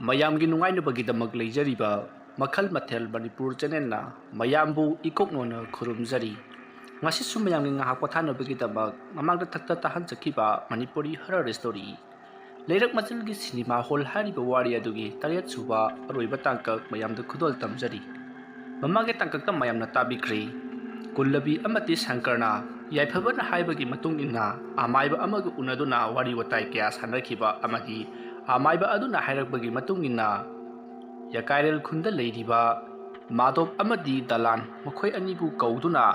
ꯃꯌꯥꯝꯒꯤ ꯅꯨꯡꯉꯥꯏꯅꯕꯒꯤꯗꯃꯛ ꯂꯩꯖꯔꯤꯕ ꯃꯈꯜ ꯃꯊꯦꯜ ꯃꯅꯤꯄꯨꯔ ꯆꯦꯅꯦꯜꯅ ꯃꯌꯥꯝꯕꯨ ꯏꯀꯣꯛꯅꯣꯅ ꯈꯨꯔꯨꯝꯖꯔꯤ꯫ ꯉꯁꯤꯁꯨ ꯃꯌꯥꯝꯒꯤ ꯉꯥꯏꯍꯥꯛ ꯄꯣꯊꯥꯅꯕꯒꯤꯗꯃꯛ ꯃꯃꯥꯡꯗ ꯊꯛꯇ ꯇꯥꯍꯟꯖꯈꯤꯕ ꯃꯅꯤꯄꯨꯔꯤ ꯍꯔꯔ ꯁ꯭ꯇꯣꯔꯤ ꯂꯩꯔꯛ ꯃꯆꯜꯒꯤ ꯁꯤꯅꯦꯃꯥ ꯍꯣꯜ ꯍꯥꯏꯔꯤꯕ ꯋꯥꯔꯤ ꯑꯗꯨꯒꯤ 7ꯁꯨꯕ ꯑꯔꯣꯏꯕ ꯇꯥꯡꯀꯛ ꯃꯌꯥꯝꯗ ꯈꯨꯗꯣꯜ ꯇꯝꯖꯔꯤ꯫ ꯃꯃꯥꯡꯒꯤ ꯇꯥꯡꯀꯛꯇ ꯃꯌꯥꯝꯅ ꯇꯥꯕꯤꯈ꯭ꯔꯦ꯫ ꯀꯨꯜꯂꯕꯤ ꯑꯃꯗꯤ ꯁꯪꯀꯔꯅ ꯌꯥꯏꯐꯕꯅ ꯍꯥꯏꯕꯒꯤ ꯃꯇꯨꯡ ꯏꯟꯅ ꯑꯃꯥꯏꯕ ꯑꯃꯒ ꯎꯅꯗꯨꯅ ꯋꯥꯔꯤ ꯋꯥꯇꯥꯏ ꯀꯌꯥ ꯁꯥꯟꯅꯈꯤꯕ ꯑꯃꯗꯤ ꯑꯃꯥꯏꯕ ꯑꯗꯨꯅ ꯍꯥꯏꯔꯛꯄꯒꯤ ꯃꯇꯨꯡ ꯏꯟꯅ ꯌꯥꯀꯥꯏꯔꯦꯜ ꯈꯨꯟꯗ ꯂꯩꯔꯤꯕ ꯃꯥꯙꯣꯞ ꯑꯃꯗꯤ ꯗꯂꯥꯟ ꯃꯈꯣꯏ ꯑꯅꯤꯕꯨ ꯀꯧꯗꯨꯅ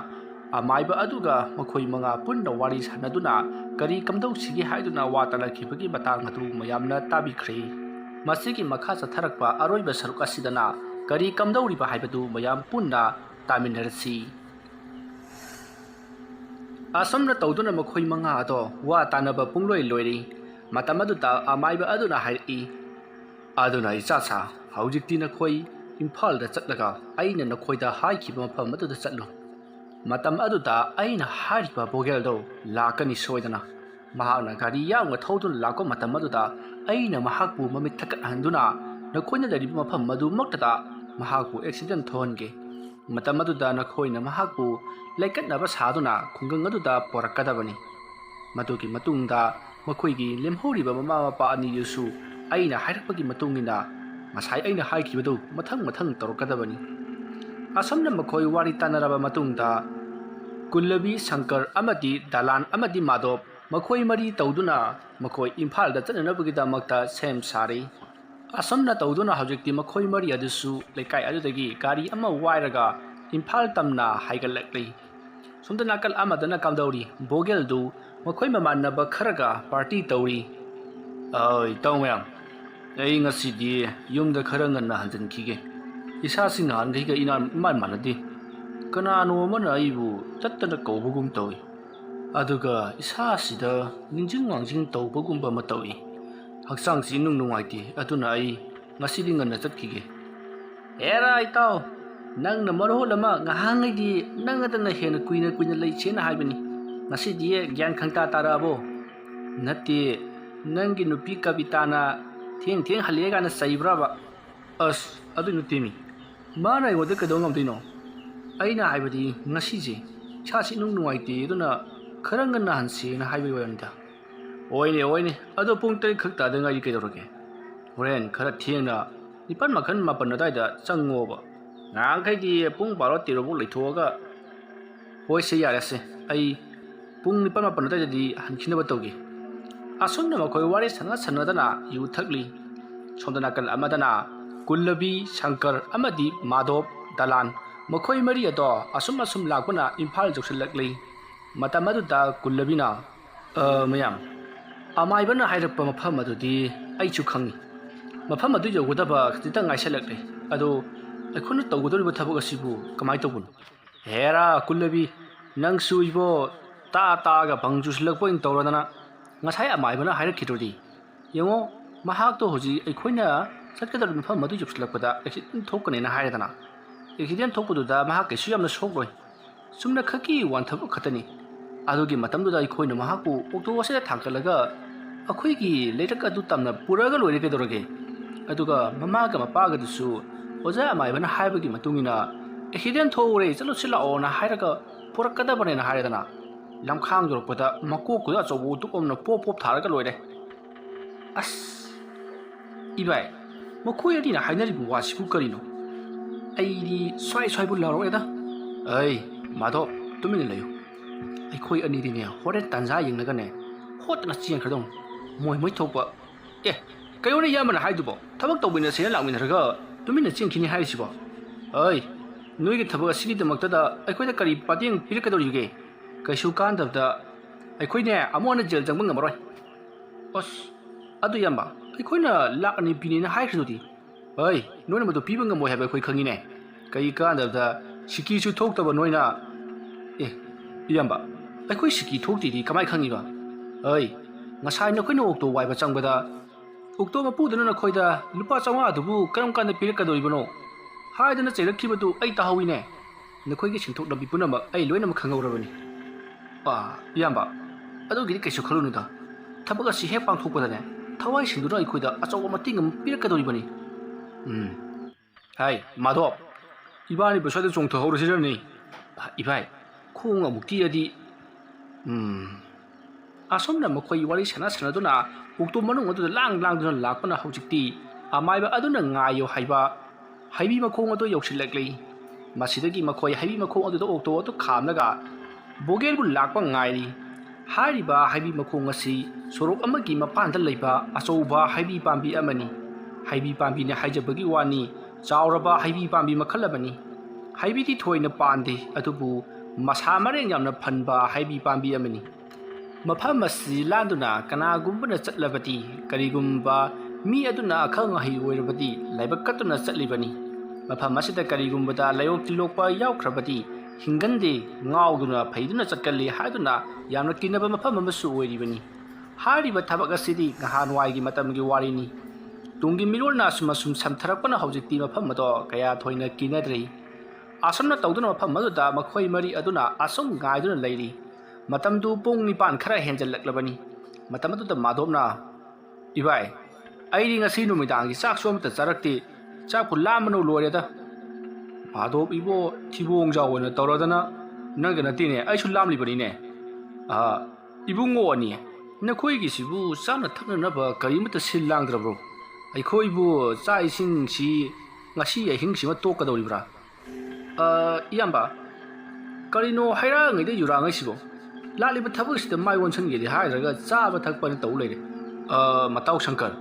ꯑꯃꯥꯏꯕ ꯑꯗꯨꯒ ꯃꯈꯣꯏ ꯃꯉꯥ ꯄꯨꯟꯅ ꯋꯥꯔꯤ ꯁꯥꯟꯅꯗꯨꯅ ꯀꯔꯤ ꯀꯝꯗꯧꯁꯤꯒꯦ ꯍꯥꯏꯗꯨꯅ ꯋꯥ ꯇꯥꯟꯅꯈꯤꯕꯒꯤ ꯃꯇꯥꯡ ꯑꯗꯨ ꯃꯌꯥꯝꯅ ꯇꯥꯕꯤꯈ꯭ꯔꯦ꯫ ꯃꯁꯤꯒꯤ ꯃꯈꯥ ꯆꯠꯊꯔꯛꯄ ꯑꯔꯣꯏꯕ ꯁꯔꯨꯛ ꯑꯁꯤꯗꯅ ꯀꯔꯤ ꯀꯝꯗꯧꯔꯤꯕ ꯍꯥꯏꯕꯗු ꯃꯌꯥꯝ ꯄꯨꯟꯅ ꯇꯥꯃꯤꯟꯅꯔꯁꯤ꯫ ꯑꯁꯨꯝꯅ ꯇꯧꯗꯨꯅ ꯃꯈꯣꯏ ꯃꯉꯥ ꯑꯗꯣ ꯋꯥ ꯇꯥꯟꯅꯕ ꯄꯨꯡꯂꯣꯏ ꯂꯣꯏꯔꯤ꯫ ꯃꯇꯝ ꯑꯗꯨꯗ ꯑꯃꯥꯏꯕ ꯑꯗꯨꯅ ꯍꯥꯏꯔꯛꯏ, "ꯑꯗꯨꯅ ꯏꯆꯥꯁꯥ, ꯍꯧꯖꯤꯛꯇꯤ ꯅꯈꯣꯏ ꯏꯝꯐꯥꯜꯗ ꯆꯠꯂꯒ ꯑꯩꯅ ꯅꯈꯣꯏꯗ ꯍꯥꯏꯈꯤꯕ ꯃꯐꯝ ꯑꯗꯨꯗ ꯆꯠꯂꯨ꯫ ꯃꯇꯝ ꯑꯗꯨꯗ ꯑꯩꯅ ꯍꯥꯏꯔꯤꯕ ꯕꯣꯒꯦꯜꯗꯣ ꯂꯥꯛꯀꯅꯤ ꯁꯣꯏꯗꯅ꯫ ꯃꯍꯥꯛꯅ ꯒꯥꯔꯤ ꯌꯥꯡꯅ ꯊꯧꯗꯨꯅ ꯂꯥꯛꯄ ꯃꯇꯝ ꯑꯗꯨꯗ ꯑꯩꯅ ꯃꯍꯥꯛꯄꯨ ꯃꯃꯤꯠ ꯊꯛꯀꯠꯍꯟꯗꯨꯅ ꯅꯈꯣꯏꯅ ꯂꯩꯔꯤꯕ ꯃꯐꯝ ꯑꯗꯨꯃꯛꯇꯗ ꯃꯍꯥꯛꯄꯨ ꯑꯦꯛꯁꯤꯗꯦꯟ ꯊꯣꯛꯍꯟꯒꯦ꯫ ꯃꯇꯝ ꯑꯗꯨꯗ ꯅꯈꯣꯏꯅ ꯃꯍꯥꯛꯄꯨ ꯂꯩꯀꯠꯅꯕ ꯁꯥꯗꯨꯅ ꯈꯨꯡꯒꯪ ꯑꯗꯨꯗ ꯄꯣꯔꯛꯀꯗꯕꯅꯤ꯫ ꯃꯗꯨꯒꯤ ꯃꯇꯨꯡꯗ ꯃꯈꯣꯏꯒꯤ ꯂꯦꯝꯍꯧꯔꯤꯕ ꯃꯃꯥ ꯃꯄꯥ ꯑꯅꯤꯗꯨꯁꯨ ꯑꯩꯅ ꯍꯥꯏꯔꯛꯄꯒꯤ ꯃꯇꯨꯡ ꯏꯟꯅ ꯉꯁꯥꯏ ꯑꯩꯅ ꯍꯥꯏꯈꯤꯕꯗꯨ ꯃꯊꯪ ꯃꯊꯪ ꯇꯧꯔꯛꯀꯗꯕꯅꯤ." ꯑꯁꯨꯝꯅ ꯃꯈꯣꯏ ꯋꯥꯔꯤ ꯇꯥꯟꯅꯔꯕ ꯃꯇꯨꯡꯗ ꯀꯨꯜꯂꯕꯤ, ꯁꯪꯀꯔ ꯑꯃꯗꯤ ꯗꯂꯥꯟ ꯑꯃꯗꯤ ꯃꯥꯙꯣꯞ ꯃꯈꯣꯏ ꯃꯔꯤ ꯇꯧꯗꯨꯅ ꯃꯈꯣꯏ ꯏꯝꯐꯥꯜꯗ ꯆꯠꯅꯅꯕꯒꯤꯗꯃꯛꯇ ꯁꯦꯝ ꯁꯥꯔꯤ꯫ ꯑꯁꯨꯝꯅ ꯇꯧꯗꯨꯅ ꯍꯧꯖꯤꯛꯇꯤ ꯃꯈꯣꯏ ꯃꯔꯤ ꯑꯗꯨꯁꯨ ꯂꯩꯀꯥꯏ ꯑꯗꯨꯗꯒꯤ ꯒꯥꯔꯤ ꯑꯃ ꯋꯥꯏꯔꯒ ꯏꯝꯐꯥꯜ ꯇꯝꯅ ꯍꯥꯏꯒꯠꯂꯛꯂꯤ꯫ ꯁꯣꯝꯗ ꯅꯥꯀꯜ ꯑꯃꯗꯅ ꯀꯝꯗꯧꯔꯤ, ꯕꯣꯒꯦꯜꯗꯨ ꯃꯈꯣꯏ ꯃꯃꯥꯟꯅꯕ ꯈꯔꯒ ꯄꯥꯔꯇꯤ ꯇꯧꯔꯤ꯫ "ꯏꯇꯥꯎ ꯃꯌꯥꯝ, ꯑꯩ ꯉꯁꯤꯗꯤ ꯌꯨꯝꯗ ꯈꯔ ꯉꯟꯅ ꯍꯟꯖꯤꯟꯈꯤꯒꯦ꯫ ꯏꯁꯥꯁꯤ ꯅꯍꯥꯟꯈꯩꯒ ꯏꯃꯥꯟ ꯃꯥꯟꯅꯗꯦ꯫ ꯀꯅꯥꯅꯣ ꯑꯃꯅ ꯑꯩꯕꯨ ꯇꯠꯇꯅ ꯀꯧꯕꯒꯨꯝ ꯇꯧꯏ, ꯑꯗꯨꯒ ꯏꯁꯥꯁꯤꯗ ꯅꯤꯡꯖꯤꯡ ꯃꯥꯡꯖꯤꯡ ꯇꯧꯕꯒꯨꯝꯕ ꯑꯃ ꯇꯧꯏ꯫ ꯍꯛꯆꯥꯡꯁꯤ ꯏꯅꯨꯡ ꯅꯨꯡꯉꯥꯏꯇꯦ, ꯑꯗꯨꯅ ꯑꯩ ꯉꯁꯤꯗꯤ ꯉꯟꯅ ꯆꯠꯈꯤꯒꯦ." "ꯍꯦꯔꯥ ꯏꯇꯥꯎ, ꯅꯪꯅ ꯃꯔꯣꯜ ꯑꯃ ꯉꯍꯥꯟꯉꯩꯗꯤ ꯅꯪꯅꯗꯅ ꯍꯦꯟꯅ ꯀꯨꯏꯅ ꯂꯩꯁꯦꯅ ꯍꯥꯏꯕꯅꯤ, ꯉꯁꯤꯗꯤ ꯒ꯭ꯌꯥꯟ ꯈꯪꯇꯥ ꯇꯥꯔꯛꯑꯕꯣ? ꯅꯠꯇꯦ, ꯅꯪꯒꯤ ꯅꯨꯄꯤ ꯀꯕꯤꯇꯥꯅ ꯊꯦꯡ ꯍꯜꯂꯛꯑꯦ ꯀꯥꯏꯅ ꯆꯩꯕ꯭ꯔꯕ?" "ꯑꯁ, ꯑꯗꯨ ꯅꯠꯇꯦꯃꯤ, ꯃꯥꯅ ꯑꯩꯉꯣꯟꯗ ꯀꯩꯗꯧ ꯉꯝꯗꯣꯏꯅꯣ? ꯑꯩꯅ ꯍꯥꯏꯕꯗꯤ ꯉꯁꯤꯁꯦ ꯏꯁꯥꯁꯤ ꯏꯅꯨꯡ ꯅꯨꯡꯉꯥꯏꯇꯦ, ꯑꯗꯨꯅ ꯈꯔ ꯉꯟꯅ ꯍꯟꯁꯦꯅ ꯍꯥꯏꯕꯒꯤ ꯋꯥꯅꯤꯗ." "ꯍꯣꯏꯅꯦ, ꯑꯗꯣ ꯄꯨꯡ 3 ꯈꯛ ꯇꯥꯗ ꯉꯥꯏꯔꯤ ꯀꯩꯗꯧꯔꯒꯦ? ꯍꯣꯔꯦꯟ ꯈꯔ ꯊꯦꯡꯅ 9, ꯃꯥꯄꯟ, ꯃꯥꯄꯟ ꯑꯗꯨꯋꯥꯏꯗ ꯆꯪꯉꯣꯕ꯫ ꯉꯍꯥꯟꯈꯩꯗꯤ ꯄꯨꯡ 12, 13 ꯂꯩꯊꯣꯛꯑꯒ." "ꯍꯣꯏꯁꯦ, ꯌꯥꯔꯦꯁꯦ, ꯑꯩ ꯄꯨꯡ 9, ꯃꯥꯄꯟ ꯑꯗꯨꯋꯥꯏꯗꯗꯤ ꯍꯟꯈꯤꯅꯕ ꯇꯧꯒꯦ." ꯑꯁꯨꯝꯅ ꯃꯈꯣꯏ ꯋꯥꯔꯤ ꯁꯥꯟꯅꯗꯅ ꯌꯨ ꯊꯛꯂꯤ꯫ ꯁꯣꯝꯗ ꯅꯥꯀꯜ ꯑꯃꯗꯅ ꯀꯨꯜꯂꯕꯤ, ꯁꯪꯀꯔ ꯑꯃꯗꯤ ꯃꯥꯙꯣꯞ, ꯗꯂꯥꯟ ꯃꯈꯣꯏ ꯃꯔꯤ ꯑꯗꯣ ꯑꯁꯨꯝ ꯂꯥꯛꯄꯅ ꯏꯝꯐꯥꯜ ꯌꯧꯁꯤꯜꯂꯛꯂꯤ꯫ ꯃꯇꯝ ꯑꯗꯨꯗ ꯀꯨꯜꯂꯕꯤꯅ, "ꯃꯌꯥꯝ, ꯑꯃꯥꯏꯕꯅ ꯍꯥꯏꯔꯛꯄ ꯃꯐꯝ ꯑꯗꯨꯗꯤ ꯑꯩꯁꯨ ꯈꯪꯉꯤ꯫ ꯃꯐꯝ ꯑꯗꯨ ꯌꯧꯒꯗꯕ ꯈꯖꯤꯛꯇꯪ ꯉꯥꯏꯁꯤꯜꯂꯛꯂꯦ꯫ ꯑꯗꯣ ꯑꯩꯈꯣꯏꯅ ꯇꯧꯒꯗꯧꯔꯤꯕ ꯊꯕꯛ ꯑꯁꯤꯕꯨ ꯀꯃꯥꯏꯅ ꯇꯧꯕꯅꯣ?" "ꯍꯦꯔꯥ ꯀꯨꯜꯂꯕꯤ, ꯅꯪꯁꯨ ꯏꯕꯣ ꯇꯥꯒ ꯕꯪ ꯆꯨꯁꯤꯜꯂꯛꯄ ꯑꯣꯏꯅ ꯇꯧꯔꯗꯅ꯫ ꯉꯁꯥꯏ ꯑꯃꯥꯏꯕꯅ ꯍꯥꯏꯔꯛꯈꯤꯗ꯭ꯔꯗꯤ? ꯌꯦꯡꯉꯣ, ꯃꯍꯥꯛꯇꯣ ꯍꯧꯖꯤꯛ ꯑꯩꯈꯣꯏꯅ ꯆꯠꯀꯗꯧꯔꯤꯕ ꯃꯐꯝ ꯑꯗꯨ ꯌꯧꯁꯤꯜꯂꯛꯄꯗ ꯑꯦꯛꯁꯤꯗꯦꯟ ꯊꯣꯛꯀꯅꯦꯅ ꯍꯥꯏꯔꯗꯅ꯫ ꯑꯦꯛꯁꯤꯗꯦꯟ ꯊꯣꯛꯄꯗꯨꯗ ꯃꯍꯥꯛ ꯀꯩꯁꯨ ꯌꯥꯝꯅ ꯁꯣꯛꯂꯣꯏ, ꯆꯨꯝꯅ ꯈꯛꯀꯤ ꯋꯥꯟꯊꯕ ꯈꯛꯇꯅꯤ꯫ ꯑꯗꯨꯒꯤ ꯃꯇꯝꯗꯨꯗ ꯑꯩꯈꯣꯏꯅ ꯃꯍꯥꯛꯄꯨ ꯑꯣꯛꯇꯣ ꯑꯁꯤꯗ ꯊꯥꯡꯀꯠꯂꯒ ꯑꯩꯈꯣꯏꯒꯤ ꯂꯩꯔꯛ ꯑꯗꯨ ꯇꯝꯅ ꯄꯨꯔꯛꯑꯒ ꯂꯣꯏꯔꯦ ꯀꯩꯗꯧꯔꯒꯦ? ꯑꯗꯨꯒ ꯃꯃꯥꯒ ꯃꯄꯥꯒꯗꯨꯁꯨ ꯑꯣꯖꯥ ꯑꯃꯥꯏꯕꯅ ꯍꯥꯏꯕꯒꯤ ꯃꯇꯨꯡ ꯏꯟꯅ ꯑꯦꯛꯁꯤꯗꯦꯟ ꯊꯣꯛꯎꯔꯦ, ꯆꯠꯂꯨꯁꯤ ꯂꯥꯛꯑꯣꯅ ꯍꯥꯏꯔꯒ ꯄꯨꯔꯛꯀꯗꯕꯅꯦꯅ ꯍꯥꯏꯔꯗꯅ ꯂꯝꯈꯥꯡ ꯌꯧꯔꯛꯄꯗ ꯃꯀꯣꯛꯇꯨꯗ ꯑꯆꯧꯕ ꯎꯇꯨꯞ ꯑꯃꯅ ꯄꯣꯞ ꯊꯥꯔꯒ ꯂꯣꯏꯔꯦ." "ꯑꯁ ꯏꯕꯥꯏ, ꯃꯈꯣꯏ ꯑꯅꯤꯅ ꯍꯥꯏꯅꯔꯤꯕ ꯋꯥꯁꯤꯕꯨ ꯀꯔꯤꯅꯣ? ꯑꯩꯗꯤ ꯁ꯭ꯋꯥꯏꯕꯨ ꯂꯥꯎꯔꯛꯑꯦꯗ." "ꯃꯥꯙꯣꯞ, ꯇꯨꯃꯤꯟꯅ ꯂꯩꯌꯨ꯫ ꯑꯩꯈꯣই ꯑꯅꯤꯗꯤꯅꯦ ꯍꯣꯔꯦꯟ ꯇꯥꯟꯖꯥ ꯌꯦꯡꯂꯒꯅꯦ ꯍꯣꯠꯇꯅ ꯆꯦꯟꯈ꯭ꯔꯗꯧꯅꯤ, ꯃꯣꯏ ꯊꯣꯛꯄ." "ꯀꯩꯅꯣꯅꯦ ꯏꯌꯥꯝꯕꯅ ꯍꯥꯏꯗꯨꯕꯣ? ꯊꯕꯛ ꯇꯧꯃꯤꯟꯅꯁꯦꯅ ꯂꯥꯛꯃꯤꯟꯅꯔꯒ ꯇꯨꯃꯤꯟꯅ ꯆꯦꯟꯈꯤꯅꯤ ꯍꯥꯏꯔꯤꯁꯤꯕꯣ? ꯅꯣꯏꯒꯤ ꯊꯕꯛ ꯑꯁꯤꯒꯤꯗꯃꯛꯇꯗ ꯑꯩꯈꯣꯏꯗ ꯀꯔꯤ ꯃꯇꯦꯡ ꯄꯤꯔꯛꯀꯗꯧꯔꯤꯒꯦ? ꯀꯩꯁꯨ ꯀꯥꯟꯗꯕꯗ ꯑꯩꯈꯣꯏꯅꯦ ꯑꯃꯨꯛ ꯍꯟꯅ ꯖꯦꯜ ꯆꯪꯕ ꯉꯝꯃꯔꯣꯏ." "ꯑꯁ, ꯑꯗꯨ ꯏꯌꯥꯝꯕ, ꯑꯩꯈꯣꯏꯅ ꯂꯥꯛ 2 ꯄꯤꯅꯦꯅ ꯍꯥꯏꯈ꯭ꯔꯗꯨꯗꯤ?" "ꯅꯣꯏꯅ ꯃꯗꯨ ꯄꯤꯕ ꯉꯝꯃꯣꯏ ꯍꯥꯏꯕ ꯑꯩꯈꯣꯏ ꯈꯪꯉꯤꯅꯦ꯫ ꯀꯩ ꯀꯥꯟꯗꯕꯗ ꯁꯤꯀꯤꯁꯨ ꯊꯣꯛꯇꯕ ꯅꯣꯏꯅ..." "ꯏꯌꯥꯝꯕ, ꯑꯩꯈꯣই ꯁꯤꯀꯤ ꯊꯣꯛꯇꯦꯗꯤ ꯀꯃꯥꯏ ꯈꯪꯉꯤꯕ?" "ꯉꯁꯥꯏ ꯅꯈꯣꯏꯅ ꯑꯣꯛꯇꯣ ꯋꯥꯏꯕ ꯆꯪꯕꯗ ꯑꯣꯛꯇꯣ ꯃꯄꯨꯗꯨꯅ ꯅꯈꯣꯏꯗ ꯂꯨꯄꯥ 500ꯗꯨꯕꯨ ꯀꯔꯝ ꯀꯥꯟꯗ ꯄꯤꯔꯛꯀꯗꯧꯔꯤꯕꯅꯣ ꯍꯥꯏꯗꯅ ꯆꯩꯔꯛꯈꯤꯕꯗꯨ ꯑꯩ ꯇꯥꯍꯧꯏꯅꯦ꯫ ꯅꯈꯣꯏꯒꯤ ꯁꯦꯟꯊꯣꯛ ꯂꯝꯕꯤ ꯄꯨꯝꯅꯃꯛ ꯑꯩ ꯂꯣꯏꯅꯃꯛ ꯈꯪꯍꯧꯔꯕꯅꯤ." "ꯏꯌꯥꯝꯕ, ꯑꯗꯨꯒꯤꯗꯤ ꯀꯩꯁꯨ ꯈꯜꯂꯨꯅꯨꯗ. ꯊꯕꯛ ꯑꯁꯤ ꯍꯦꯛ ꯄꯥꯡꯊꯣꯛꯄꯗꯅꯦ ꯊꯋꯥꯏ ꯁꯤꯡꯗꯨꯅ ꯑꯩꯈꯣꯏꯗ ꯑꯆꯧꯕ ꯃꯇꯦꯡ ꯑꯃ ꯄꯤꯔꯛꯀꯗꯧꯔꯤꯕꯅꯤ꯫ Hai, Madhop. Ibani beside chong tho hor sirani. Ibai, khong amuk ti adi. Asomna makhoi wari sana sana duna ukto manung adu lang duna lakpana hojikti amaiba aduna ngayo haiba haibi makhong adu yoksilakli masidagi makhoi haibi makhong adu okto adu khamnaga bogel bu lakpa ngairi hariba haibi makhong asi sorok amagi mapanda leiba achouba haibi pambi amani haibi pambi ne haijabagi wani chauraba haibi pambi makhalabani haibi ti thoina pande adubu masa mareng yamna phanba haibi pambi amani mafam asi landuna kanagumba chatlabati karigumba mi aduna akhang hai oirabati laiba katuna chatlibani mafam asida karigumba da layok tilokpa yaukhrabati hingande ngauduna phaiduna chatkalli haduna yamna kinaba mafam amasu oiribani hariba thabak asidi gahanwai gi matamgi warini tungi milorna sumasum samtharakpana hojikti mafam ado kaya thoina kinadrei asomna tawduna mafam aduda makhoi mari aduna asom ngaiduna leiri matam du pung nipan khara henjal laklabani matam adu da madhopna ibai airi ngasi numidang gi chak som ta charakti chak pu lamano lore da madhop ibo thibong jaw na tawradana nang na tine ai su lamli bani ne ibungo ani na khoi gi sibu sana thakna na ba kari mata sil lang dra bro ai khoi bu cha ising si ngasi ai hing si ma to ka dawribra iyamba karino haira ngai de yura ngai sibo लालिब थबक माइ वनसनगेदि हाइरगा चाबा थकपनि तौ लेरे मताउ शंकर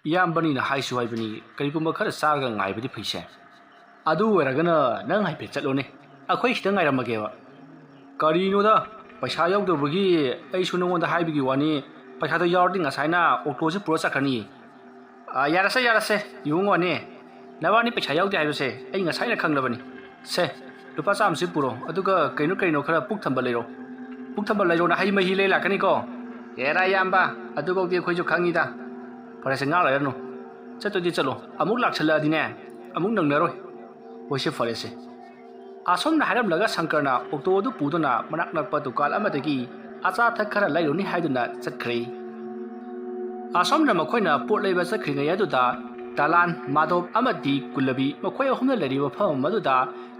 इयामबनि न हाइसु हाइबनि करिगुम खर चागा ngaइबदि फैसे अदु ओरगना नंग hyphae चलोने अखोइ खिता ngaइरमगेवा करिनोदा पैसा यावदबगि ऐसु नंगोंदा हाइबगि वानि पैसादो यावदि ngसाइना ऑक्टोसे पुरो चखनि यारसे युंगोने नवानि पैसा यावदि हाइबसे ऐ ngसाइना खंगलबनि से रुपा चामसे पुरो अदुगा कइनो खरा पुक थंबा लेरो पुक थंबा लेरोना हाइ महि ले लाकनि को एरा याम्बा अदुबौदि खोइजु खंगिदा फरेसे nga लायरनो चतोदि चलो अमुक लाक्सलादिने अमुक नंगनरोय ओइसे फरेसे आसोमना हाइरमलगा शंकरना ऑक्टोदु पुदना मनाक नकपा दुकान अमदगी आचा थक खरा लाइरोनि हाइदुना चतख्रे आसोमना मखोइना पोट लेबा चखरिङै अदुदा दालान माधव अमदि कुलबी मखोइ अहुमना लरिबा फम मदुदा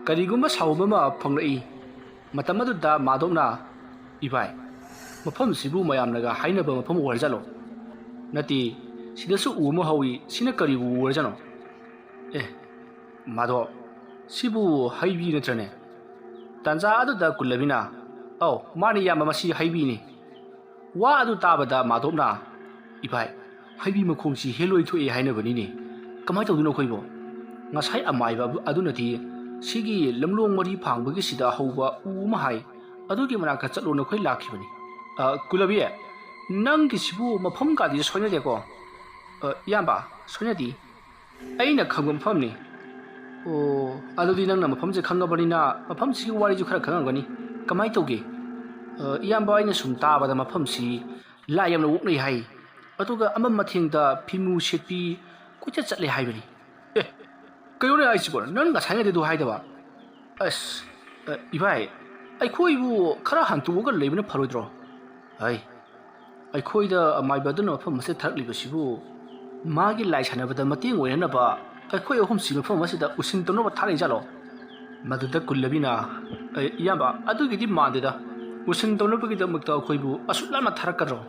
करिगुमा सावबमा फंगलई मतम अदुदा माधवना इबाय मफम सिबु मयामनगा हाइनबा मफम ओरजालो नति सिदसु उम हौई सिना करि ओरजानो माधव सिबु हाइबि नत्रने तंजा अदुदा कुलबिना औ मानि यामा मसी हाइबिनि वा अदु ताबदा माधवना इबाय हाइबि मखोंसि हेलोइ थोए हाइनबनिने कमाय तौदुनो खोइबो ngasai amaiba adunati sigi lamlong mari phangbagi sida hauba uma hai adugi manaka chatlo na khoi lakhibani kulabi nang gi sibu mafam ka di sonya de ko yamba sonya di aina khangam famni o adudi nang na mafam je khangabani na mafam si wari ju khara khangangani kamai toge yamba aina sumta bada mafam si la yam na wuknai hai aduga amam mathing da phimu shepi kucha chatle hai bani कयोने आइसिबो नन गासाङे देदु हाइदबा अस इबाय आइखोइबु खरा हान्टुबो लेबने फरोइद्रो हाय आइखोइदा माइबादन फम मसे थरलिबसिबु मागी लाइ सानबदा मतेंग ओयनबा आइखोइ अहम सिबो फम मसेदा उसिन तनोबा थारै जालो मदुदा कुल्लबिना इयाबा अदुगिदि मादेदा उसिन तनोबगिद मक्ता आइखोइबु असुलामा थरकरो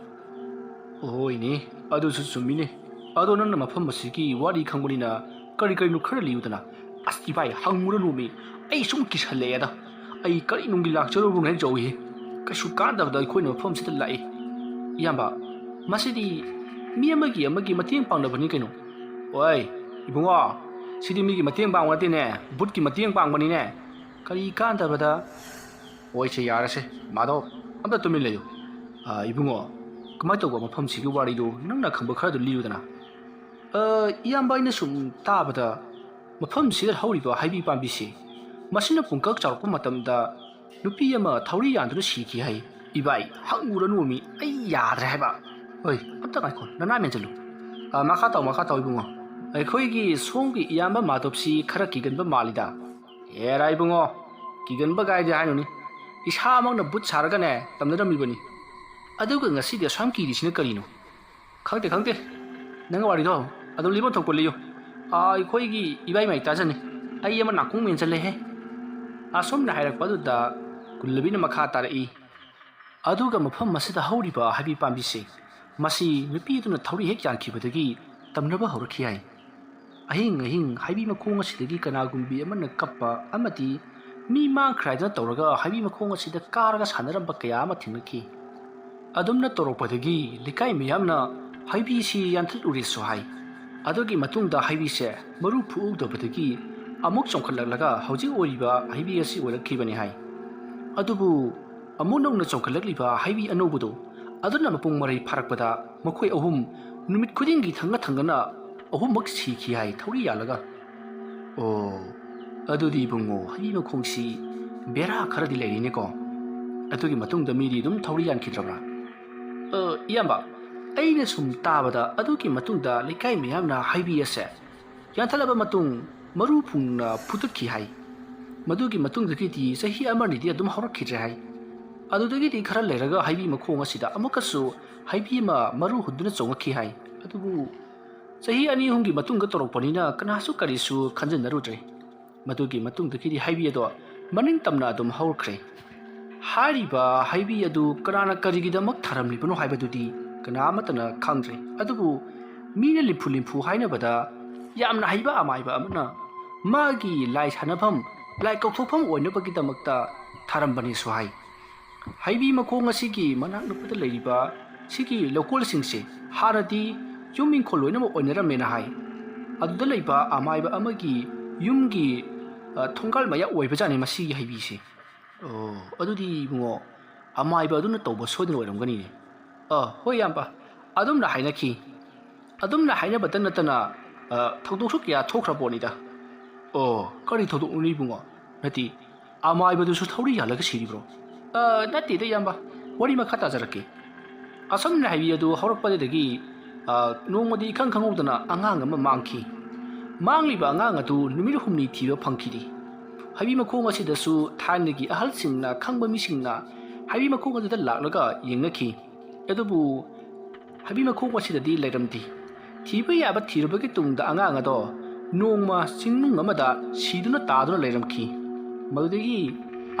ओइने अदुसु सुमिने अदो नन मफम मसिगी वारी खंगुलिना करी करी खर लियुदना अस्ति भाई हंगमुर नुमी आई सुम किसहलेदा आई करी नुंगी लाक्चरो रुने जौहि कशु कादबदा खोइन मफम सित लाई याबा मसिदी मी अमगी मतेंग पांगनबनी कैनो ओय इबुंगो सिदी मीगी मतेंग पांगनतेने बुटकी मतेंग पांगबनीने करी कादबदा ओइसे यारसे माधव अमदा तुमिन लेयो इबुंगो कमाय तौबा मफम सिगी वारीदो नंगना खंब खरदु लियुदना इयाम्बाइना सुम ताबदा मफम सिदा हौरिबा हाइबि पाम्बिसि मसिना पुंकक चारप मतमदा नुपि अमा थौरि यान्दुना सिखि हाइ इबाइ हंगुरनुमि ऐ याद्रे हाइबा ओइ अत्ता गाइखो नना मेनजलु माखा ताउ इबुंगो आइखोइगी सोंगी इयाम्बा मादोपसि खरा किगनबा मालिदा एरा इबुंगो किगनबा गाइदे हाइनुनि इसामंना बुत सारगाने तमनरमिबनि अदुगा ngasidia swam kirisina karino khangte nanga wari do adum libo thokko liyo ꯑꯩꯈꯣꯏꯒꯤ ꯏꯕꯥꯏ ꯇꯥꯖꯅꯤ ꯑꯩ ꯑꯃ ꯅꯥꯀꯣꯡ ꯃꯦꯟꯁꯤꯜꯂꯦꯍꯦ ꯑꯁꯣꯝꯅ ꯍꯥꯏꯔꯛꯄꯗꯨꯗ ꯀꯨꯜꯂꯕꯤꯅ ꯃꯈꯥ ꯇꯥꯔꯛꯏ ꯑꯗꯨꯒ ꯃꯐꯝ ꯑꯁꯤꯗ ꯍꯧꯔꯤꯕ ꯍꯩꯕꯤ ꯄꯥꯝꯕꯤꯁꯦ ꯃꯁꯤ ꯅꯨꯄꯤ ꯑꯗꯨꯅ ꯊꯧꯔꯤ ꯍꯦꯛ ꯌꯥꯟꯈꯤꯕꯗꯒꯤ ꯇꯝꯅꯕ ꯍꯧꯔꯛꯈꯤ ꯍꯥꯏ ꯑꯍꯤꯡ ꯑꯍꯤꯡ ꯍꯩꯕꯤ ꯃꯈꯣꯡ ꯑꯁꯤꯗꯒꯤ ꯀꯅꯥꯒꯨꯝꯕꯤ ꯑꯃꯅ ꯀꯞꯄ ꯑꯃꯗꯤ ꯃꯤ ꯃꯥꯡꯈ꯭ꯔꯥꯏꯗꯅ ꯇꯧꯔꯒ ꯍꯩꯕꯤ ꯃꯈꯣꯡ ꯑꯁꯤꯗ ꯀꯥꯔꯒ ꯁꯥꯟꯅꯔꯝꯕ ꯀꯌꯥ ꯑꯃ ꯊꯦꯡꯅꯈꯤ ꯑꯗꯨꯝꯅ ꯇꯧꯔꯛꯄꯗꯒꯤ ꯂꯩꯀꯥꯏ ꯃꯌꯥꯝꯅ ꯍꯩꯕꯤꯁꯤ ꯌꯥꯟꯊꯠꯂꯨꯔꯦꯁꯨ ꯍꯥꯏ ꯑꯗꯨꯒꯤ ꯃꯇꯨꯡꯗ ꯍꯩꯕꯤꯁꯦ ꯃꯔꯨ ꯐꯨꯛꯎꯗꯕꯗꯒꯤ ꯑꯃꯨꯛ ꯆꯣꯡꯈꯠꯂꯛꯂꯒ ꯍꯧꯖꯤꯛ ꯑꯣꯏꯔꯤꯕ ꯍꯩꯕꯤ ꯑꯁꯤ ꯑꯣꯏꯔꯛꯈꯤꯕꯅꯤ ꯍꯥꯏ ꯑꯗꯨꯕꯨ ꯑꯃꯨꯛ ꯅꯧꯅ ꯆꯣꯡꯈꯠꯂꯛꯂꯤꯕ ꯍꯩꯕꯤ ꯑꯅꯧꯕꯗꯣ ꯑꯗꯨꯅ ꯃꯄꯨꯡ ꯃꯔꯩ ꯐꯥꯔꯛꯄꯗ ꯃꯈꯣꯏ ꯑꯍꯨꯝ ꯅꯨꯃꯤꯠ ꯈꯨꯗꯤꯡꯒꯤ ꯊꯪꯅ ꯑꯍꯨꯝꯃꯛ ꯁꯤꯈꯤ ꯍꯥꯏ ꯊꯧꯔꯤ ꯌꯥꯜꯂꯒ ꯑꯣ ꯑꯗꯨꯗꯤ ꯏꯕꯨꯡꯉꯣ ꯍꯩꯕꯤ ꯃꯈꯣꯡꯁꯤ ꯕꯦꯔꯥ ꯈꯔꯗꯤ ꯂꯩꯔꯤꯅꯦꯀꯣ ꯑꯗꯨꯒꯤ ꯃꯇꯨꯡꯗ ꯃꯤꯗꯤ ꯑꯗꯨꯝ ꯊꯧꯔꯤ ꯌꯥꯟꯈꯤꯗ꯭ꯔꯕ꯭ꯔꯥ ꯏꯌꯥꯝꯕ ꯑꯩꯅ ꯁꯨꯝ ꯇꯥꯕꯗ ꯑꯗꯨꯒꯤ ꯃꯇꯨꯡꯗ ꯂꯩꯀꯥꯏ ꯃꯌꯥꯝꯅ ꯍꯩꯕꯤ ꯑꯁꯦ ꯌꯥꯟꯊꯠꯂꯕ ꯃꯇꯨꯡ ꯃꯔꯨ ꯐꯨꯡꯅ ꯐꯨꯗꯠꯈꯤ ꯍꯥꯏ ꯃꯗꯨꯒꯤ ꯃꯇꯨꯡꯗꯒꯤꯗꯤ ꯆꯍꯤ ꯑꯃꯅꯤꯗꯤ ꯑꯗꯨꯝ ꯍꯧꯔꯛꯈꯤꯗ꯭ꯔꯦ ꯍꯥꯏ ꯑꯗꯨꯗꯒꯤꯗꯤ ꯈꯔ ꯂꯩꯔꯒ ꯍꯩꯕꯤ ꯃꯈꯣꯡ ꯑꯁꯤꯗ ꯑꯃꯨꯛꯀꯁꯨ ꯍꯩꯕꯤ ꯑꯃ ꯃꯔꯨ ꯍꯨꯟꯗꯨꯅ ꯆꯣꯡꯉꯛꯈꯤ ꯍꯥꯏ ꯑꯗꯨꯕꯨ ꯆꯍꯤ ꯑꯅꯤ ꯑꯍꯨꯝꯒꯤ ꯃꯇꯨꯡꯗ ꯇꯧꯔꯛꯄꯅꯤꯅ ꯀꯅꯥꯁꯨ ꯀꯔꯤꯁꯨ ꯈꯟꯖꯤꯟꯅꯔꯨꯗ꯭ꯔꯦ ꯃꯗꯨꯒꯤ ꯃꯇꯨꯡꯗꯒꯤꯗꯤ ꯍꯩꯕꯤ ꯑꯗꯣ ꯃꯅꯤꯡ ꯇꯝꯅ ꯑꯗꯨꯝ ꯍꯧꯔꯛꯈ꯭ꯔꯦ ꯍꯥꯏꯔꯤꯕ ꯍꯩꯕꯤ ꯑꯗꯨ ꯀꯅꯥꯅ ꯀꯔꯤꯒꯤꯗꯃꯛ ꯊꯥꯔꯝꯂꯤꯕꯅꯣ ꯍꯥꯏꯕꯗꯨꯗꯤ ꯀꯅꯥ ꯑꯃꯠꯇꯅ ꯈꯪꯗ꯭ꯔꯦ ꯑꯗꯨꯕꯨ ꯃꯤꯅ ꯂꯤꯝꯐꯨ ꯍꯥꯏꯅꯕꯗ ꯌꯥꯝꯅ ꯍꯩꯕ ꯑꯃꯥꯏꯕ ꯑꯃꯅ ꯃꯥꯒꯤ ꯂꯥꯏ ꯁꯥꯟꯅꯐꯝ ꯂꯥꯏ ꯀꯧꯊꯣꯛꯐꯝ ꯑꯣꯏꯅꯕꯒꯤꯗꯃꯛꯇ ꯊꯥꯔꯝꯕꯅꯦꯁꯨ ꯍꯥꯏ ꯍꯩꯕꯤ ꯃꯈꯣꯡ ꯑꯁꯤꯒꯤ ꯃꯅꯥꯛ ꯅꯛꯄꯗ ꯂꯩꯔꯤꯕ ꯁꯤꯒꯤ ꯂꯧꯀꯣꯜꯁꯤꯡꯁꯦ ꯍꯥꯟꯅꯗꯤ ꯌꯨꯝ ꯏꯪꯈꯣꯜ ꯂꯣꯏꯅꯃꯛ ꯑꯣꯏꯅꯔꯝꯃꯦꯅ ꯍꯥꯏ ꯑꯗꯨꯗ ꯂꯩꯕ ꯑꯃꯥꯏꯕ ꯑꯃꯒꯤ ꯌꯨꯝꯒꯤ ꯊꯣꯡꯒꯥꯜ ꯃꯌꯥ ꯑꯣꯏꯕꯖꯥꯠꯅꯤ ꯃꯁꯤꯒꯤ ꯍꯩꯕꯤꯁꯦ ꯑꯣ ꯑꯗꯨꯗꯤ ꯏꯕꯨꯡꯉꯣ ꯑꯃꯥꯏꯕ ꯑꯗꯨꯅ ꯇꯧꯕ ꯁꯣꯏꯗꯅ ꯑꯣꯏꯔꯝꯒꯅꯤꯅꯦ ꯍꯣꯏ ꯏꯌꯥꯝꯕ ꯑꯗꯨꯝꯅ ꯍꯥꯏꯅꯈꯤ ꯑꯗꯨꯝꯅ ꯍꯥꯏꯅꯕꯇ ꯅꯠꯇꯅ ꯊꯧꯗꯣꯛꯁꯨ ꯀꯌꯥ ꯊꯣꯛꯈ꯭ꯔ ꯄꯣꯠꯅꯤꯗ ꯑꯣ ꯀꯔꯤ ꯊꯧꯗꯣꯛꯅꯣ ꯏꯕꯨꯡꯉꯣ ꯅꯠꯇꯦ ꯑꯃꯥꯏꯕꯗꯨꯁꯨ ꯊꯧꯔꯤ ꯌꯥꯜꯂꯒ ꯁꯤꯔꯤꯕ꯭ꯔꯣ ꯅꯠꯇꯦꯗ ꯏꯌꯥꯝꯕ ꯋꯥꯔꯤ ꯃꯈꯥ ꯇꯥꯖꯔꯛꯀꯦ ꯑꯁꯣꯝꯅ ꯍꯩꯕꯤ ꯑꯗꯨ ꯍꯧꯔꯛꯄꯗꯒꯤ ꯅꯣꯡꯃꯗꯤ ꯏꯈꯪ ꯈꯪꯍꯧꯗꯅ ꯑꯉꯥꯡ ꯑꯃ ꯃꯥꯡꯈꯤ ꯃꯥꯡꯂꯤꯕ ꯑꯉꯥꯡ ꯑꯗꯨ ꯅꯨꯃꯤꯠ ꯍꯨꯝꯅꯤ ꯊꯤꯕ ꯐꯪꯈꯤꯗꯦ ꯍꯩꯕꯤ ꯃꯈꯣꯡ ꯑꯁꯤꯗꯁꯨ ꯊꯥꯏꯅꯒꯤ ꯑꯍꯜꯁꯤꯡꯅ ꯈꯪꯕ ꯃꯤꯁꯤꯡꯅ ꯍꯩꯕꯤ ꯃꯈꯣꯡ ꯑꯗꯨꯗ ꯂꯥꯛꯂꯒ ꯌꯦꯡꯅꯈꯤ ꯑꯗꯨꯕꯨ ꯍꯩꯕꯤ ꯃꯈꯣꯡ ꯑꯁꯤꯗꯗꯤ ꯂꯩꯔꯝꯗꯦ ꯊꯤꯕ ꯌꯥꯕ ꯊꯤꯔꯨꯕꯒꯤ ꯇꯨꯡꯗ ꯑꯉꯥꯡ ꯑꯗꯣ ꯅꯣꯡꯃ ꯆꯤꯡꯅꯨꯡ ꯑꯃꯗ ꯁꯤꯗꯨꯅ ꯇꯥꯗꯨꯅ ꯂꯩꯔꯝꯈꯤ ꯃꯗꯨꯗꯒꯤ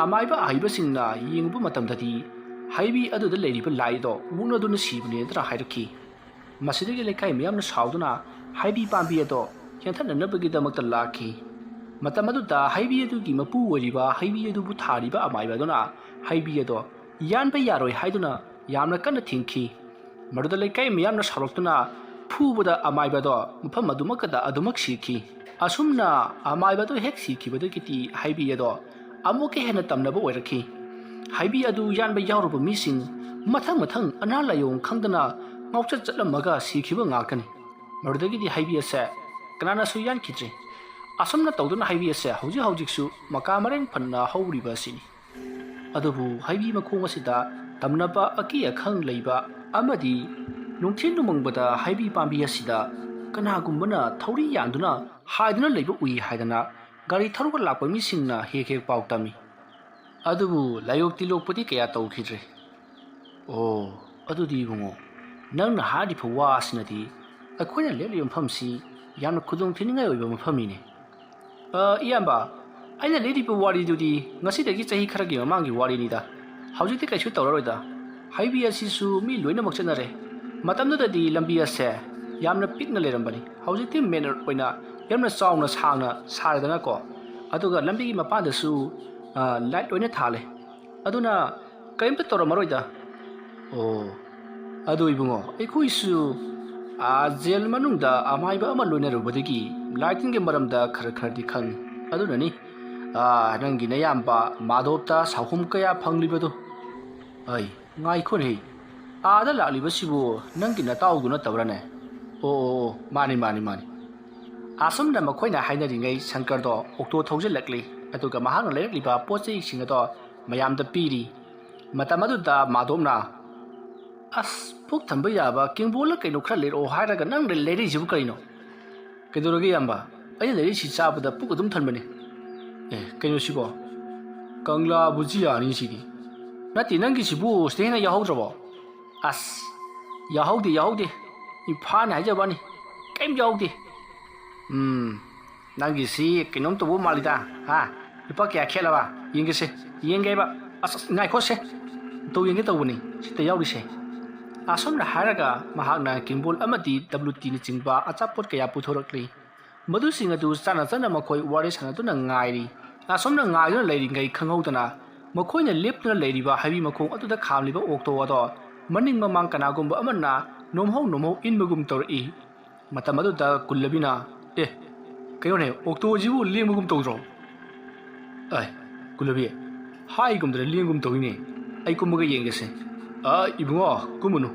ꯑꯃꯥꯏꯕ ꯑꯍꯩꯕꯁꯤꯡꯅ ꯌꯦꯡꯉꯨꯕ ꯃꯇꯝꯗꯗꯤ ꯍꯩꯕꯤ ꯑꯗꯨꯗ ꯂꯩꯔꯤꯕ ꯂꯥꯏꯗꯣ ꯃꯨꯛꯅꯗꯨꯅ ꯁꯤꯕꯅꯦꯅ ꯍꯥꯏꯔꯛꯈꯤ ꯃꯁꯤꯗꯒꯤ ꯂꯩꯀꯥꯏ ꯃꯌꯥꯝꯅ ꯁꯥꯎꯗꯨꯅ ꯍꯩꯕꯤ ꯄꯥꯝꯕꯤ ꯑꯗꯣ ꯌꯥꯟꯊꯠꯅꯅꯕꯒꯤꯗꯃꯛꯇ ꯂꯥꯛꯈꯤ ꯃꯇꯝ ꯑꯗꯨꯗ ꯍꯩꯕꯤ ꯑꯗꯨꯒꯤ ꯃꯄꯨ ꯑꯣꯏꯔꯤꯕ ꯍꯩꯕꯤ ꯑꯗꯨꯕꯨ ꯊꯥꯔꯤꯕ ꯑꯃꯥꯏꯕ ꯑꯗꯨꯅ ꯍꯩꯕꯤ ꯑꯗꯣ ꯌꯥꯟꯕ ꯌꯥꯔꯣꯏ ꯍꯥꯏꯗꯨꯅ ꯌꯥꯝꯅ ꯀꯟꯅ ꯊꯤꯡꯈꯤ ꯃꯗꯨꯗ ꯂꯩꯀꯥꯏ ꯃꯌꯥꯝꯅ ꯁꯥꯎꯔꯛꯇꯨꯅ ꯐꯨꯕꯗ ꯑꯃꯥꯏꯕ ꯑꯗꯣ ꯃꯐꯝ ꯑꯗꯨꯃꯛꯇꯗ ꯑꯗꯨꯃꯛ ꯁꯤꯈꯤ ꯑꯁꯨꯝꯅ ꯑꯃꯥꯏꯕ ꯑꯗꯣ ꯍꯦꯛ ꯁꯤꯈꯤꯕꯗꯒꯤꯗꯤ ꯍꯩꯕꯤ ꯑꯗꯣ ꯑꯃꯨꯛꯀ ꯍꯦꯟꯅ ꯇꯝꯅꯕ ꯑꯣꯏꯔꯛꯈꯤ ꯍꯩꯕꯤ ꯑꯗꯨ ꯌꯥꯟꯕ ꯌꯥꯎꯔꯨꯕ ꯃꯤꯁꯤꯡ ꯃꯊꯪ ꯑꯅꯥ ꯂꯥꯏꯌꯣꯡ ꯈꯪꯗꯅ ꯉꯥꯎꯆꯠ ꯆꯠꯂꯝꯃꯒ ꯁꯤꯈꯤꯕ ꯉꯥꯛꯇꯅꯤ ꯃꯗꯨꯗꯒꯤꯗꯤ ꯍꯩꯕꯤ ꯑꯁꯦ ꯀꯅꯥꯅꯁꯨ ꯌꯥꯟꯈꯤꯗ꯭ꯔꯦ ꯑꯁꯨꯝꯅ ꯇꯧꯗꯨꯅ ꯍꯩꯕꯤ ꯑꯁꯦ ꯍꯧꯖꯤꯛꯁꯨ ꯃꯀꯥ ꯃꯔꯦꯡ ꯐꯅ ꯍꯧꯔꯤꯕ ꯑꯁꯤꯅꯤ ꯑꯗꯨꯕꯨ ꯍꯩꯕꯤ ꯃꯈꯣꯡ ꯑꯁꯤꯗ ꯇꯝꯅꯕ ꯑꯀꯤ ꯑꯈꯪ ꯂꯩꯕ ꯑꯃꯗꯤ ꯅꯨꯡꯊꯤꯜ ꯅꯨꯃꯪꯕꯗ ꯍꯩꯕꯤ ꯄꯥꯝꯕꯤ ꯑꯁꯤꯗ ꯀꯅꯥꯒꯨꯝꯕꯅ ꯊꯧꯔꯤ ꯌꯥꯟꯗꯨꯅ ꯍꯥꯏꯗꯨꯅ ꯂꯩꯕ ꯎꯏ ꯍꯥꯏꯗꯅ ꯒꯥꯔꯤ ꯊꯧꯔꯒ ꯂꯥꯛꯄ ꯃꯤꯁꯤꯡꯅ ꯍꯦꯛ ꯄꯥꯎ ꯇꯝꯃꯤ ꯑꯗꯨꯕꯨ ꯂꯥꯏꯌꯣꯛ ꯇꯤꯜꯂꯣꯛꯄꯗꯤ ꯀꯌꯥ ꯇꯧꯈꯤꯗ꯭ꯔꯦ ꯑꯣ ꯑꯗꯨꯗꯤ ꯏꯕꯨꯡꯉꯣ ꯅꯪꯅ ꯍꯥꯏꯔꯤꯕ ꯋꯥ ꯑꯁꯤꯅꯗꯤ ꯑꯩꯈꯣꯏꯅ ꯂꯦꯞꯂꯤꯕ ꯃꯐꯝꯁꯤ ꯌꯥꯝꯅ ꯈꯨꯗꯣꯡꯊꯤꯅꯤꯡꯉꯥꯏ ꯑꯣꯏꯕ ꯃꯐꯝꯅꯤꯅꯦ ꯏꯌꯥꯝꯕ ꯑꯩꯅ ꯂꯤꯔꯤꯕ ꯋꯥꯔꯤꯗꯨꯗꯤ ꯉꯁꯤꯗꯒꯤ ꯆꯍꯤ ꯈꯔꯒꯤ ꯃꯃꯥꯡꯒꯤ ꯋꯥꯔꯤꯅꯤꯗ ꯍꯧꯖꯤꯛꯇꯤ ꯀꯩꯁꯨ ꯇꯧꯔꯔꯣꯏꯗ ꯍꯩꯕꯤ ꯑꯁꯤꯁꯨ ꯃꯤ ꯂꯣꯏꯅꯃꯛ ꯆꯠꯅꯔꯦ ꯃꯇꯝꯗꯨꯗꯗꯤ ꯂꯝꯕꯤ ꯑꯁꯦ ꯌꯥꯝꯅ ꯄꯤꯛꯅ ꯂꯩꯔꯝꯕꯅꯤ ꯍꯧꯖꯤꯛꯇꯤ ꯃꯦꯟ ꯔꯣꯗ ꯑꯣꯏꯅ ꯌꯥꯝꯅ ꯆꯥꯎꯅ ꯁꯥꯡꯅ ꯁꯥꯔꯦꯗꯅꯀꯣ ꯑꯗꯨꯒ ꯂꯝꯕꯤꯒꯤ ꯃꯄꯥꯟꯗꯁꯨ ꯂꯥꯏꯠ ꯂꯣꯏꯅ ꯊꯥꯜꯂꯦ ꯑꯗꯨꯅ ꯀꯔꯤꯝꯇ ꯇꯧꯔꯝꯃꯔꯣꯏꯗ ꯑꯣ ꯑꯗꯨ ꯏꯕꯨꯡꯉꯣ ꯑꯩꯈꯣꯏꯁꯨ ꯖꯦꯜ ꯃꯅꯨꯡꯗ ꯑꯃꯥꯏꯕ ꯑꯃ ꯂꯣꯏꯅꯔꯨꯕꯗꯒꯤ ꯂꯥꯏꯇꯤꯡꯒꯤ ꯃꯔꯝꯗ ꯈꯔꯗꯤ ꯈꯪꯉꯤ ꯑꯗꯨꯅꯅꯤ ꯅꯪꯒꯤ ꯅꯌꯥꯝꯕ ꯃꯥꯙꯣꯞꯇ ꯁꯥꯍꯨꯝ ꯀꯌꯥ ꯐꯪꯂꯤꯕꯗꯣ ꯑꯩ ꯉꯥꯏꯈꯣꯅꯦ ꯑꯥꯗ ꯂꯥꯛꯂꯤꯕꯁꯤꯕꯨ ꯅꯪꯒꯤ ꯅꯇꯥꯎꯗꯨ ꯅꯠꯇꯕ꯭ꯔꯥꯅꯦ ꯑꯣ ꯃꯥꯅꯤ ꯑꯁꯨꯝꯅ ꯃꯈꯣꯏꯅ ꯍꯥꯏꯅꯔꯤꯉꯩ ꯁꯪꯀꯔꯗꯣ ꯑꯣꯛꯇꯣ ꯊꯧꯖꯤꯜꯂꯛꯂꯤ ꯑꯗꯨꯒ ꯃꯍꯥꯛꯅ ꯂꯩꯔꯛꯂꯤꯕ ꯄꯣꯠ ꯆꯩꯁꯤꯡ ꯑꯗꯣ ꯃꯌꯥꯝꯗ ꯄꯤꯔꯤ ꯃꯇꯝ ꯑꯗꯨꯗ ꯃꯥꯙꯣꯞꯅ ꯑꯁ ꯄꯨꯛ ꯊꯟꯕ ꯌꯥꯕ ꯀꯦꯡꯕꯣꯜꯂ ꯀꯩꯅꯣ ꯈꯔ ꯂꯩꯔꯛꯑꯣ ꯍꯥꯏꯔꯒ ꯅꯪ ꯂꯩꯔꯛꯏꯁꯤꯕꯨ ꯀꯔꯤꯅꯣ ꯀꯩꯗꯧꯔꯒꯦ ꯏꯌꯥꯝꯕ ꯑꯩꯅ ꯂꯩꯔꯛꯏꯁꯤ ꯆꯥꯕꯗ ꯄꯨꯛ ꯑꯗꯨꯝ ꯊꯟꯕꯅꯤ ꯀꯩꯅꯣꯁꯤꯕꯣ ꯀꯪꯂꯥ ꯕꯨꯖꯤꯌꯥꯅꯤ ꯁꯤꯗꯤ ꯅꯠꯇꯦ ꯅꯪꯒꯤꯁꯤꯕꯨ ꯁꯤꯗ ꯍꯦꯟꯅ ꯌꯥꯎꯍꯧꯗ꯭ꯔꯕꯣ ꯑꯁ ꯌꯥꯎꯍꯧꯗꯦ ꯏꯝꯐꯥꯜꯅꯤ ꯍꯥꯏꯖꯕꯅꯤ ꯀꯩꯝ ꯌꯥꯎꯗꯦ ꯅꯪꯒꯤꯁꯤ ꯀꯩꯅꯣꯝ ꯇꯧꯕ ꯃꯥꯜꯂꯤꯗ ꯍꯥ ꯂꯨꯄꯥ ꯀꯌꯥ ꯈꯦꯠꯂꯕ ꯌꯦꯡꯒꯦꯁꯦ ꯌꯦꯡꯒꯦꯕ ꯑꯁ ꯉꯥꯏꯈꯣꯁꯦ ꯌꯦꯡꯒꯦ ꯇꯧꯕꯅꯤ ꯁꯤꯗ ꯌꯥꯎꯔꯤꯁꯦ ꯑꯁꯨꯝꯅ ꯍꯥꯏꯔꯒ ꯃꯍꯥꯛꯅ ꯀꯤꯝꯕꯣꯜ ꯑꯃꯗꯤ WTꯅ ꯆꯤꯡꯕ ꯑꯆꯥꯄꯣꯠ ꯀꯌꯥ ꯄꯨꯊꯣꯔꯛꯂꯤ ꯃꯗꯨꯁꯤꯡ ꯑꯗꯨ ꯆꯥꯅ ꯃꯈꯣꯏ ꯋꯥꯔꯤ ꯁꯥꯟꯅꯗꯨꯅ ꯉꯥꯏꯔꯤ ꯑꯁꯨꯝꯅ ꯉꯥꯏꯗꯨꯅ ꯂꯩꯔꯤꯉꯩ ꯈꯪꯍꯧꯗꯅ ꯃꯈꯣꯏꯅ ꯂꯦꯞꯇꯨꯅ ꯂꯩꯔꯤꯕ ꯍꯩꯕꯤ ꯃꯈꯣꯡ ꯑꯗꯨꯗ ꯈꯥꯝꯂꯤꯕ ꯑꯣꯛꯇꯣ ꯑꯗꯣ ꯃꯅꯤꯡ ꯃꯃꯥꯡ ꯀꯅꯥꯒꯨꯝꯕ ꯑꯃꯅ ꯅꯣꯝꯍꯧ ꯏꯟꯕꯒꯨꯝ ꯇꯧꯔꯛꯏ ꯃꯇꯝ ꯑꯗꯨꯗ ꯀꯨꯜꯂꯕꯤꯅ ꯀꯩꯅꯣꯅꯦ ꯑꯣꯛꯇꯣꯁꯤꯕꯨ ꯂꯦꯡꯕꯒꯨꯝ ꯇꯧꯗ꯭ꯔꯣ ꯀꯨꯜꯂꯕꯤ ꯍꯥꯏꯒꯨꯝꯗꯅ ꯂꯦꯡꯒꯨꯝ ꯇꯧꯏꯅꯦ ꯑꯩ ꯀꯨꯝꯃꯒ ꯌꯦꯡꯒꯦꯁꯦ ꯏꯕꯨꯡꯉꯣ ꯀꯨꯝꯃꯨꯅꯨ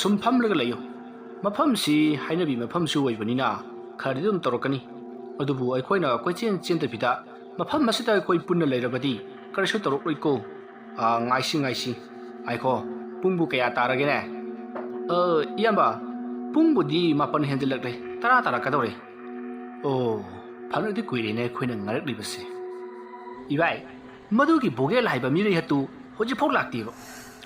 ꯁꯨꯝ ꯐꯝꯂꯒ ꯂꯩꯌꯨ ꯃꯐꯝꯁꯤ ꯍꯩꯅꯕꯤ ꯃꯐꯝꯁꯨ ꯑꯣꯏꯕꯅꯤꯅ ꯈꯔꯗꯤ ꯑꯗꯨꯝ ꯇꯧꯔꯛꯀꯅꯤ ꯑꯗꯨꯕꯨ ꯑꯩꯈꯣꯏꯅ ꯀꯣꯏꯆꯦꯟ ꯆꯦꯟꯗꯕꯤꯗ ꯃꯐꯝ ꯑꯁꯤꯗ ꯑꯩꯈꯣꯏ ꯄꯨꯟꯅ ꯂꯩꯔꯕꯗꯤ ꯀꯔꯤꯁꯨ ꯇꯧꯔꯛꯂꯣꯏꯀꯣ ꯉꯥꯏꯁꯤ ꯉꯥꯏꯈꯣ ꯄꯨꯡꯕꯨ ꯀꯌꯥ ꯇꯥꯔꯒꯦꯅꯦ ꯏꯌꯥꯝꯕ ꯄꯨꯡꯕꯨꯗꯤ 9 ꯍꯦꯟꯖꯜꯂꯛꯂꯦ 10 ꯇꯥꯔꯛꯀꯗꯧꯔꯦ ꯑꯣ ꯐꯅꯗꯤ ꯀꯨꯏꯔꯦꯅꯦ ꯑꯩꯈꯣꯏꯅ ꯉꯥꯏꯔꯛꯂꯤꯕꯁꯦ 이바이 मधु기 보겔 하이바 미래 해도 호지 폭 락디고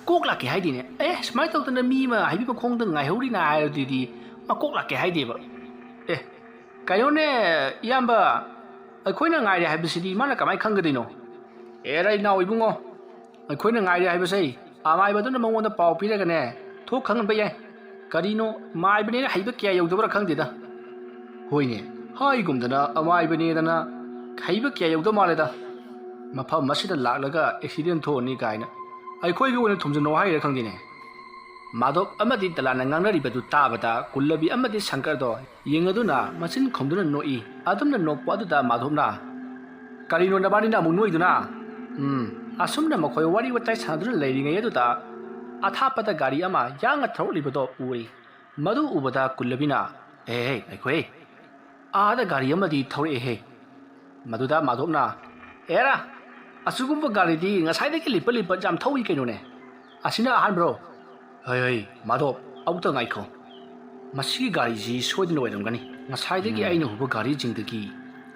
꼭 락게 하이디네 스마이 tꯧꯗꯅ ꯃꯤ ꯑꯃ ꯍꯥꯏꯕꯤ ꯃꯈꯣꯡꯗ ꯉꯥꯏꯍꯧꯔꯤꯅ ꯍꯥꯏꯔꯗꯨꯗꯤ ꯃꯀꯣꯛ ꯂꯥꯛꯀꯦ ꯍꯥꯏꯗꯦꯕ ꯀꯩꯅꯣꯅꯦ ꯏꯌꯥꯝꯕ ꯑꯩꯈꯣꯏꯅ ꯉꯥꯏꯔꯦ ꯍꯥꯏꯕꯁꯤꯗꯤ ꯃꯥꯅ ꯀꯃꯥꯏ ꯈꯪꯒꯗꯣꯏꯅꯣ ꯏꯅꯥꯎ ꯏꯕꯨꯡꯉꯣ ꯑꯩꯈꯣꯏꯅ ꯉꯥꯏꯔꯦ ꯍꯥꯏꯕꯁꯦ ꯑꯃꯥꯏꯕꯗꯨꯅ ꯃꯉꯣꯟꯗ ꯄꯥꯎ ꯄꯤꯔꯒꯅꯦ ꯊꯣꯛ ꯈꯪꯍꯟꯕ ꯌꯥꯏ ꯀꯔꯤꯅꯣ ꯃꯥꯏꯕꯅꯦꯅ ꯍꯩꯕ ꯀꯌꯥ ꯌꯧꯗꯕ꯭ꯔꯥ ꯈꯪꯗꯦꯗ ꯍꯣꯏꯅꯦ ꯍꯥꯏꯒꯨꯝꯗꯅ ꯑꯃꯥꯏꯕꯅꯦꯗꯅ ꯍꯩꯕ ꯀꯌꯥ ꯌꯧꯗ ꯃꯥꯜꯂꯦꯗ ꯃꯐꯝ ꯑꯁꯤꯗ ꯂꯥꯛꯂꯒ ꯑꯦꯛꯁꯤꯗꯦꯟ ꯊꯣꯛꯑꯅꯤ ꯀꯥꯏꯅ ꯑꯩꯈꯣꯏꯒꯤ ꯑꯣꯏꯅ ꯊꯨꯝꯖꯟꯅꯧ ꯍꯥꯏꯔ ꯈꯪꯗꯦꯅꯦ ꯃꯥꯙꯣꯞ ꯑꯃꯗꯤ ꯗꯂꯥꯟꯅ ꯉꯥꯡꯅꯔꯤꯕꯗꯨ ꯇꯥꯕꯗ ꯀꯨꯜꯂꯕꯤ ꯑꯃꯗꯤ ꯁꯪꯀꯔꯗꯣ ꯌꯦꯡꯉꯗꯨꯅ ꯃꯆꯤꯟ ꯈꯨꯝꯗꯨꯅ ꯅꯣꯛꯏ ꯑꯗꯨꯝꯅ ꯅꯣꯛꯄ ꯑꯗꯨꯗ ꯃꯥꯙꯣꯞꯅ ꯀꯔꯤꯅꯣ ꯅꯕꯥꯅꯤꯅ ꯑꯃꯨꯛ ꯅꯣꯛꯏꯗꯨꯅ ꯑꯁꯨꯝꯅ ꯃꯈꯣꯏ ꯋꯥꯔꯤ ꯋꯥꯇꯥꯏ ꯁꯥꯟꯅꯗꯨꯅ ꯂꯩꯔꯤꯉꯩ ꯑꯗꯨꯗ ꯑꯊꯥꯞꯄꯗ ꯒꯥꯔꯤ ꯑꯃ ꯌꯥꯡꯅ ꯊꯧꯔꯛꯂꯤꯕꯗꯣ ꯎꯏ ꯃꯗꯨ ꯎꯕꯗ ꯀꯨꯜꯂꯕꯤꯅ ꯑꯩꯈꯣꯏ ꯑꯥꯗ ꯒꯥꯔꯤ ꯑꯃꯗꯤ ꯊꯧꯔꯛꯑꯦꯍꯦ ꯃꯗꯨꯗ ꯃꯥꯙꯣꯞꯅ ꯑꯦꯔꯥ ꯑꯁꯤꯒꯨꯝꯕ ꯒꯥꯔꯤꯗꯤ ꯉꯁꯥꯏꯗꯒꯤ ꯂꯤꯞꯄ ꯌꯥꯝ ꯊꯧꯏ ꯀꯩꯅꯣꯅꯦ ꯑꯁꯤꯅ ꯑꯍꯥꯟꯕ꯭ꯔꯣ ꯍꯣꯏ ꯃꯥꯙꯣꯞ ꯑꯃꯨꯛꯇ ꯉꯥꯏꯈꯣ ꯃꯁꯤꯒꯤ ꯒꯥꯔꯤꯁꯤ ꯁꯣꯏꯗꯅ ꯑꯣꯏꯔꯝꯒꯅꯤ ꯉꯁꯥꯏꯗꯒꯤ ꯑꯩꯅ ꯎꯕ ꯒꯥꯔꯤꯁꯤꯡꯗꯒꯤ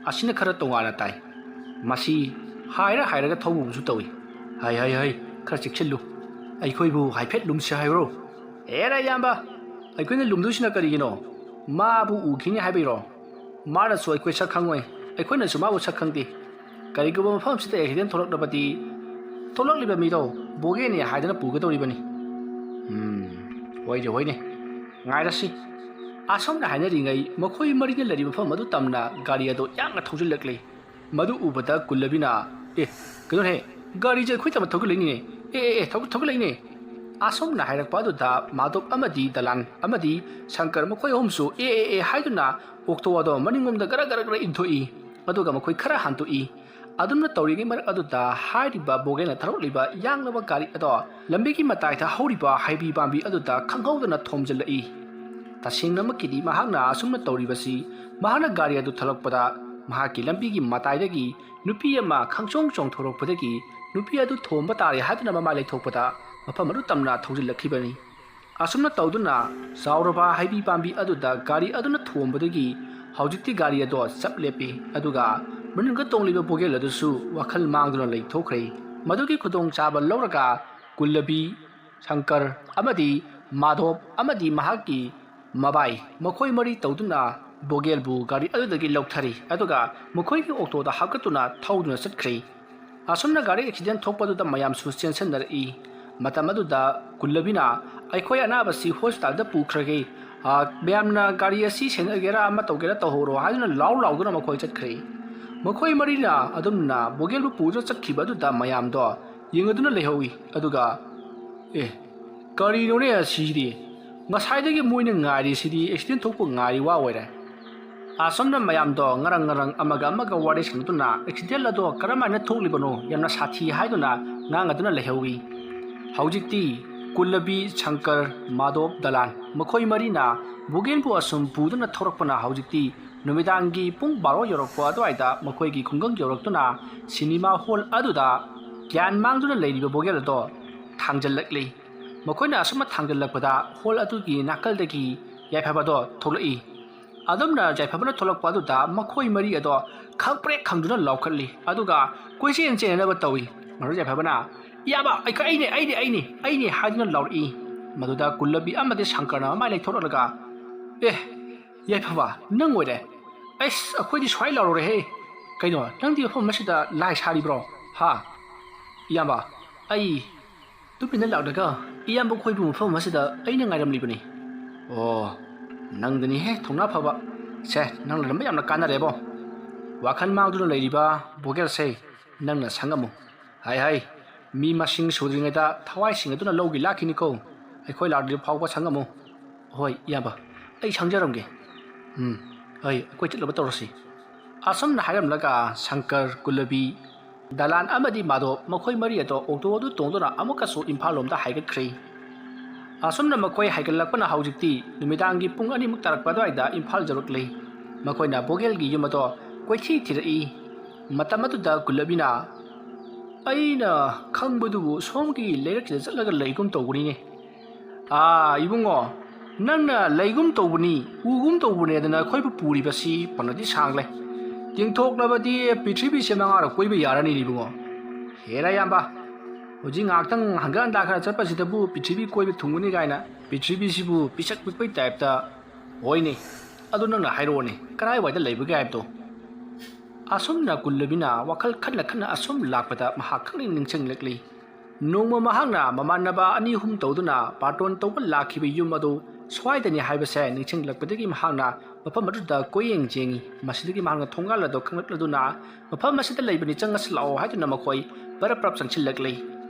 ꯑꯁꯤꯅ ꯈꯔ ꯇꯣꯉꯥꯟꯅ ꯇꯥꯏ ꯃꯁꯤ ꯍꯥꯏꯔꯒ ꯊꯧꯕꯁꯨ ꯇꯧꯏ ꯍꯩ ꯈꯔ ꯆꯦꯛꯁꯤꯜꯂꯨ ꯑꯩꯈꯣꯏꯕꯨ ꯍꯥꯏꯐꯦꯠ ꯂꯨꯝꯁꯤ ꯍꯥꯏꯕ꯭ꯔꯣ ꯏꯌꯥꯝꯕ ꯑꯩꯈꯣꯏꯅ ꯂꯨꯝꯗꯣꯏꯁꯤꯅ ꯀꯔꯤꯒꯤꯅꯣ ꯃꯥꯕꯨ ꯎꯈꯤꯅꯤ ꯍꯥꯏꯕꯩꯔꯣ ꯃꯥꯅꯁꯨ ꯑꯩꯈꯣꯏ ꯁꯛ ꯈꯪꯉꯣꯏ ꯑꯩꯈꯣꯏꯅꯁꯨ ꯃꯥꯕꯨ ꯁꯛ ꯈꯪꯗꯦ ꯀꯔꯤꯒꯨꯝꯕ ꯃꯐꯝꯁꯤꯗ ꯑꯦꯛꯁꯤꯗꯦꯟ ꯊꯣꯛꯂꯛꯂꯕꯗꯤ ꯊꯣꯛꯂꯛꯂꯤꯕ ꯃꯤꯗꯣ ꯕꯣꯒꯦꯅꯤ ꯍꯥꯏꯗꯅ ꯄꯨꯒꯗꯧꯔꯤꯕꯅꯤ ꯍꯣꯏꯅꯦ ꯉꯥꯏꯔꯁꯤ ꯑꯁꯣꯝꯅ ꯍꯥꯏꯅꯔꯤꯉꯩ ꯃꯈꯣꯏ ꯃꯔꯤꯅ ꯂꯩꯔꯤꯕ ꯃꯐꯝ ꯑꯗꯨ ꯇꯝꯅ ꯒꯥꯔꯤ ꯑꯗꯨ ꯌꯥꯡꯅ ꯊꯧꯖꯤꯜꯂꯛꯂꯤ ꯃꯗꯨ ꯎꯕꯗ ꯀꯨꯜꯂꯕꯤꯅ ꯀꯩꯅꯣꯍꯦ ꯒꯥꯔꯤꯁꯦ ꯑꯩꯈꯣꯏ ꯇꯝꯅ ꯊꯧꯒꯠꯂꯛꯏꯅꯦ ꯊꯧꯒꯠꯂꯛꯏꯅꯦ ꯑꯁꯣꯝꯅ ꯍꯥꯏꯔꯛꯄ ꯑꯗꯨꯗ ꯃꯥꯙꯣꯞ ꯑꯃꯗꯤ ꯗꯂꯥꯟ ꯑꯃꯗꯤ ꯁꯪꯀꯔ ꯃꯈꯣꯏ ꯑꯍꯨꯝꯁꯨ ꯍꯥꯏꯗꯨꯅ ꯑꯣꯛꯇꯣ ꯑꯗꯣ ꯃꯅꯤꯡꯂꯣꯝꯗ ꯒꯔ ꯏꯟꯊꯣꯛꯏ ꯑꯗꯨꯒ ꯃꯈꯣꯏ ꯈꯔ ꯍꯟꯇꯣꯛꯏ ꯑꯗꯨꯝꯅ ꯇꯧꯔꯤꯉꯩ ꯃꯔꯛ ꯑꯗꯨꯗ ꯍꯥꯏꯔꯤꯕ ꯕꯣꯒꯦꯅ ꯊꯧꯔꯛꯂꯤꯕ ꯌꯥꯡꯂꯕ ꯒꯥꯔꯤ ꯑꯗꯣ ꯂꯝꯕꯤꯒꯤ ꯃꯇꯥꯏꯗ ꯍꯧꯔꯤꯕ ꯍꯩꯕꯤ ꯄꯥꯝꯕꯤ ꯑꯗꯨꯗ ꯈꯪꯍꯧꯗꯅ ꯊꯣꯝꯖꯤꯜꯂꯛꯏ ꯇꯁꯦꯡꯅꯃꯛꯀꯤꯗꯤ ꯃꯍꯥꯛꯅ ꯑꯁꯨꯝꯅ ꯇꯧꯔꯤꯕꯁꯤ ꯃꯍꯥꯛꯅ ꯒꯥꯔꯤ ꯑꯗꯨ ꯊꯠꯂꯛꯄꯗ ꯃꯍꯥꯛꯀꯤ ꯂꯝꯕꯤꯒꯤ ꯃꯇꯥꯏꯗꯒꯤ ꯅꯨꯄꯤ ꯑꯃ ꯈꯪꯆꯣꯡ ꯆꯣꯡꯊꯣꯔꯛꯄꯗꯒꯤ ꯅꯨꯄꯤ ꯑꯗꯨ ꯊꯣꯝꯕ ꯇꯥꯔꯦ ꯍꯥꯏꯗꯨꯅ ꯃꯃꯥꯏ ꯂꯩꯊꯣꯛꯄꯗ ꯃꯐꯝ ꯑꯗꯨ ꯇꯝꯅ ꯊꯧꯖꯤꯜꯂꯛꯈꯤꯕꯅꯤ ꯑꯁꯨꯝꯅ ꯇꯧꯗꯨꯅ ꯆꯥꯎꯔꯕ ꯍꯩꯕꯤ ꯄꯥꯝꯕꯤ ꯑꯗꯨꯗ ꯒꯥꯔꯤ ꯑꯗꯨꯅ ꯊꯣꯝꯕꯗꯒꯤ ꯍꯧꯖꯤꯛꯇꯤ ꯒꯥꯔꯤ ꯑꯗꯣ ꯆꯞ ꯂꯦꯞꯄꯤ ꯑꯗꯨꯒ ꯃꯅꯨꯡꯗ ꯇꯣꯡꯂꯤꯕ ꯕꯣꯒꯦꯜ ꯑꯗꯨꯁꯨ ꯋꯥꯈꯜ ꯃꯥꯡꯗꯨꯅ ꯂꯩꯊꯣꯛꯈ꯭ꯔꯦ ꯃꯗꯨꯒꯤ ꯈꯨꯗꯣꯡꯆꯥꯕ ꯂꯧꯔꯒ ꯀꯨꯜꯂꯕꯤ ꯁꯪꯀꯔ ꯑꯃꯗꯤ ꯃꯥꯙꯣꯞ ꯑꯃꯗꯤ ꯃꯍꯥꯛꯀꯤ ꯃꯕꯥꯏ ꯃꯈꯣꯏ ꯃꯔꯤ ꯇꯧꯗꯨꯅ ꯕꯣꯒꯦꯜꯕꯨ ꯒꯥꯔꯤ ꯑꯗꯨꯗꯒꯤ ꯂꯧꯊꯔꯤ ꯑꯗꯨꯒ ꯃꯈꯣꯏꯒꯤ ꯑꯣꯛꯇꯣꯗ ꯍꯥꯞꯀꯠꯇꯨꯅ ꯊꯧꯗꯨꯅ ꯆꯠꯈ꯭ꯔꯦ ꯑꯁꯨꯝꯅ ꯒꯥꯔꯤ ꯑꯦꯛꯁꯤꯗꯦꯟ ꯊꯣꯛꯄꯗꯨꯗ ꯃꯌꯥꯝꯁꯨ ꯆꯦꯟꯁꯟꯅꯔꯛꯏ ꯃꯇꯝ ꯑꯗꯨꯗ ꯀꯨꯜꯂꯕꯤꯅ ꯑꯩꯈꯣꯏ ꯑꯅꯥꯕꯁꯤ ꯍꯣꯁꯄꯤꯇꯥꯜꯗ ꯄꯨꯈ꯭ꯔꯒꯦ ꯃꯌꯥꯝꯅ ꯒꯥꯔꯤ ꯑꯁꯤ ꯁꯦꯟꯅꯒꯦꯔꯥ ꯑꯃ ꯇꯧꯒꯦꯔꯥ ꯇꯧꯍꯧꯔꯣ ꯍꯥꯏꯗꯨꯅ ꯂꯥꯎꯗꯨꯅ ꯃꯈꯣꯏ ꯆꯠꯈ꯭ꯔꯦ ꯃꯈꯣꯏ ꯃꯔꯤꯅ ꯑꯗꯨꯝꯅ ꯕꯣꯒꯦꯜꯕꯨ ꯄꯨꯗꯨꯅ ꯆꯠꯈꯤꯕ ꯑꯗꯨꯗ ꯃꯌꯥꯝꯗꯣ ꯌꯦꯡꯉꯗꯨꯅ ꯂꯩꯍꯧꯏ ꯑꯗꯨꯒ ꯀꯔꯤꯅꯣꯅꯦ ꯑꯁꯤꯗꯤ ꯉꯁꯥꯏꯗꯒꯤ ꯃꯣꯏꯅ ꯉꯥꯏꯔꯤꯁꯤꯗꯤ ꯑꯦꯛꯁꯤꯗꯦꯟ ꯊꯣꯛꯄ ꯉꯥꯏꯔꯤ ꯋꯥ ꯑꯣꯏꯔꯦ ꯑꯁꯣꯝꯅ ꯃꯌꯥꯝꯗꯣ ꯉꯔꯪ ꯑꯃꯒ ꯋꯥꯔꯤ ꯁꯥꯟꯅꯗꯨꯅ ꯑꯦꯛꯁꯤꯗꯦꯟ ꯑꯗꯣ ꯀꯔꯝꯍꯥꯏꯅ ꯊꯣꯛꯂꯤꯕꯅꯣ ꯌꯥꯝꯅ ꯁꯥꯊꯤ ꯍꯥꯏꯗꯨꯅ ꯉꯥꯡꯉꯗꯨꯅ ꯂꯩꯍꯧꯏ ꯍꯧꯖꯤꯛꯇꯤ ꯀꯨꯜꯂꯕꯤ ꯁꯪꯀꯔ ꯃꯥꯙꯣꯞ ꯗꯂꯥꯟ ꯃꯈꯣꯏ ꯃꯔꯤꯅ ꯕꯣꯒꯦꯟꯕꯨ ꯑꯁꯨꯝ ꯄꯨꯗꯨꯅ ꯊꯧꯔꯛꯄꯅ ꯍꯧꯖꯤꯛꯇꯤ ꯅꯨꯃꯤꯗꯥꯡꯒꯤ ꯄꯨꯡ 12 ꯌꯧꯔꯛꯄ ꯑꯗꯨꯋꯥꯏꯗ ꯃꯈꯣꯏꯒꯤ ꯈꯨꯡꯒꯪ ꯌꯧꯔꯛꯇꯨꯅ ꯁꯤꯅꯤꯃꯥ ꯍꯣꯜ ꯑꯗꯨꯗ ꯒ꯭ꯌꯥꯟ ꯃꯥꯡꯗꯨꯅ ꯂꯩꯔꯤꯕ ꯕꯣꯒꯦꯜ ꯑꯗꯣ ꯊꯥꯡꯖꯜꯂꯛꯂꯤ ꯃꯈꯣꯏꯅ ꯑꯁꯨꯝꯅ ꯊꯥꯡꯖꯜꯂꯛꯄꯗ ꯍꯣꯜ ꯑꯗꯨꯒꯤ ꯅꯥꯀꯜꯗꯒꯤ ꯌꯥꯏꯐꯕꯗꯣ ꯊꯣꯛꯂꯛꯏ ꯑꯗꯨꯝꯅ ꯌꯥꯏꯐꯕꯅ ꯊꯣꯛꯂꯛꯄ ꯑꯗꯨꯗ ꯃꯈꯣꯏ ꯃꯔꯤ ꯑꯗꯣ ꯈꯪꯄ꯭ꯔꯦꯛ ꯈꯪꯗꯨꯅ ꯂꯥꯎꯈꯠꯂꯤ ꯑꯗꯨꯒ ꯀꯣꯏꯆꯦꯟ ꯆꯦꯟꯅꯅꯕ ꯇꯧꯏ ꯃꯗꯨ ꯌꯥꯏꯐꯕꯅ ꯏꯌꯥꯝꯕ ꯑꯩꯅꯦ ꯍꯥꯏꯗꯨꯅ ꯂꯥꯎꯔꯛꯏ ꯃꯗꯨꯗ ꯀꯨꯜꯂꯕꯤ ꯑꯃꯗꯤ ꯁꯪꯀꯔꯅ ꯃꯃꯥꯏ ꯂꯩꯊꯣꯛꯂꯒ ꯌꯥꯏꯐꯕ ꯅꯪ ꯑꯣꯏꯔꯦ ꯑꯩꯁ ꯑꯩꯈꯣꯏꯗꯤ ꯁ꯭ꯋꯥꯏ ꯂꯥꯎꯔꯨꯔꯦꯍꯦ ꯀꯩꯅꯣ ꯅꯪꯗꯤ ꯃꯐꯝ ꯑꯁꯤꯗ ꯂꯥꯏ ꯁꯥꯔꯤꯕ꯭ꯔꯣ ꯍꯥ ꯏꯌꯥꯝꯕ ꯑꯩ ꯇꯨꯃꯤꯟꯅ ꯂꯥꯛꯂꯒ ꯏꯌꯥꯝꯕ ꯈꯣꯏꯕꯨ ꯃꯐꯝ ꯑꯁꯤꯗ ꯑꯩꯅ ꯉꯥꯏꯔꯝꯂꯤꯕꯅꯤ ꯑꯣ ꯅꯪꯗꯅꯤꯍꯦ ꯊꯧꯅꯥ ꯐꯕ ꯁꯦ ꯅꯪ ꯂꯩꯔꯝꯕ ꯌꯥꯝꯅ ꯀꯥꯟꯅꯔꯦꯕꯣ ꯋꯥꯈꯜ ꯃꯥꯡꯗꯨꯅ ꯂꯩꯔꯤꯕ ꯕꯣꯒꯦꯜꯁꯦ ꯅꯪꯅ ꯁꯪꯉꯝꯃꯨ ꯍꯥꯏ ꯃꯤ ꯃꯁꯤꯡ ꯁꯨꯗ꯭ꯔꯤꯉꯩꯗ ꯊꯋꯥꯏꯁꯤꯡ ꯑꯗꯨꯅ ꯂꯧꯒꯤ ꯂꯥꯛꯈꯤꯅꯤꯀꯣ ꯑꯩꯈꯣꯏ ꯂꯥꯛꯗ꯭ꯔꯤ ꯐꯥꯎꯕ ꯁꯪꯉꯝꯃꯨ ꯍꯣꯏ ꯏꯌꯥꯝꯕ ꯑꯩ ꯁꯪꯖꯔꯝꯒꯦ ꯍꯣꯏ ꯑꯩꯈꯣꯏ ꯆꯠꯂꯕ ꯇꯧꯔꯁꯤ ꯑꯁꯨꯝꯅ ꯍꯥꯏꯔꯝꯂꯒ ꯁꯪꯀꯔ ꯀꯨꯂꯕꯤ ꯗꯂꯥꯟ ꯑꯃꯗꯤ ꯃꯥꯗꯣ ꯃꯈꯣꯏ ꯃꯔꯤ ꯑꯗꯣ ꯑꯣꯛꯇꯣ ꯑꯗꯨ ꯇꯣꯡꯗꯨꯅ ꯑꯃꯨꯛꯀꯁꯨ ꯏꯝꯐꯥꯜ ꯂꯣꯝꯗ ꯍꯥꯏꯒꯠꯈ꯭ꯔꯦ ꯑꯁꯨꯝꯅ ꯃꯈꯣꯏ ꯍꯥꯏꯒꯠꯂꯛꯄꯅ ꯍꯧꯖꯤꯛꯇꯤ ꯅꯨꯃꯤꯗꯥꯡꯒꯤ ꯄꯨꯡ 2ꯃꯨꯛ ꯇꯥꯔꯛꯄ ꯑꯗꯨꯋꯥꯏꯗ ꯏꯝꯐꯥꯜ ꯌꯧꯔꯛꯂꯦ ꯃꯈꯣꯏꯅ ꯕꯣꯒꯦꯜꯒꯤ ꯌꯨꯝ ꯑꯗꯣ ꯀꯣꯏꯊꯤ ꯊꯤꯔꯛꯏ ꯃꯇꯝ ꯑꯗꯨꯗ ꯀꯨꯂꯕꯤꯅ ꯑꯩꯅ ꯈꯪꯕꯗꯨꯕꯨ ꯁꯣꯝꯒꯤ ꯂꯩꯔꯛꯁꯤꯗ ꯆꯠꯂꯒ ꯂꯩꯒꯨꯝ ꯇꯧꯕꯅꯤꯅꯦ ꯏꯕꯨꯡꯉꯣ ꯅꯪꯅ ꯂꯩꯒꯨꯝ ꯇꯧꯕꯅꯤ ꯎꯒꯨꯝ ꯇꯧꯕꯅꯦꯗꯅ ꯑꯩꯈꯣꯏꯕꯨ ꯄꯨꯔꯤꯕꯁꯤ ꯐꯅꯗꯤ ꯁꯥꯡꯂꯦ ꯌꯦꯡꯊꯣꯛꯂꯕꯗꯤ ꯄ꯭ꯔꯤꯊꯤꯕꯤꯁꯦ ꯃꯉꯥꯔꯛ ꯀꯣꯏꯕ ꯌꯥꯔꯅꯤ ꯏꯕꯨꯡꯉꯣ ꯍꯦꯔꯥ ꯏꯌꯥꯝꯕ ꯍꯧꯖꯤꯛ ꯉꯥꯏꯍꯥꯛꯇꯪ ꯍꯪꯒꯠ ꯍꯟꯗꯥ ꯈꯔ ꯆꯠꯄꯁꯤꯗꯕꯨ ꯄ꯭ꯔꯤꯊꯤꯕꯤ ꯀꯣꯏꯕ ꯊꯨꯡꯒꯅꯤ ꯀꯥꯏꯅ ꯄ꯭ꯔꯤꯊꯤꯕꯤꯁꯤꯕꯨ ꯄꯤꯁꯛ ꯄꯤꯛꯄꯩ ꯇꯥꯏꯞꯇ ꯍꯣꯏꯅꯦ ꯑꯗꯨ ꯅꯪꯅ ꯍꯥꯏꯔꯛꯑꯣꯅꯦ ꯀꯔꯥꯏꯋꯥꯏꯗ ꯂꯩꯕꯒꯦ ꯍꯥꯏꯕꯗꯣ ꯑꯁꯨꯝꯅ ꯀꯨꯂꯕꯤꯅ ꯋꯥꯈꯜ ꯈꯟꯅ ꯈꯟꯅ ꯑꯁꯨꯝ ꯂꯥꯛꯄꯗ ꯃꯍꯥꯛ ꯈꯪꯅꯤꯡ ꯅꯤꯡꯁꯤꯡꯂꯛꯂꯤ ꯅꯣꯡꯃ ꯃꯍꯥꯛꯅ ꯃꯃꯥꯟꯅꯕ 2-3 ꯇꯧꯗꯨꯅ ꯕꯥꯔꯇꯣꯟ ꯇꯧꯕ ꯂꯥꯛꯈꯤꯕ ꯌꯨꯝ ꯑꯗꯨ ꯁ꯭ꯋꯥꯏꯗꯅꯤ ꯍꯥꯏꯕꯁꯦ ꯅꯤꯡꯁꯤꯡꯂꯛꯄꯗꯒꯤ ꯃꯍꯥꯛꯅ ꯃꯐꯝ ꯑꯗꯨꯗ ꯀꯣꯏꯌꯦꯡ ꯌꯦꯡꯉꯤ ꯃꯁꯤꯗꯒꯤ ꯃꯍꯥꯛꯅ ꯊꯣꯡꯒꯥꯜ ꯑꯗꯨ ꯈꯪꯂꯛꯂꯗꯨꯅ ꯃꯐꯝ ꯑꯁꯤꯗ ꯂꯩꯕꯅꯤ ꯆꯪꯉꯁꯤ ꯂꯥꯛꯑꯣ ꯍꯥꯏꯗꯨꯅ ꯃꯈꯣꯏ ꯄꯔꯞ ꯆꯪꯁꯤꯜꯂꯛꯂꯤ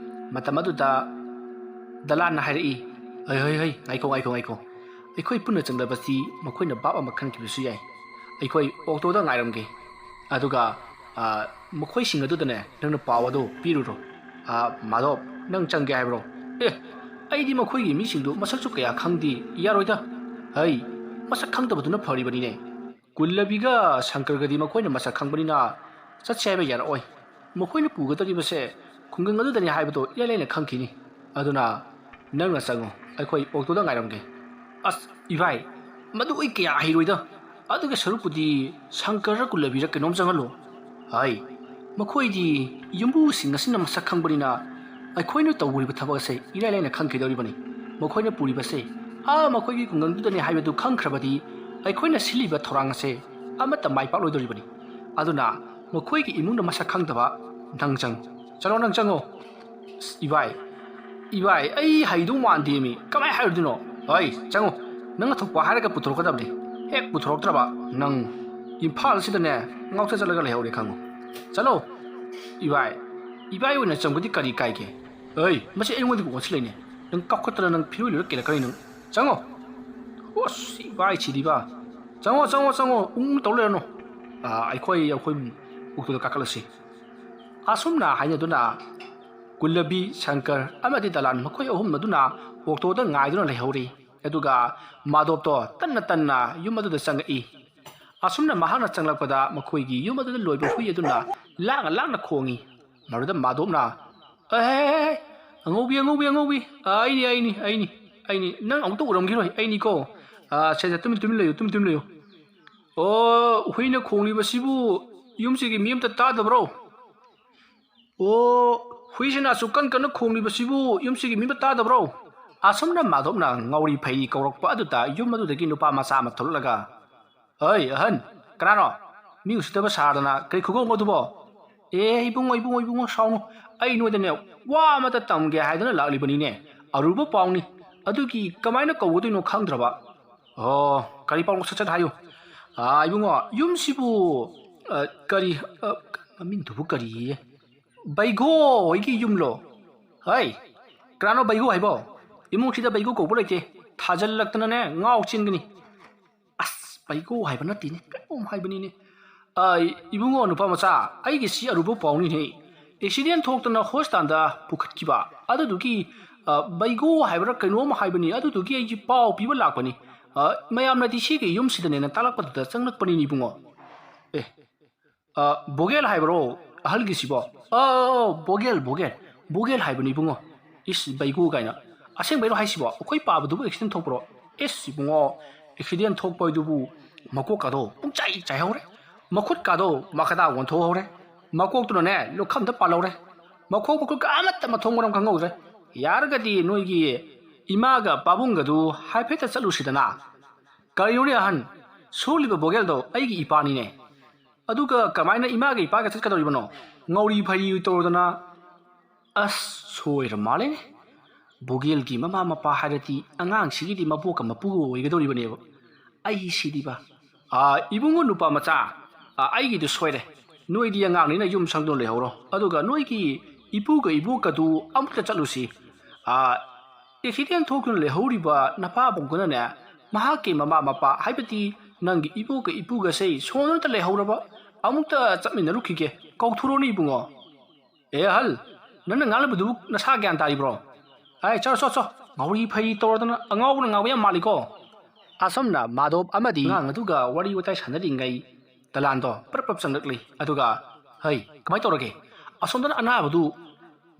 ꯃꯇꯝ ꯑꯗꯨꯗ ꯗꯂꯥꯟꯅ ꯍꯥꯏꯔꯛꯏ ꯍꯩ ꯉꯥꯏꯈꯣ ꯑꯩꯈꯣꯏ ꯄꯨꯟꯅ ꯆꯪꯂꯕꯁꯤ ꯃꯈꯣꯏꯅ ꯚꯥꯞ ꯑꯃ ꯈꯟꯈꯤꯕꯁꯨ ꯌꯥꯏ ꯑꯩꯈꯣꯏ ꯑꯣꯛꯇꯣꯗ ꯉꯥꯏꯔꯝꯒꯦ ꯑꯗꯨꯒ ꯃꯈꯣꯏꯁꯤꯡ ꯑꯗꯨꯗꯅꯦ ꯅꯪꯅ ꯄꯥꯎ ꯑꯗꯨ ꯄꯤꯔꯨꯔꯣ ꯃꯥꯙꯣꯞ ꯅꯪ ꯆꯪꯒꯦ ꯍꯥꯏꯕ꯭ꯔꯣ ꯑꯩꯗꯤ ꯃꯈꯣꯏꯒꯤ ꯃꯤꯁꯤꯡꯗꯨ ꯃꯁꯛꯁꯨ ꯀꯌా ꯈꯪꯗꯦ ꯌꯥꯔꯣꯏꯗ ꯍꯩ ꯃꯁꯛ ꯈꯪꯗꯕꯗꯨꯅ ꯐꯔꯤꯕꯅꯤꯅꯦ ꯀꯨꯜꯂꯕꯤꯒ ꯁꯪꯀꯔꯒꯗꯤ ꯃꯈꯣꯏꯅ ꯃꯁꯛ ꯈꯪꯕꯅꯤ나 ꯆꯠꯁꯦ ꯍꯥꯏꯕ ꯌꯥꯔꯛꯑꯣꯏ ꯃꯈꯣꯏꯅ ꯄꯨꯒꯗꯧꯔꯤꯕꯁꯦ ꯈꯨꯡꯒꯪ ꯑꯗꯨꯗꯅꯤ ꯍꯥꯏꯕꯗꯣ ꯏꯂꯥꯏ ꯂꯥꯏꯅ ꯈꯪꯈꯤꯅꯤ ꯑꯗꯨꯅ ꯅꯪꯅ ꯆꯪꯉꯣ ꯑꯩꯈꯣꯏ ꯑꯣꯛꯇꯣꯗ ꯉꯥꯏꯔꯝꯒꯦ ꯑꯁ ꯏꯚꯥꯏ ꯃꯗꯨ ꯑꯩ ꯀꯌꯥ ꯍꯩꯔꯣꯏꯗ ꯑꯗꯨꯒꯤ ꯁꯔꯨꯛꯄꯨꯗꯤ ꯁꯪꯀꯔ ꯀꯨꯜꯂꯕꯤꯔ ꯀꯩꯅꯣꯝ ꯆꯪꯍꯜꯂꯣ ꯍꯥꯏ ꯃꯈꯣꯏꯗꯤ ꯌꯨꯝꯕꯨꯁꯤꯡ ꯑꯁꯤꯅ ꯃꯁꯛ ꯈꯪꯕꯅꯤꯅ ꯑꯩꯈꯣꯏꯅ ꯇꯧꯔꯤꯕ ꯊꯕꯛ ꯑꯁꯦ ꯏꯂꯥꯏ ꯂꯥꯏꯅ ꯈꯪꯈꯤꯗꯧꯔꯤꯕꯅꯤ ꯃꯈꯣꯏꯅ ꯄꯨꯔꯤꯕꯁꯦ ꯃꯈꯣꯏꯒꯤ ꯈꯨꯡꯒꯪꯗꯨꯗꯅꯤ ꯍꯥꯏꯕꯗꯨ ꯈꯪꯈ꯭ꯔꯕꯗꯤ ꯑꯩꯈꯣꯏꯅ ꯁꯤꯜꯂꯤꯕ ꯊꯧꯔꯥꯡ ꯑꯁꯦ ꯑꯃꯠꯇ ꯃꯥꯏ ꯄꯥꯛꯂꯣꯏꯗꯧꯔꯤꯕꯅꯤ ꯑꯗꯨꯅ ꯃꯈꯣꯏꯒꯤ ꯏꯃꯨꯡꯗ ꯃꯁꯛ ꯈꯪꯗꯕ ꯅꯪ ꯆꯪꯉꯣ ꯅꯪ ꯆꯪꯉꯣ ꯏꯚꯥꯏ ꯑꯩ ꯍꯩꯗꯧ ꯃꯥꯟꯗꯦ ꯃꯤ ꯀꯃꯥꯏꯅ ꯍꯥꯏꯔꯨꯗꯣꯏꯅꯣ ꯍꯣꯏ ꯆꯪꯉꯣ ꯅꯪꯅ ꯊꯣꯛꯄ ꯍꯥꯏꯔꯒ ꯄꯨꯊꯣꯔꯛꯀꯗꯕꯅꯤ ꯍꯦꯛ ꯄꯨꯊꯣꯔꯛꯇ꯭ꯔꯕ ꯅꯪ ꯏꯝꯐꯥꯜꯁꯤꯗꯅꯦ ꯉꯥꯎꯆꯠ ꯆꯠꯂꯒ ꯂꯩꯍꯧꯔꯦ ꯈꯪꯉꯣ ꯆꯠꯂꯣ ꯏꯚꯥꯏ ꯑꯣꯏꯅ ꯆꯪꯕꯗꯤ ꯀꯔꯤ ꯀꯥꯏꯒꯦ ꯃꯁꯤ ꯑꯩꯉꯣꯟꯗꯕꯨ ꯑꯣꯟꯁꯤꯜꯂꯛꯏꯅꯦ ꯅꯪ ꯀꯥꯎꯈꯠꯇꯅ ꯅꯪ ꯐꯤꯔꯣꯏ ꯂꯣꯏꯔ ꯀꯦꯜꯂꯛꯀꯅꯤ ꯅꯪ ꯆꯪꯉꯣ ꯑꯁ ꯏꯚꯥꯏꯁꯤꯗꯤꯕ ꯆꯪꯉꯣ ꯇꯧ ꯂꯩꯔꯅꯣ ꯑꯩꯈꯣꯏ ꯑꯣꯛꯇꯣꯗ ꯀꯥꯈꯠꯂꯁꯤ ꯑꯁꯨꯝꯅ ꯍꯥꯏꯅꯗꯨꯅ ꯀꯨꯜꯂꯕꯤ ꯁꯪꯀꯔ ꯑꯃꯗꯤ ꯗꯂꯥꯟ ꯃꯈꯣꯏ ꯑꯍꯨꯝ ꯑꯗꯨꯅ ꯑꯣꯛꯇꯣꯗ ꯉꯥꯏꯗꯨꯅ ꯂꯩꯍꯧꯔꯤ ꯑꯗꯨꯒ ꯃꯥꯙꯣꯞꯇꯣ ꯇꯟꯅ ꯌꯨꯝ ꯑꯗꯨꯗ ꯆꯪꯉꯛꯏ ꯑꯁꯨꯝꯅ ꯃꯍꯥꯛꯅ ꯆꯪꯂꯛꯄꯗ ꯃꯈꯣꯏꯒꯤ ꯌꯨꯝ ꯑꯗꯨꯗ ꯂꯣꯏꯕ ꯍꯨꯏ ꯑꯗꯨꯅ ꯂꯥꯡꯅ ꯈꯣꯡꯉꯤ ꯃꯗꯨꯗ ꯃꯥꯙꯣꯞꯅ ꯑꯉꯧꯕꯤ ꯑꯩꯅꯤ ꯅꯪ ꯑꯃꯨꯛꯇ ꯎꯔꯝꯈꯤꯔꯣꯏ ꯑꯩꯅꯤꯀꯣ ꯁꯦ ꯇꯨꯃꯤꯟ ꯂꯩꯌꯨ ꯑꯣ ꯍꯨꯏꯅ ꯈꯣꯡꯂꯤꯕꯁꯤꯕꯨ ꯌꯨꯝꯁꯤꯒꯤ ꯃꯤ ꯑꯃꯇ ꯇꯥꯗꯕ꯭ꯔꯣ ꯑꯣ ꯍꯨꯏꯁꯤꯅ ꯑꯁꯨꯛ ꯀꯟꯅ ꯈꯣꯡꯂꯤꯕꯁꯤꯕꯨ ꯌꯨꯝꯁꯤꯒꯤ ꯃꯤ ꯑꯃꯇ ꯇꯥꯗꯕ꯭ꯔꯣ ꯑꯁꯨꯝꯅ ꯃꯥꯙꯣꯞꯅ ꯉꯥꯎꯔꯤ ꯐꯩ ꯀꯧꯔꯛꯄ ꯑꯗꯨꯗ ꯌꯨꯝ ꯑꯗꯨꯗꯒꯤ ꯅꯨꯄꯥ ꯃꯆꯥ ꯑꯃ ꯊꯣꯛꯂꯛꯂꯒ ꯑꯍꯟ ꯀꯅꯥꯅꯣ ꯃꯤ ꯎꯁꯤꯠꯇꯕ ꯁꯥꯗꯅ ꯀꯔꯤ ꯈꯨꯒꯧꯅꯣ ꯑꯗꯨꯕꯣ ꯏꯕꯨꯡꯉꯣ ꯁꯥꯎꯅꯨ ꯑꯩ ꯅꯣꯏꯗꯅꯦ ꯋꯥ ꯑꯃꯇ ꯇꯝꯒꯦ ꯍꯥꯏꯗꯨꯅ ꯂꯥꯛꯂꯤꯕꯅꯤꯅꯦ ꯑꯔꯨꯕ ꯄꯥꯎꯅꯤ ꯑꯗꯨꯒꯤ ꯀꯃꯥꯏꯅ ꯀꯧꯒꯗꯣꯏꯅꯣ ꯈꯪꯗ꯭ꯔꯕ ꯀꯔꯤ ꯄꯥꯎꯅꯣ ꯁꯠ ꯍꯥꯏꯌꯨ ꯏꯕꯨꯡꯉꯣ ꯌꯨꯝꯁꯤꯕꯨ ꯀꯔꯤ ꯃꯃꯤꯡꯗꯨꯕꯨ ꯀꯔꯤꯌꯦ ꯕꯩꯒꯣ ꯍꯣꯏꯒꯤ ꯌꯨꯝꯂꯣ ꯀꯅꯥꯅꯣ ꯕꯩꯒꯣ ꯍꯥꯏꯕꯣ ꯏꯃꯨꯡꯁꯤꯗ ꯕꯩꯒꯣ ꯀꯧꯕ ꯂꯩꯇꯦ ꯊꯥꯖꯤꯜꯂꯛꯇꯅꯅꯦ ꯉꯥꯎ ꯆꯦꯟꯒꯅꯤ ꯑꯁ ꯕꯩꯒꯣ ꯍꯥꯏꯕ ꯅꯠꯇꯦꯅꯦ ꯀꯩꯅꯣꯝ ꯍꯥꯏꯕꯅꯤꯅꯦ ꯏꯕꯨꯡꯉꯣ ꯅꯨꯄꯥ ꯃꯆꯥ ꯑꯩꯒꯤꯁꯤ ꯑꯔꯨꯕ ꯄꯥꯎꯅꯤꯅꯦ ꯑꯦꯛꯁꯤꯗꯦꯟ ꯊꯣꯛꯇꯅ ꯍꯣꯁꯄꯤꯇꯥꯜꯗ ꯄꯨꯈꯠꯈꯤꯕ ꯑꯗꯨꯗꯨꯒꯤ ꯕꯩꯒꯣ ꯍꯥꯏꯕ꯭ꯔꯥ ꯀꯩꯅꯣꯝ ꯍꯥꯏꯕꯅꯤ ꯑꯗꯨꯗꯨꯒꯤ ꯑꯩꯁꯤ ꯄꯥꯎ ꯄꯤꯕ ꯂꯥꯛꯄꯅꯤ ꯃꯌꯥꯝꯅꯗꯤ ꯁꯤꯒꯤ ꯌꯨꯝꯁꯤꯗꯅꯦꯅ ꯇꯥꯛꯂꯛꯄꯗꯨꯗ ꯆꯪꯂꯛꯄꯅꯤꯅꯦ ꯏꯕꯨꯡꯉꯣ ꯕꯣꯒꯦꯜ ꯍꯥꯏꯕ꯭ꯔꯣ ꯑꯍꯜꯒꯤꯁꯤꯕꯣ ꯕꯣꯒꯦꯜ ꯍꯥꯏꯕꯅꯤ ꯏꯕꯨꯡꯉꯣ ꯏꯁ ꯕꯩꯒꯣ ꯀꯥꯏꯅ ꯑꯁꯦꯡꯕꯩꯔꯣ ꯍꯥꯏꯁꯤꯕꯣ ꯑꯩꯈꯣꯏ ꯄꯥꯕꯗꯨꯕꯨ ꯑꯦꯛꯁꯤꯗꯦꯟ ꯊꯣꯛꯄ꯭ꯔꯣ ꯏꯕꯨꯡꯉꯣ ꯑꯦꯛꯁꯤꯗꯦꯟ ꯊꯣꯛꯄꯗꯨꯕꯨ ꯃꯀꯣꯛꯀꯥꯗꯣ ꯄꯨꯡꯆꯥꯏ ꯆꯥꯏꯍꯧꯔꯦ ꯃꯈꯨꯠꯀꯥꯗꯣ ꯃꯈꯥꯗ ꯑꯣꯟꯊꯣꯛꯍꯧꯔꯦ ꯃꯀꯣꯛꯇꯨꯅꯅꯦ ꯂꯨꯈꯝꯗ ꯄꯥꯜꯍꯧꯔꯦ ꯃꯈꯣꯛꯀ ꯑꯃꯠꯇ ꯃꯊꯣꯡ ꯃꯔꯝ ꯈꯪꯍꯧꯗ꯭ꯔꯦ ꯌꯥꯔꯒꯗꯤ ꯅꯣꯏꯒꯤ ꯏꯃꯥꯒ ꯄꯥꯕꯨꯡꯒꯗꯨ ꯍꯥꯏꯐꯦꯠꯇ ꯆꯠꯂꯨꯁꯤꯗꯅ ꯀꯔꯤꯅꯣꯅꯦ ꯑꯍꯟ ꯁꯣꯜꯂꯤꯕ ꯕꯣꯒꯦꯜꯗꯣ ꯑꯩꯒꯤ ꯏꯄꯥꯅꯤꯅꯦ ꯑꯗꯨꯒ ꯀꯃꯥꯏꯅ ꯏꯃꯥꯒ ꯏꯄꯥꯒ ꯆꯠꯀꯗꯧꯔꯤꯕꯅꯣ ꯉꯧꯔꯤ ꯐꯩꯔꯤ ꯇꯧꯗꯅ ꯑꯁ ꯁꯣꯏꯔ ꯃꯥꯜꯂꯦꯅꯦ ꯕꯣꯒꯦꯜꯒꯤ ꯃꯃꯥ ꯃꯄꯥ ꯍꯥꯏꯔꯗꯤ ꯑꯉꯥꯡꯁꯤꯒꯤꯗꯤ ꯃꯕꯣꯛꯀ ꯃꯄꯨꯒ ꯑꯣꯏꯒꯗꯧꯔꯤꯕꯅꯦꯕ ꯑꯩꯁꯤꯗꯤꯕ ꯏꯕꯨꯡꯉꯣ ꯅꯨꯄꯥ ꯃꯆꯥ ꯑꯩꯒꯤꯗꯨ ꯁꯣꯏꯔꯦ ꯅꯣꯏꯗꯤ ꯑꯉꯥꯡꯅꯤꯅ ꯌꯨꯝ ꯁꯪꯗꯨꯅ ꯂꯩꯍꯧꯔꯣ ꯑꯗꯨꯒ ꯅꯣꯏꯒꯤ ꯏꯄꯨꯒ ꯏꯕꯣꯛꯀꯗꯨ ꯑꯃꯨꯛꯇ ꯆꯠꯂꯨꯁꯤ ꯑꯦꯛꯁꯤꯗꯦꯟ ꯊꯣꯛꯇꯨꯅ ꯂꯩꯍꯧꯔꯤꯕ ꯅꯄꯥꯕꯨꯡꯗꯨꯅꯅꯦ ꯃꯍꯥꯛꯀꯤ ꯃꯃꯥ ꯃꯄꯥ ꯍꯥꯏꯕꯗꯤ ꯅꯪꯒꯤ ꯏꯕꯣꯛꯀ ꯏꯄꯨꯒꯁꯦ ꯁꯣꯝꯗ ꯂꯩꯍꯧꯔꯕ ꯑꯃꯨꯛꯇ ꯆꯠꯃꯤꯟꯅꯔꯨꯈꯤꯒꯦ ꯀꯧꯊꯣꯔꯣꯅꯤ ꯏꯕꯨꯡꯉꯣ ꯑꯍꯜ ꯅꯪꯅ ꯉꯥꯡꯂꯤꯕꯗꯨ ꯅꯁꯥ ꯒ꯭ꯌꯥꯟ ꯇꯥꯔꯤꯕ꯭ꯔꯣ ꯆꯣ ꯉꯧꯔꯤ ꯐꯩ ꯇꯧꯔꯗꯅ ꯑꯉꯥꯎꯕꯅ ꯉꯥꯎꯕ ꯌꯥꯝ ꯃꯥꯜꯂꯤꯀꯣ ꯑꯁꯣꯝꯅ ꯃꯥꯙꯣꯞ ꯑꯃꯗꯤ ꯑꯉꯥꯡ ꯑꯗꯨꯒ ꯋꯥꯔꯤ ꯋꯥꯇꯥꯏ ꯁꯥꯟꯅꯔꯤꯉꯩ ꯗꯂꯥꯟꯗꯣ ꯄ꯭ꯔꯞ ꯆꯪꯂꯛꯂꯤ ꯑꯗꯨꯒ ꯍꯩ ꯀꯃꯥꯏꯅ ꯇꯧꯔꯒꯦ ꯑꯁꯣꯝꯗꯅ ꯑꯅꯥꯕꯗꯨ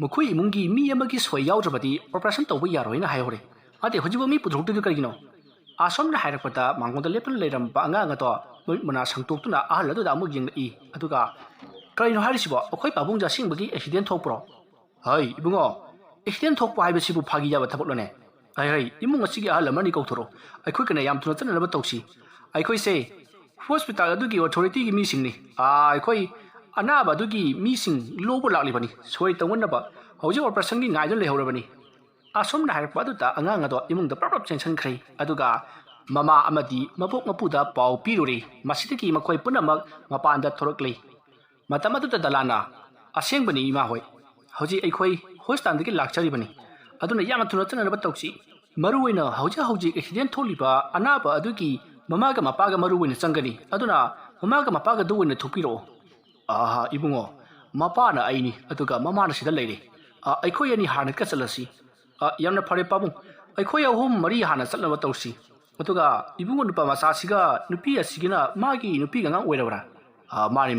ꯃꯈꯣꯏ ꯏꯃꯨꯡꯒꯤ ꯃꯤ ꯑꯃꯒꯤ ꯁꯣꯏ ꯌꯥꯎꯗ꯭ꯔꯕꯗꯤ ꯑꯣꯄꯔꯦꯁꯟ ꯇꯧꯕ ꯌꯥꯔꯣꯏꯅ ꯍꯥꯏꯍꯧꯔꯦ ꯑꯗꯩ ꯍꯧꯖꯤꯛꯐꯥꯎ ꯃꯤ ꯄꯨꯊꯣꯛꯇꯣꯏꯗꯨ ꯀꯔꯤꯒꯤꯅꯣ ꯑꯁꯣꯝꯅ ꯍꯥꯏꯔꯛꯄꯗ ꯃꯥꯡꯒꯣꯟꯗ ꯂꯦꯞꯇꯨꯅ ꯂꯩꯔꯝꯕ ꯑꯉꯥꯡ ꯑꯗꯣ ꯃꯃꯤꯠ ꯃꯅꯥ ꯁꯪꯇꯣꯛꯇꯨꯅ ꯑꯍꯜ ꯑꯗꯨꯗ ꯑꯃꯨꯛ ꯌꯦꯡꯂꯛꯏ ꯑꯗꯨꯒ ꯀꯔꯤꯅꯣ ꯍꯥꯏꯔꯤꯁꯤꯕꯣ ꯑꯩꯈꯣꯏ ꯄꯥꯕꯨꯡꯁꯦ ꯑꯁꯦꯡꯕꯒꯤ ꯑꯦꯛꯁꯤꯗꯦꯟ ꯊꯣꯛꯄ꯭ꯔꯣ ꯍꯩ ꯏꯕꯨꯡꯉꯣ ꯑꯦꯛꯁꯤꯗꯦꯟ ꯊꯣꯛꯄ ꯍꯥꯏꯕꯁꯤꯕꯨ ꯐꯥꯒꯤ ꯌꯥꯕ ꯊꯕꯛꯂꯅꯦ ꯍꯩ ꯏꯃꯨꯡ ꯑꯁꯤꯒꯤ ꯑꯍꯜ ꯑꯃꯅꯤ ꯀꯧꯊꯣꯔꯛꯑꯣ ꯑꯩꯈꯣꯏꯒꯅ ꯌꯥꯝ ꯊꯨꯅ ꯆꯠꯅꯅꯕ ꯇꯧꯁꯤ ꯑꯩꯈꯣꯏꯁꯦ ꯍꯣꯁꯄꯤꯇꯥꯜ ꯑꯗꯨꯒꯤ ꯑꯣꯊꯣꯔꯤꯇꯤꯒꯤ ꯃꯤꯁꯤꯡꯅꯤ ꯑꯩꯈꯣꯏ ꯑꯅꯥꯕ ꯑꯗꯨꯒꯤ ꯃꯤꯁꯤꯡ ꯂꯧꯕ ꯂꯥꯛꯂꯤꯕꯅꯤ ꯁꯣꯏ ꯇꯧꯅꯅꯕ ꯍꯧꯖꯤꯛ ꯑꯣꯄꯔꯦꯁꯟꯒꯤ ꯉꯥꯏꯗꯨꯅ ꯂꯩꯍꯧꯔꯕꯅꯤ ꯑꯁꯣꯝꯅ ꯍꯥꯏꯔꯛꯄ ꯑꯗꯨꯗ ꯑꯉꯥꯡ ꯑꯗꯣ ꯏꯃꯨꯡꯗ ꯄ꯭ꯔꯞ ꯆꯦꯟꯁꯤꯟꯈ꯭ꯔꯦ ꯑꯗꯨꯒ ꯃꯃꯥ ꯑꯃꯗꯤ ꯃꯕꯣꯛ ꯃꯄꯨꯗ ꯄꯥꯎ ꯄꯤꯔꯨꯔꯦ ꯃꯁꯤꯗꯒꯤ ꯃꯈꯣꯏ ꯄꯨꯝꯅꯃꯛ ꯃꯄꯥꯟꯗ ꯊꯣꯔꯛꯂꯤ ꯃꯇꯝ ꯑꯗꯨꯗ ꯗꯂꯥꯟꯅ ꯑꯁꯦꯡꯕꯅꯤ ꯏꯃꯥ ꯍꯣꯏ ꯍꯧꯖꯤꯛ ꯑꯩꯈꯣꯏ ꯍꯣꯁꯄꯤꯇꯥꯜꯗꯒꯤ ꯂꯥꯛꯆꯔꯤꯕꯅꯤ ꯑꯗꯨꯅ ꯌꯥꯝꯅ ꯊꯨꯅ ꯆꯠꯅꯅꯕ ꯇꯧꯁꯤ ꯃꯔꯨꯑꯣꯏꯅ ꯍꯧꯖꯤꯛ ꯑꯦꯛꯁꯤꯗꯦꯟ ꯊꯣꯛꯂꯤꯕ ꯑꯅꯥꯕ ꯑꯗꯨꯒꯤ ꯃꯃꯥꯒ ꯃꯄꯥꯒ ꯃꯔꯨꯑꯣꯏꯅ ꯆꯪꯒꯅꯤ ꯑꯗꯨꯅ ꯃꯃꯥꯒ ꯃꯄꯥꯒꯗꯨ ꯑꯣꯏꯅ ꯊꯣꯛꯄꯤꯔꯛꯑꯣ ꯏꯕꯨꯡꯉꯣ ꯃꯄꯥꯅ ꯑꯩꯅꯤ ꯑꯗꯨꯒ ꯃꯃꯥꯅ ꯁꯤꯗ ꯂꯩꯔꯦ ꯑꯩꯈꯣꯏ ꯑꯅꯤ ꯍꯥꯟꯅ ꯆꯠꯂꯁꯤ ꯌꯥꯝꯅ ꯐꯔꯦ ꯄꯥꯕꯨꯡ ꯑꯩꯈꯣꯏ ꯑꯍꯨꯝ ꯃꯔꯤ ꯍꯥꯟꯅ ꯆꯠꯅꯕ ꯇꯧꯁꯤ ꯑꯗꯨꯒ ꯏꯕꯨꯡꯉꯣ ꯅꯨꯄꯥ ꯃꯆꯥꯁꯤꯒ ꯅꯨꯄꯤ ꯑꯁꯤꯒꯤꯅ ꯃꯥꯒꯤ ꯅꯨꯄꯤꯒ ꯑꯉꯥꯡ ꯑꯣꯏꯔꯕ꯭ꯔꯥ ꯃꯥꯅꯤ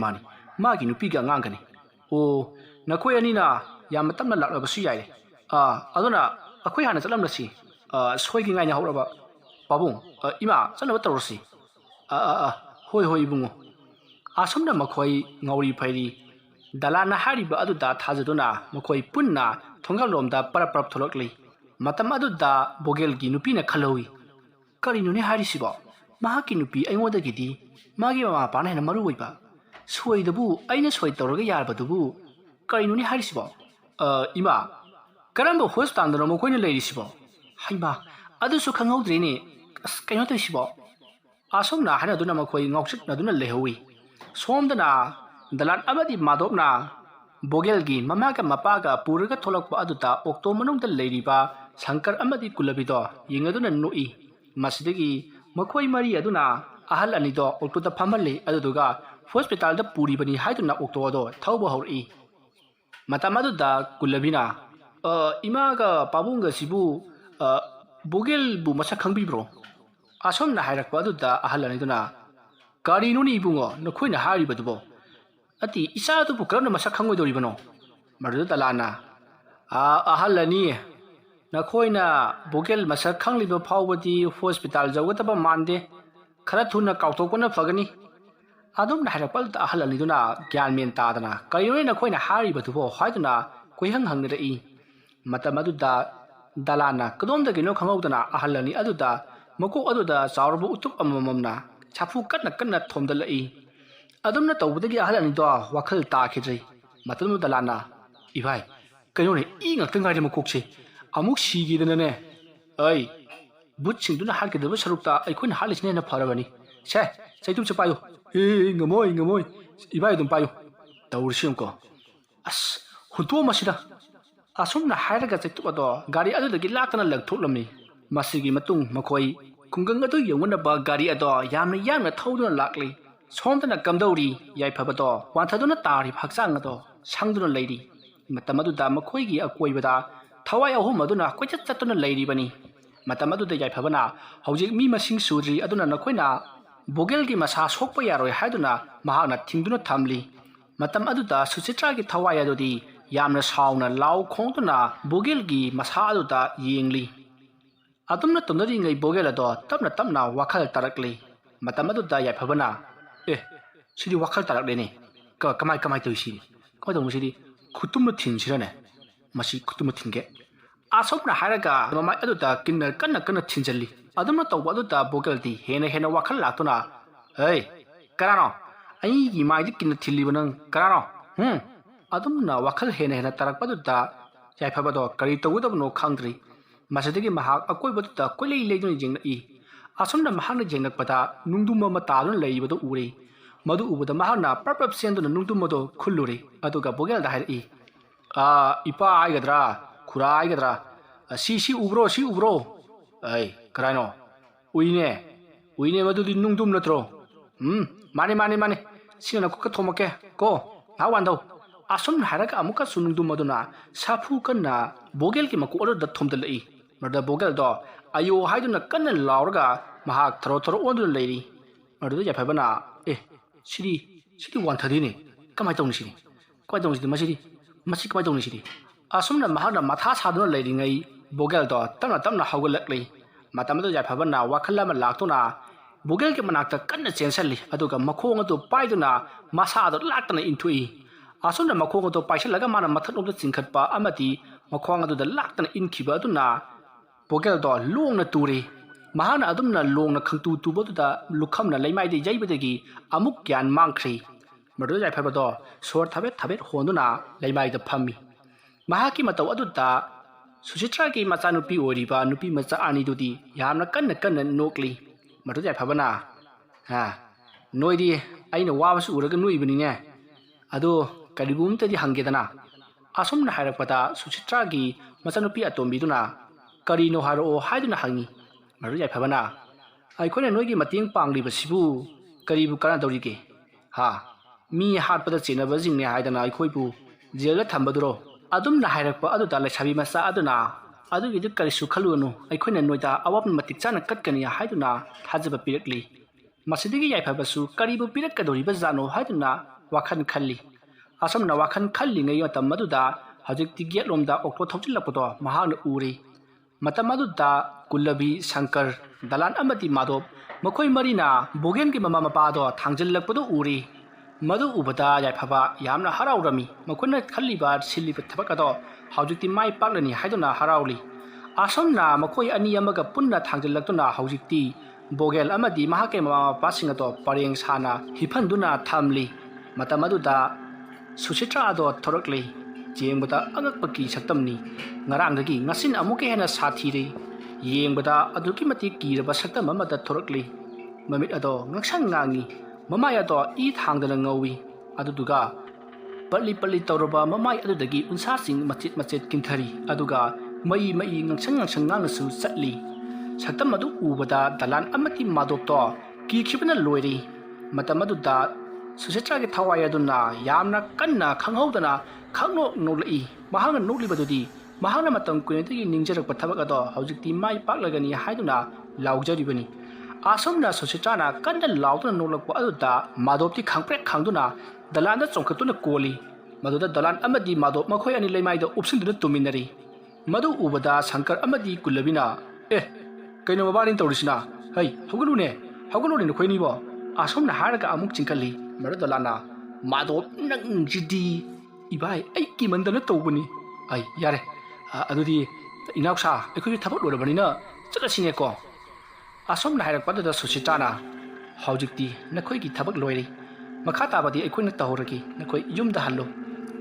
ꯃꯥꯒꯤ ꯅꯨꯄꯤꯒ ꯑꯉꯥꯡꯒꯅꯤ ꯑꯣ ꯅꯈꯣꯏ ꯑꯅꯤꯅ ꯌꯥꯝꯅ ꯇꯞꯅ ꯂꯥꯛꯂꯕꯁꯨ ꯌꯥꯏꯔꯦ ꯑꯗꯨꯅ ꯑꯩꯈꯣই ꯍꯥꯟꯅ ꯆꯠꯂꯝꯂꯁꯤ ꯁꯣꯏꯗ꯭ꯔꯤꯉꯥꯏꯅ ꯍꯧꯔꯕ ꯄꯥꯕꯨꯡ ꯏꯃꯥ ꯆꯠꯅꯕ ꯇꯧꯔꯁꯤ ꯍꯣꯏ ꯏꯕꯨꯡꯉꯣ ꯑꯁꯨꯝꯅ ꯃꯈꯣꯏ ꯉꯧꯔꯤ ꯐꯩꯔꯤ ꯗꯂꯥꯟꯅ ꯍꯥꯏꯔꯤꯕ ꯑꯗꯨꯗ ꯊꯥꯖꯗꯨꯅ ꯃꯈꯣꯏ ꯄꯨꯟꯅ ꯊꯣꯡꯒꯥꯜꯂꯣꯝꯗ ꯄꯔꯞ ꯊꯣꯛꯂꯛꯂꯤ ꯃꯇꯝ ꯑꯗꯨꯗ ꯕꯣꯒꯦꯜꯒꯤ ꯅꯨꯄꯤꯅ ꯈꯜꯍꯧꯏ ꯀꯔꯤꯅꯣꯅꯦ ꯍꯥꯏꯔꯤꯁꯤꯕꯣ ꯃꯍꯥꯛꯀꯤ ꯅꯨꯄꯤ ꯑꯩꯉꯣꯟꯗꯒꯤꯗꯤ ꯃꯥꯒꯤ ꯃꯃꯥ ꯃꯄꯥꯅ ꯍꯦꯟꯅ ꯃꯔꯨ ꯑꯣꯏꯕ ꯁꯣꯏꯗꯕꯨ ꯑꯩꯅ ꯁꯣꯏ ꯇꯧꯔꯒ ꯌꯥꯔꯕꯗꯨꯕꯨ ꯀꯔꯤꯅꯣꯅꯦ ꯍꯥꯏꯔꯤꯁꯤꯕꯣ ꯏꯃꯥ ꯀꯔꯝꯕ ꯍꯣꯁꯄꯤꯇꯥꯜꯗꯅꯣ ꯃꯈꯣꯏꯅ ꯂꯩꯔꯤꯁꯤꯕꯣ ꯍꯩꯃꯥ ꯑꯗꯨꯁꯨ ꯈꯪꯍꯧꯗ꯭ꯔꯦꯅꯦ ꯑꯁ ꯀꯩꯅꯣ ꯇꯧꯔꯤꯁꯤꯕꯣ ꯑꯁꯣꯝꯅ ꯍꯥꯏꯅꯗꯨꯅ ꯃꯈꯣꯏ ꯉꯥꯎꯆꯠꯅꯗꯨꯅ ꯂꯩꯍꯧꯏ ꯁꯣꯝꯗꯅ ꯗꯂꯥꯟ ꯑꯃꯗꯤ ꯃꯥꯙꯣꯞꯅ ꯕꯣꯒꯦꯜꯒꯤ ꯃꯃꯥꯒ ꯃꯄꯥꯒ ꯄꯨꯔꯒ ꯊꯣꯛꯂꯛꯄ ꯑꯗꯨꯗ ꯑꯣꯛꯇꯣ ꯃꯅꯨꯡꯗ ꯂꯩꯔꯤꯕ ꯁꯪꯀꯔ ꯑꯃꯗꯤ ꯀꯨꯂꯕꯤꯗꯣ ꯌꯦꯡꯉꯗꯨꯅ ꯅꯣꯛꯏ ꯃꯁꯤꯗꯒꯤ ꯃꯈꯣꯏ ꯃꯔꯤ ꯑꯗꯨꯅ ꯑꯍꯜ ꯑꯅꯤꯗꯣ ꯑꯣꯛꯇꯣꯗ ꯐꯝꯍꯜꯂꯤ ꯑꯗꯨꯗꯨꯒ ꯍꯣꯁꯄꯤꯇꯥꯜꯗ ꯄꯨꯔꯤꯕꯅꯤ ꯍꯥꯏꯗꯨꯅ ꯑꯣꯛꯇꯣ ꯑꯗꯣ ꯊꯧꯕ ꯍꯧꯔꯛꯏ ꯃꯇꯝ ꯑꯗꯨꯗ ꯀꯨꯂꯕꯤꯅ ꯏꯃꯥꯒ ꯄꯥꯕꯨꯡꯒꯁꯤꯕꯨ ꯕꯣꯒꯦꯜꯕꯨ ꯃꯁꯛ ꯈꯪꯕꯤꯕ꯭ꯔꯣ ꯑꯁꯣꯝꯅ ꯍꯥꯏꯔꯛꯄ ꯑꯗꯨꯗ ꯑꯍꯜ ꯑꯅꯤꯗꯨꯅ ꯀꯔꯤꯅꯣꯅꯦ ꯏꯕꯨꯡꯉꯣ ꯅꯈꯣꯏꯅ ꯍꯥꯏꯔꯤꯕꯗꯨꯕꯣ ꯑꯇꯤ ꯏꯆꯥꯗꯨꯕꯨ ꯀꯔꯝꯅ ꯃꯁꯛ ꯈꯪꯉꯣꯏꯗꯧꯔꯤꯕꯅꯣ ꯃꯗꯨꯗ ꯗꯂꯥꯟꯅ ꯑꯍꯜ ꯑꯅꯤ ꯅꯈꯣꯏꯅ ꯕꯣꯒꯦꯜ ꯃꯁꯛ ꯈꯪꯂꯤꯕ ꯐꯥꯎꯕꯗꯤ ꯍꯣꯁꯄꯤꯇꯥꯜ ꯌꯧꯒꯗꯕ ꯃꯥꯟꯗꯦ ꯈꯔ ꯊꯨꯅ ꯀꯥꯎꯊꯣꯛꯄꯅ ꯐꯒꯅꯤ ꯑꯗꯨꯝꯅ ꯍꯥꯏꯔꯛꯄ ꯑꯗꯨꯗ ꯑꯍꯜ ꯑꯅꯤꯗꯨꯅ ꯒ꯭ꯌꯥꯟ ꯃꯦꯟ ꯇꯥꯗꯅ ꯀꯔꯤꯅꯣꯅꯦ ꯅꯈꯣꯏꯅ ꯍꯥꯏꯔꯤꯕꯗꯨꯕꯣ ꯍꯥꯏꯗꯨꯅ ꯀꯣꯏꯍꯪ ꯍꯪꯅꯔꯛꯏ ꯃꯇꯝ ꯑꯗꯨꯗ ꯗꯂꯥꯟꯅ ꯀꯗꯣꯝꯗꯒꯤꯅꯣ ꯈꯪꯍꯧꯗꯅ ꯑꯍꯜ ꯑꯅꯤ ꯑꯗꯨꯗ ꯃꯀꯣꯛ ꯑꯗꯨꯗ ꯆꯥꯎꯔꯕ ꯎꯇꯨꯞ ꯑꯃꯃꯝꯅ ꯁꯥꯐꯨ ꯀꯟꯅ ꯊꯣꯝꯗꯠꯂꯛꯏ ꯑꯗꯨꯝꯅ ꯇꯧꯕꯗꯒꯤ ꯑꯍꯜ ꯑꯅꯤꯗꯣ ꯋꯥꯈꯜ ꯇꯥꯈꯤꯗ꯭ꯔꯦ ꯃꯇꯝꯗꯨꯗ ꯗꯂꯥꯟꯅ ꯏꯚꯥꯏ ꯀꯩꯅꯣꯅꯦ ꯉꯥꯛꯇ ꯉꯥꯏꯔꯦ ꯃꯀꯣꯛꯁꯦ ꯑꯃꯨꯛ ꯁꯤꯈꯤꯗꯅꯅꯦ ꯕꯨꯠꯁꯤꯡꯗꯨꯅ ꯍꯥꯠꯀꯗꯕ ꯁꯔꯨꯛꯇ ꯑꯩꯈꯣꯏꯅ ꯍꯥꯠꯂꯤꯁꯤꯅ ꯍꯦꯟꯅ ꯐꯔꯕꯅꯤ ꯁꯦ ꯆꯩꯇꯨꯞꯁꯦ ꯄꯥꯏꯌꯨ ꯉꯝꯃꯣꯏ ꯏꯕꯥꯏ ꯑꯗꯨꯝ ꯄꯥꯏꯌꯨ ꯇꯧꯔꯤꯁꯤ ꯑꯃꯨꯛꯀꯣ ꯑꯁ ꯍꯨꯟꯇꯣꯛꯑꯝꯃꯁꯤꯗ ꯑꯁꯨꯝꯅ ꯍꯥꯏꯔꯒ ꯆꯩꯇꯨꯞ ꯑꯗꯣ ꯒꯥꯔꯤ ꯑꯗꯨꯗꯒꯤ ꯂꯥꯛꯇꯅ ꯂꯪꯊꯣꯛꯂꯝꯃꯤ ꯃꯁꯤꯒꯤ ꯃꯇꯨꯡ ꯃꯈꯣꯏ ꯈꯨꯡꯒꯪ ꯑꯗꯨ ꯌꯧꯅꯅꯕ ꯒꯥꯔꯤ ꯑꯗꯣ ꯌꯥꯝꯅ ꯌꯥꯡꯅ ꯊꯧꯗꯨꯅ ꯂꯥꯛꯂꯤ ꯁꯣꯝꯗꯅ ꯀꯝꯗꯧꯔꯤ ꯌꯥꯏꯐꯕꯗꯣ ꯋꯥꯟꯊꯗꯨꯅ ꯇꯥꯔꯤꯕ ꯍꯛꯆꯥꯡ ꯑꯗꯣ ꯁꯪꯗꯨꯅ ꯂꯩꯔꯤ ꯃꯇꯝ ꯑꯗꯨꯗ ꯃꯈꯣꯏꯒꯤ ꯑꯀꯣꯏꯕꯗ ꯊꯋꯥꯏ ꯑꯍꯨꯝ ꯑꯗꯨꯅ ꯀꯣꯏꯆꯠ ꯆꯠꯇꯨꯅ ꯂꯩꯔꯤꯕꯅꯤ ꯃꯇꯝ ꯑꯗꯨꯗ ꯌꯥꯏꯐꯕꯅ ꯍꯧꯖꯤꯛ ꯃꯤ ꯃꯁꯤꯡ ꯁꯨꯗ꯭ꯔꯤ ꯑꯗꯨꯅ ꯅꯈꯣꯏꯅ ꯕꯣꯒꯦꯜꯒꯤ ꯃꯁꯥ ꯁꯣꯛꯄ ꯌꯥꯔꯣꯏ ꯍꯥꯏꯗꯨꯅ ꯃꯍꯥꯛꯅ ꯊꯤꯡꯗꯨꯅ ꯊꯝꯂꯤ ꯃꯇꯝ ꯑꯗꯨꯗ ꯁꯨꯆꯤꯇ꯭ꯔꯥꯒꯤ ꯊꯋꯥꯏ ꯑꯗꯨꯗꯤ ꯌꯥꯝꯅ ꯁꯥꯎꯅ ꯂꯥꯎ ꯈꯣꯡꯗꯨꯅ ꯕꯣꯒꯦꯜꯒꯤ ꯃꯁꯥ ꯑꯗꯨꯗ ꯌꯦꯡꯂꯤ ꯑꯗꯨꯝꯅ ꯇꯧꯅꯔꯤꯉꯩ ꯕꯣꯒꯦꯜ ꯑꯗꯣ ꯇꯞꯅ ꯋꯥꯈꯜ ꯇꯥꯔꯛꯂꯤ ꯃꯇꯝ ꯑꯗꯨꯗ ꯌꯥꯏꯐꯕꯅ ꯁꯤꯗꯤ ꯋꯥꯈꯜ ꯇꯥꯔꯛꯂꯦꯅꯦ ꯀꯃꯥꯏ ꯇꯧꯏꯁꯤꯗꯤ ꯀꯃꯥꯏ ꯇꯧꯅꯣ ꯁꯤꯗꯤ ꯈꯨꯠꯇꯨꯝꯅ ꯊꯤꯟꯁꯤꯔꯅꯦ ꯃꯁꯤ ꯈꯨꯠꯇꯨꯝꯅ ꯊꯤꯟꯒꯦ ꯑꯁꯣꯝꯅ ꯍꯥꯏꯔꯒ ꯃꯃꯥꯏ ꯑꯗꯨꯗ ꯀꯤꯟꯅꯔ ꯀꯟꯅ ꯊꯤꯟꯖꯜꯂꯤ ꯑꯗꯨꯝꯅ ꯇꯧꯕ ꯑꯗꯨꯗ ꯕꯣꯒꯦꯜꯗꯤ ꯍꯦꯟꯅ ꯋꯥꯈꯜ ꯂꯥꯛꯇꯨꯅ Hey, karano. Ai gi mai dik kin thilli banang karano. Adumna wakhal hena tarak paduta yai phabado kari tawudab no khangdri. Masadagi mahak akoi baduta kolei leidun jingna I. Asumna mahakna jingnak pada nungduma matadun leibado uri. Madu ubada mahakna prapap senduna nungduma do khuluri. Aduga bogel da hai I. Ipa aigadra, khura aigadra. Si ubro. Ai, karano. Uine madu di nungdum natro. Mane. Sina ko kathomake ko. Hawando. Asum haraka amuka sunungdum maduna sapu kana bogel ki maku order da thomdal I. Marda bogel do ayo haiduna kanna laurga mahak tharo odun leiri. Marda ya phabana sidi wan thadi ne kamai tong sidi. Kamai tong sidi masi kamai tong sidi. Asumna mahakna matha saduna leiri ngai bogel do tamna hawgalakli. Matamado ya phabana wakhalla ma laktuna bogel ki manakta kanna chensalli aduga makhong adu paiduna masa adu laktana intui. Asumna makhong adu paisalaga mana mathatlomda chingkhatpa amati makhong adu da laktana inkhiba aduna bogel do longna turi. Mahana adumna longna khangtu tuboduda lukhamna leimaidi jaibadagi amuk gyan mangkhri. Mardo jai phabado sor thabet honduna leimaida phammi. Mahaki matau aduda Suchitra ki machanupi oriba nupi macha ani dudi yamna kanna nokli. Mardo jai phabana noidi aina wabasu uraga nuibani ne. Ado karibum tadi hangedana. Asumna hairakpada Suchitra ki machanupi atombiduna karino haro haiduna hangi. Mardo jai phabana aikone noigi mating pangliba sibu karibu kana dawrige. Mi hatpada chenaba jingne haidana aikoibu jela thambaduro. Adumna hairakpa aduda lesabi masa aduna adugidu karisu khalunu aikhoina noida awap matik chana katkani haiduna thajaba pirakli. Masidigi yai phabasu karibu pirakkadoriba jano haiduna wakhan khalli. Asamna wakhan khalli ngai matam maduda hajikti getlomda okto thokjilakpado mahana uri. Matam maduda Kullabi Shankar Dalan amati Madhop makhoi marina bogen ki mama mapado thangjillakpado uri. Madu ubada yai phaba yamna haraurami makhona khalliba silliba thabakado haujikti mai paklani haiduna harauli. Asomna makhoi ani amaga punna thangjillaktuna haujikti bogel amadi mahake mama pasingato pareng sana hiphanduna thamli. Matamaduda Suchitra ado thorakli jengbada agakpaki saktamni ngarangdagi ngasin amuke hena sathiri. Yengbada aduki mati kiraba saktam amada thorakli. Mamit ado ngaksang ngangi mamai ado I thangdana ngawi aduduga pali tawraba mamai adudagi unsa sing machet kinthari aduga mai ngangsang ngangasu chatli. Saktam adu ubada dalan amati madokto kikhibana loiri. Matamaduda Suchitra ki thawai aduna yamna kanna khanghaudana khangno nolai mahanga noklibadudi mahana matam kuinetagi ningjarakpa thabak ado haujikti mai paklagani haiduna laujaribani. Asomna Suchitrana kanna lautuna nolakpa aduda Madhopti khangprek khangduna dalanda chongkhatuna koli. Maduda dalan amadi Madhop makhoi ani leimaida upsinduna tuminari. Madu ubada Shankar amadi Kullabina kaino mabarin tawrisina haugalune nokhoi bo. Asomna haraga amuk chingkali. Mardo dalana Madhop nang jidi ibai ai ki mandana tawbani. Yare adudi inausa aikoi thabak lorabanina chalasine ko. Asomna hairakpadada Suchitrana haujikti nakhoi ki thabak loiri. Makha tabadi aikoi na tahoragi nakhoi yumda hallo.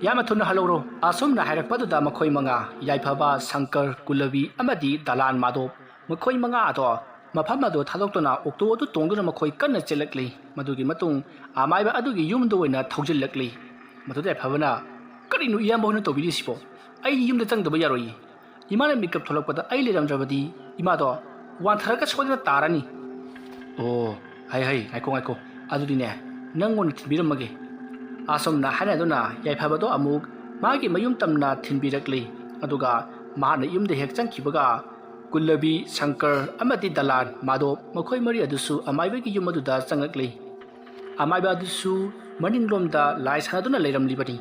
Yama thuna haloro. Asomna hairakpadada makhoi manga Yaipaba Shankar Kullabi amadi Dalan Madhop makhoi manga ado mafam ado thadoktuna okto adu tongduna makhoi kanna chelakli. Madugi matung amaiba adugi yumda oina thogjillakli. Maduda phabana karinu iyamba hona tobiri sibo ai yumda changdaba yaroi. Imana makeup tholakpada ai leramdrabadi imado wantharaga soidana tarani. Ngaiko adudine nangon thinbiramage. Asomna hanaduna yaiphabado amuk magi mayum tamna thinbirakli. Aduga mahana yumda hek changkhibaga Kullabi Shankar amati Dalan Madhop makhoi mari adusu amaibagi yumaduda changakli. Amaiba adusu maninglomda lai sanaduna leiramlibani.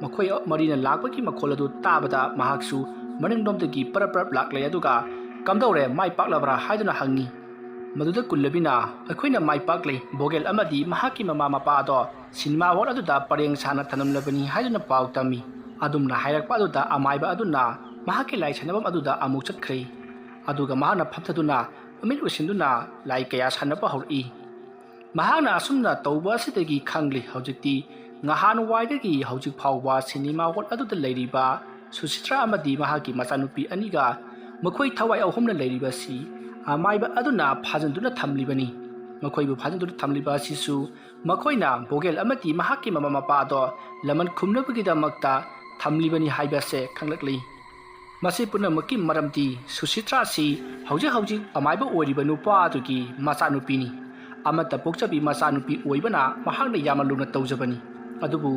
Makhoi marina lakpaki makholadu tabada mahaksu maninglomdagi parap laklai aduga kamdaure mai paklabra haiduna hangi. Maduda Kullabina aikhoina mai pakli bogel amadi mahaki mama mapa ado cinema hall aduda pareng sana thanamlabani haiduna pau tami. Adumna hairakpa aduda amaiba aduna mahaki lai sanabam aduda amuk chatkhri. Aduga mahana phamthaduna amit usinduna lai kaya sanaba hori. ꯃꯍꯥꯛꯅ ꯑꯁꯨꯝꯅ ꯇꯧꯕ ꯑꯁꯤꯗꯒꯤ ꯈꯪꯂꯤ ꯍꯧꯖꯤꯛꯇꯤ ꯉꯍꯥꯟꯋꯥꯏꯗꯒꯤ ꯍꯧꯖꯤꯛ ꯐꯥꯎꯕ cinema hall ꯑꯗꯨꯗ ꯂꯩꯔꯤꯕ ꯁꯨꯁꯤꯇ꯭ꯔꯥ ꯑꯃꯗꯤ ꯃꯍꯥꯛꯀꯤ ꯃꯆꯥꯅꯨꯄꯤ ꯑꯅꯤꯒ ꯃꯈꯣꯏ ꯊꯋꯥꯏ ꯑꯍꯨꯝꯅ ꯂꯩꯔꯤꯕꯁꯤ ꯑꯃꯥꯏꯕ ꯑꯗꯨꯅ ꯐꯥꯖꯤꯟꯗꯨꯅ ꯊꯝꯂꯤꯕꯅꯤ ꯃꯈꯣꯏꯕꯨ ꯐꯥꯖꯤꯟꯗꯨꯅ ꯊꯝꯂꯤꯕ ꯑꯁꯤꯁꯨ ꯃꯈꯣꯏꯅ ꯕꯣꯒꯦꯜ ꯑꯃꯗꯤ ꯃꯍꯥꯛꯀꯤ ꯃꯃꯥ ꯃꯄꯥꯗꯣ ꯂꯃꯟ ꯈꯨꯝꯅꯕꯒꯤꯗꯃꯛꯇ ꯊꯝꯂꯤꯕꯅꯤ ꯍꯥꯏꯕꯁꯦ ꯈꯪꯂꯛꯂꯤ ꯃꯁꯤ ꯄꯨꯝꯅꯃꯛꯀꯤ ꯃꯔꯝꯗꯤ ꯁꯨꯁꯤꯇ꯭ꯔꯥꯁꯤ ꯍꯧꯖꯤꯛ ꯑꯃꯥꯏꯕ ꯑꯣꯏꯔꯤꯕ ꯅꯨꯄꯥ ꯑꯗꯨꯒꯤ ꯃꯆꯥꯅꯨꯄꯤꯅꯤ ꯑꯃꯠꯇ ꯄꯣꯛꯆꯕꯤ ꯃꯆꯥꯅꯨꯄꯤ ꯑꯣꯏꯕꯅ ꯃꯍꯥꯛꯅ ꯌꯥꯝꯅ ꯂꯨꯅ ꯇꯧꯖꯕꯅꯤ ꯑꯗꯨꯕꯨ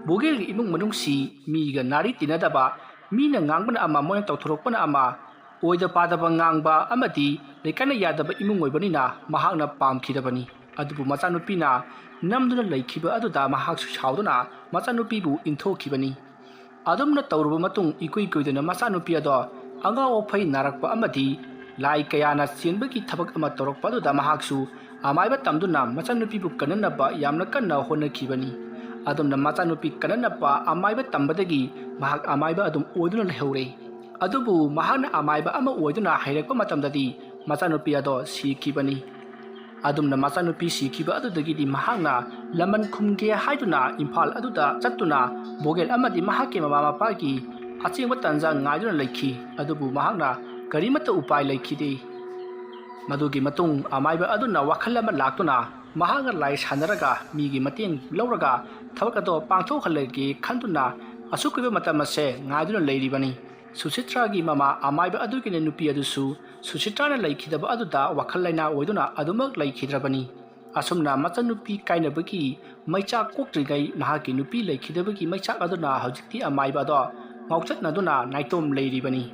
ꯕꯣꯒꯦꯜꯒꯤ ꯏꯃꯨꯡ ꯃꯅꯨꯡꯁꯤ ꯃꯤꯒ ꯅꯥꯔꯤ ꯇꯤꯟꯅꯗꯕ ꯃꯤꯅ ꯉꯥꯡꯕꯅ ꯑꯃ ꯃꯣꯏꯅ ꯇꯧꯊꯣꯔꯛꯄꯅ ꯑꯃ ꯑꯣꯏꯗ ꯄꯥꯗꯕ ꯉꯥꯡꯕ ꯑꯃꯗꯤ ꯂꯩꯀꯥꯏꯅ ꯌꯥꯗꯕ ꯏꯃꯨꯡ ꯑꯣꯏꯕꯅꯤꯅ ꯃꯍꯥꯛꯅ ꯄꯥꯝꯈꯤꯗꯕꯅꯤ ꯑꯗꯨꯕꯨ ꯃꯆꯥꯅꯨꯄꯤꯅ ꯅꯝꯗꯨꯅ ꯂꯩꯈꯤꯕ ꯑꯗꯨꯗ ꯃꯍꯥꯛꯁꯨ ꯁꯥꯎꯗꯨꯅ ꯃꯆꯥꯅꯨꯄꯤꯕꯨ ꯏꯟꯊꯣꯛꯈꯤꯕꯅꯤ ꯑꯗꯨꯝꯅ ꯇꯧꯔꯕ ꯃꯇꯨꯡ ꯏꯀꯨꯏ ꯀꯨꯏꯗꯅ ꯃꯆꯥꯅꯨꯄꯤ ꯑꯗꯣ ꯑꯉꯥꯎ ꯑꯐꯩ ꯅꯥꯔꯛꯄ ꯑꯃꯗꯤ ꯂꯥꯏ ꯀꯌꯥꯅ ꯆꯦꯟꯕꯒꯤ ꯊꯕꯛ ꯑꯃ ꯇꯧꯔꯛꯄ ꯑꯗꯨꯗ ꯃꯍꯥꯛꯁꯨ ꯑꯃꯥꯏꯕ ꯇꯝꯗꯨꯅ ꯃꯆꯥꯅꯨꯄꯤꯕꯨ ꯀꯟꯅꯅꯕ ꯌꯥꯝꯅ ꯀꯟꯅ ꯍꯣꯠꯅꯈꯤꯕꯅꯤ ꯑꯗꯨꯝꯅ ꯃꯆꯥꯅꯨꯄꯤ ꯀꯟꯅꯅꯕ ꯑꯃꯥꯏꯕ ꯇꯝꯕꯗꯒꯤ ꯃꯍꯥꯛ ꯑꯃꯥꯏꯕ ꯑꯗꯨꯝ ꯑꯣꯏꯗꯨꯅ ꯂꯩꯍꯧꯔꯦ ꯑꯗꯨꯕꯨ ꯃꯍꯥꯛꯅ ꯑꯃꯥꯏꯕ ꯑꯃ ꯑꯣꯏꯗꯨꯅ ꯍꯩꯔꯛꯄ ꯃꯇꯝꯗꯗꯤ ꯃꯆꯥꯅꯨꯄꯤ ꯑꯗꯣ ꯁꯤꯈꯤꯕꯅꯤ ꯑꯗꯨꯝꯅ ꯃꯆꯥꯅꯨꯄꯤ ꯁꯤꯈꯤꯕ ꯑꯗꯨꯗꯒꯤꯗꯤ ꯃꯍꯥꯛꯅ ꯂꯃꯟ ꯈꯨꯝꯒꯦ ꯍꯥꯏꯗꯨꯅ ꯏꯝꯐꯥꯜ ꯑꯗꯨꯗ ꯆꯠꯇꯨꯅ ꯕꯣꯒꯦꯜ ꯑꯃꯗꯤ ꯃꯍꯥꯛꯀꯤ ꯃꯃꯥ ꯃꯄꯥꯒꯤ ꯑꯆꯦꯡꯕ ꯇꯥꯟꯖꯥ ꯉꯥꯏꯗꯨꯅ ꯂꯩꯈꯤ ꯑꯗꯨꯕꯨ ꯃꯍꯥꯛꯅ ꯀꯔꯤꯃꯠꯇ ꯎꯄꯥꯏ ꯂꯩꯈꯤꯗꯦ ꯃꯗꯨꯒꯤ ꯃꯇꯨꯡ ꯑꯃꯥꯏꯕ ꯑꯗꯨꯅ ꯋꯥꯈꯜ ꯑꯃ ꯂꯥꯛꯇꯨꯅ ꯃꯍꯥꯛꯅ ꯂꯥꯏ ꯁꯥꯟꯅꯔꯒ ꯃꯤꯒꯤ ꯃꯇꯦꯡ ꯂꯧꯔꯒ ꯊꯕꯛ ꯑꯗꯣ ꯄꯥꯡꯊꯣꯛꯍꯜꯂꯒꯦ ꯈꯟꯗꯨꯅ ꯑꯁꯨꯛ ꯀꯨꯏꯕ ꯃꯇꯝ ꯑꯁꯦ ꯉꯥꯏꯗꯨꯅ ꯂꯩꯔꯤꯕꯅꯤ ꯁꯨꯁꯤꯇ꯭ꯔꯥꯒꯤ ꯃꯃꯥ ꯑꯃꯥꯏꯕ ꯑꯗꯨꯒꯤꯅ ꯅꯨꯄꯤ ꯑꯗꯨꯁꯨ ꯁꯨꯁꯤꯇ꯭ꯔꯥꯅ ꯂꯩꯈꯤꯗꯕ ꯑꯗꯨꯗ ꯋꯥꯈꯜ ꯂꯩꯅꯥ ꯑꯣꯏꯗꯨꯅ ꯑꯗꯨꯃꯛ ꯂꯩꯈꯤꯗ꯭ꯔꯕꯅꯤ ꯑꯁꯨꯝꯅ ꯃꯆꯥꯅꯨꯄꯤ ꯀꯥꯏꯅꯕꯒꯤ ꯃꯩꯆꯥꯛ ꯀꯣꯛꯇ꯭ꯔꯤꯉꯩ ꯃꯍꯥꯛꯀꯤ ꯅꯨꯄꯤ ꯂꯩꯈꯤꯗꯕꯒꯤ ꯃꯩꯆꯥꯛ ꯑꯗꯨꯅ ꯍꯧꯖꯤꯛꯇꯤ ꯑꯃꯥꯏꯕ ꯑꯗꯣ ꯉꯥꯎꯆꯠꯅꯗꯨꯅ ꯅꯥꯏꯇꯣꯝ ꯂꯩꯔꯤꯕꯅꯤ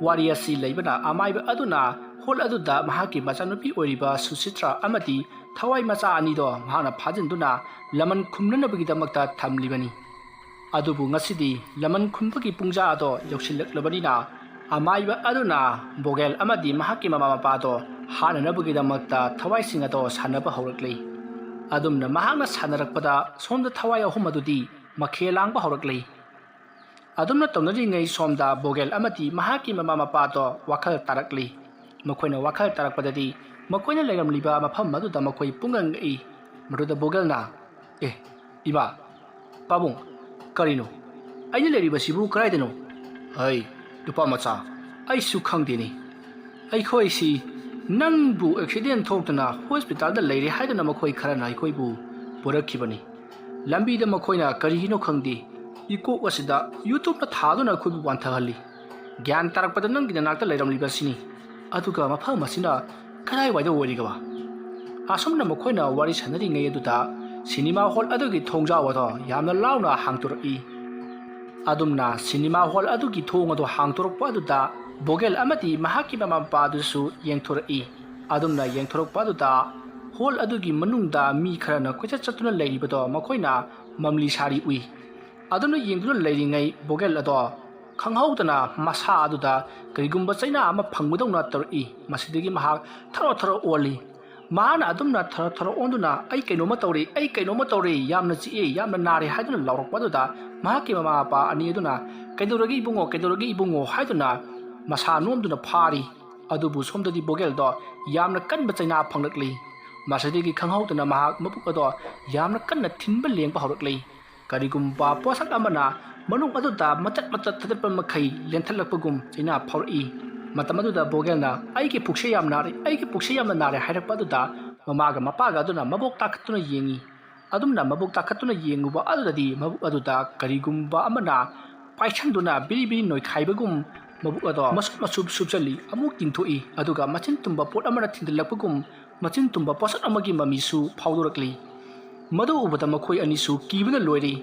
ꯋꯥꯔꯤ ꯑꯁꯤ ꯂꯩꯕꯅ ꯑꯃꯥꯏꯕ ꯑꯗꯨꯅ ꯍꯣꯜ ꯑꯗꯨꯗ ꯃꯍꯥꯛꯀꯤ ꯃꯆꯥꯅꯨꯄꯤ ꯑꯣꯏꯔꯤꯕ ꯁꯨꯁꯤꯇ꯭ꯔꯥ ꯑꯃꯗꯤ ꯊꯋꯥꯏ ꯃꯆꯥ ꯑꯅꯤꯗꯣ ꯃꯍꯥꯛꯅ ꯐꯥꯖꯤꯟꯗꯨꯅ ꯂꯃꯟ ꯈꯨꯝꯅꯅꯕꯒꯤꯗꯃꯛꯇ ꯊꯝꯂꯤꯕꯅꯤ ꯑꯗꯨꯕꯨ ꯉꯁꯤꯗꯤ ꯂꯃꯟ ꯈꯨꯝꯕꯒꯤ ꯄꯨꯡꯖꯥ ꯑꯗꯣ ꯌꯧꯁꯤꯜꯂꯛꯂꯕꯅꯤꯅ ꯑꯃꯥꯏꯕ ꯑꯗꯨꯅ ꯕꯣꯒꯦꯜ ꯑꯃꯗꯤ ꯃꯍꯥꯛꯀꯤ ꯃꯃꯥ ꯃꯄꯥꯗꯣ ꯍꯥꯠꯅꯅꯕꯒꯤꯗꯃꯛꯇ ꯊꯋꯥꯏꯁꯤꯡ ꯑꯗꯣ ꯁꯥꯟꯅꯕ ꯍꯧꯔꯛꯂꯤ ꯑꯗꯨꯝꯅ ꯃꯍꯥꯛꯅ ꯁꯥꯟꯅꯔꯛꯄꯗ ꯁꯣꯝꯗ ꯊꯋꯥꯏ ꯑꯍꯨꯝ ꯑꯗꯨꯗꯤ ꯃꯈꯦꯜ ꯂꯥꯡꯕ ꯍꯧꯔꯛꯂꯤ ꯑꯗꯨꯝꯅ ꯇꯧꯅꯔꯤꯉꯩ ꯁꯣꯝꯗ ꯕꯣꯒꯦꯜ ꯑꯃꯗꯤ ꯃꯍꯥꯛꯀꯤ ꯃꯃꯥ ꯃꯄꯥꯗꯣ ꯋꯥꯈꯜ ꯇꯥꯔꯛꯂꯤ ꯃꯈꯣꯏꯅ ꯋꯥꯈꯜ ꯇꯥꯔꯛꯄꯗꯗꯤ ꯃꯈꯣꯏꯅ ꯂꯩꯔꯝꯂꯤꯕ ꯃꯐꯝ ꯑꯗꯨꯗ ꯃꯈꯣꯏ ꯄꯨꯡꯉꯛ ꯉꯛꯏ ꯃꯗꯨꯗ ꯕꯣꯒꯦꯜꯅ ꯏꯃꯥ ꯄꯥꯕꯨꯡ ꯀꯔꯤꯅꯣ ꯑꯩꯅ ꯂꯩꯔꯤꯕꯁꯤꯕꯨ ꯀꯗꯥꯏꯗꯅꯣ ꯍꯩ ꯅꯨꯄꯥ ꯃꯆꯥ ꯑꯩꯁꯨ ꯈꯪꯗꯦꯅꯦ ꯑꯩꯈꯣꯏꯁꯤ ꯅꯪꯕꯨ ꯑꯦꯛꯁꯤꯗꯦꯟ ꯊꯣꯛꯇꯨꯅ ꯍꯣꯁꯄꯤꯇꯥꯜꯗ ꯂꯩꯔꯦ ꯍꯥꯏꯗꯨꯅ ꯃꯈꯣꯏ ꯈꯔꯅ ꯑꯩꯈꯣꯏꯕꯨ ꯄꯨꯔꯛꯈꯤꯕꯅꯤ ꯂꯝꯕꯤꯗ ꯃꯈꯣꯏꯅ ꯀꯔꯤꯒꯤꯅꯣ ꯈꯪꯗꯦ ꯏꯀꯣꯛ ꯑꯁꯤꯗ ꯌꯨꯇꯨꯕꯇ ꯊꯥꯗꯨꯅ ꯑꯩꯈꯣꯏꯕꯨ ꯋꯥꯟꯊꯍꯜꯂꯤ ꯒ꯭ꯌꯥꯟ ꯇꯥꯔꯛꯄꯗ ꯅꯪꯒꯤ ꯅꯅꯥꯛꯇ ꯂꯩꯔꯝꯂꯤꯕꯁꯤꯅꯤ ꯑꯗꯨꯒ ꯃꯐꯝ ꯑꯁꯤꯅ ꯀꯗꯥꯏꯋꯥꯏꯗ ꯑꯣꯏꯔꯤꯒꯕ ꯑꯁꯨꯝꯅ ꯃꯈꯣꯏꯅ ꯋꯥꯔꯤ ꯁꯥꯟꯅꯔꯤꯉꯩ ꯑꯗꯨꯗ ꯁꯤꯅꯦꯃꯥ ꯍꯣꯜ ꯑꯗꯨꯒꯤ ꯊꯣꯡꯖꯥꯎ ꯑꯗꯣ ꯌꯥꯝꯅ ꯂꯥꯎꯅ ꯍꯥꯡꯇꯣꯔꯛꯏ ꯑꯗꯨꯝꯅ ꯁꯤꯅꯦꯃꯥ ꯍꯣꯜ ꯑꯗꯨꯒꯤ ꯊꯣꯡ ꯑꯗꯨ ꯍꯥꯡꯇꯣꯔꯛꯄ ꯑꯗꯨꯗ ꯕꯣꯒꯦꯜ ꯑꯃꯗꯤ ꯃꯍꯥꯛꯀꯤ ꯃꯃꯥ ꯃꯄꯥꯗꯨꯁꯨ ꯌꯦꯡꯊꯣꯔꯛꯏ ꯑꯗꯨꯝꯅ ꯌꯦꯡꯊꯣꯔꯛꯄ ꯑꯗꯨꯗ ꯍꯣꯜ ꯑꯗꯨꯒꯤ ꯃꯅꯨꯡꯗ ꯃꯤ ꯈꯔꯅ ꯀꯣꯏꯆꯠ ꯆꯠꯇꯨꯅ ꯂꯩꯔꯤꯕꯗꯣ ꯃꯈꯣꯏꯅ ꯃꯝꯂꯤ ꯁꯥꯔꯤ ꯎꯏ ꯑꯗꯨꯅ ꯌꯦꯡꯗꯨꯅ ꯂꯩꯔꯤꯉꯩ ꯕꯣꯒꯦꯜ ꯑꯗꯣ ꯈꯪꯍꯧꯗꯅ ꯃꯁꯥ ꯑꯗꯨꯗ ꯀꯔꯤꯒꯨꯝꯕ ꯆꯩꯅꯥ ꯑꯃ ꯐꯪꯕꯗꯧꯅ ꯇꯧꯔꯛꯏ ꯃꯁꯤꯗꯒꯤ ꯃꯍꯥꯛ ꯊꯔꯣ ꯑꯣꯜꯂꯤ ꯃꯍꯥꯛꯅ ꯑꯗꯨꯝꯅ ꯊꯔꯣ ꯑꯣꯟꯗꯨꯅ ꯑꯩ ꯀꯩꯅꯣꯝꯃ ꯇꯧꯔꯦ ꯌꯥꯝꯅ ꯆꯤꯛꯑꯦ ꯌꯥꯝꯅ ꯅꯥꯔꯦ ꯍꯥꯏꯗꯨꯅ ꯂꯥꯎꯔꯛꯄ ꯑꯗꯨꯗ ꯃꯍꯥꯛꯀꯤ ꯃꯃꯥ ꯃꯄꯥ ꯑꯅꯤ ꯑꯗꯨꯅ ꯀꯩꯗꯧꯔꯒꯦ ꯏꯕꯨꯡꯉꯣ ꯍꯥꯏꯗꯨꯅ ꯃꯁꯥ ꯅꯣꯝꯗꯨꯅ ꯐꯥꯔꯤ ꯑꯗꯨꯕꯨ ꯁꯣꯝꯗꯗꯤ ꯕꯣꯒꯦꯜꯗꯣ ꯌꯥꯝꯅ ꯀꯟꯕ ꯆꯩꯅꯥ ꯐꯪꯂꯛꯂꯤ ꯃꯁꯤꯗꯒꯤ ꯈꯪꯍꯧꯗꯅ ꯃꯍꯥꯛ ꯃꯕꯨꯛ ꯑꯗꯣ ꯌꯥꯝꯅ ꯀꯟꯅ ꯊꯤꯟꯕ ꯂꯦꯡꯕ ꯍꯧꯔꯛꯂꯤ ꯀꯔꯤꯒꯨꯝꯕ ꯄꯣꯠꯁꯛ ꯑꯃꯅ ꯃꯅꯨꯡ ꯑꯗꯨꯗ ꯃꯇꯠ ꯊꯥꯗꯠꯄ ꯃꯈꯩ ꯂꯦꯟꯊꯠꯂꯛꯄꯒꯨꯝ ꯆꯩꯅꯥ ꯐꯥꯎꯔꯛꯏ ꯃꯇꯝ ꯑꯗꯨꯗ ꯕꯣꯒꯦꯜꯅ ꯑꯩꯒꯤ ꯄꯨꯛꯁꯦ ꯌꯥꯝꯅ ꯅꯥꯔꯦ ꯍꯥꯏꯔꯛꯄ ꯑꯗꯨꯗ ꯃꯃꯥꯒ ꯃꯄꯥꯒ ꯑꯗꯨꯅ ꯃꯕꯣꯛ ꯇꯥꯈꯠꯇꯨꯅ ꯌꯦꯡꯉꯤ ꯑꯗꯨꯝꯅ ꯃꯕꯣꯛ ꯇꯥꯈꯠꯇꯨꯅ ꯌꯦꯡꯉꯨꯕ ꯑꯗꯨꯗꯗꯤ ꯃꯕꯨꯛ ꯑꯗꯨꯗ ꯀꯔꯤꯒꯨꯝꯕ ꯑꯃꯅ ꯄꯥꯏꯁꯟꯗꯨꯅ ꯕꯤꯔꯤ ꯅꯣꯏꯈꯥꯏꯕꯒꯨꯝ ꯃꯕꯨꯛ ꯑꯗꯣ ꯃꯁꯨꯞ ꯁꯨꯞꯆꯜꯂꯤ ꯑꯃꯨꯛ ꯇꯤꯡꯊꯣꯛꯏ ꯑꯗꯨꯒ ꯃꯆꯤꯟ ꯇꯨꯝꯕ ꯄꯣꯠ ꯑꯃꯅ ꯊꯤꯟꯗꯜꯂꯛꯄꯒꯨꯝ ꯃꯆꯤꯟ ꯇꯨꯝꯕ ꯄꯣꯠꯁꯛ ꯑꯃꯒꯤ ꯃꯃꯤꯁꯨ ꯐꯥꯎꯗꯣꯔꯛꯂꯤ ꯃꯗꯨ ꯎꯕꯗ ꯃꯈꯣꯏ ꯑꯅꯤꯁꯨ ꯀꯤꯕꯅ ꯂꯣꯏꯔꯤ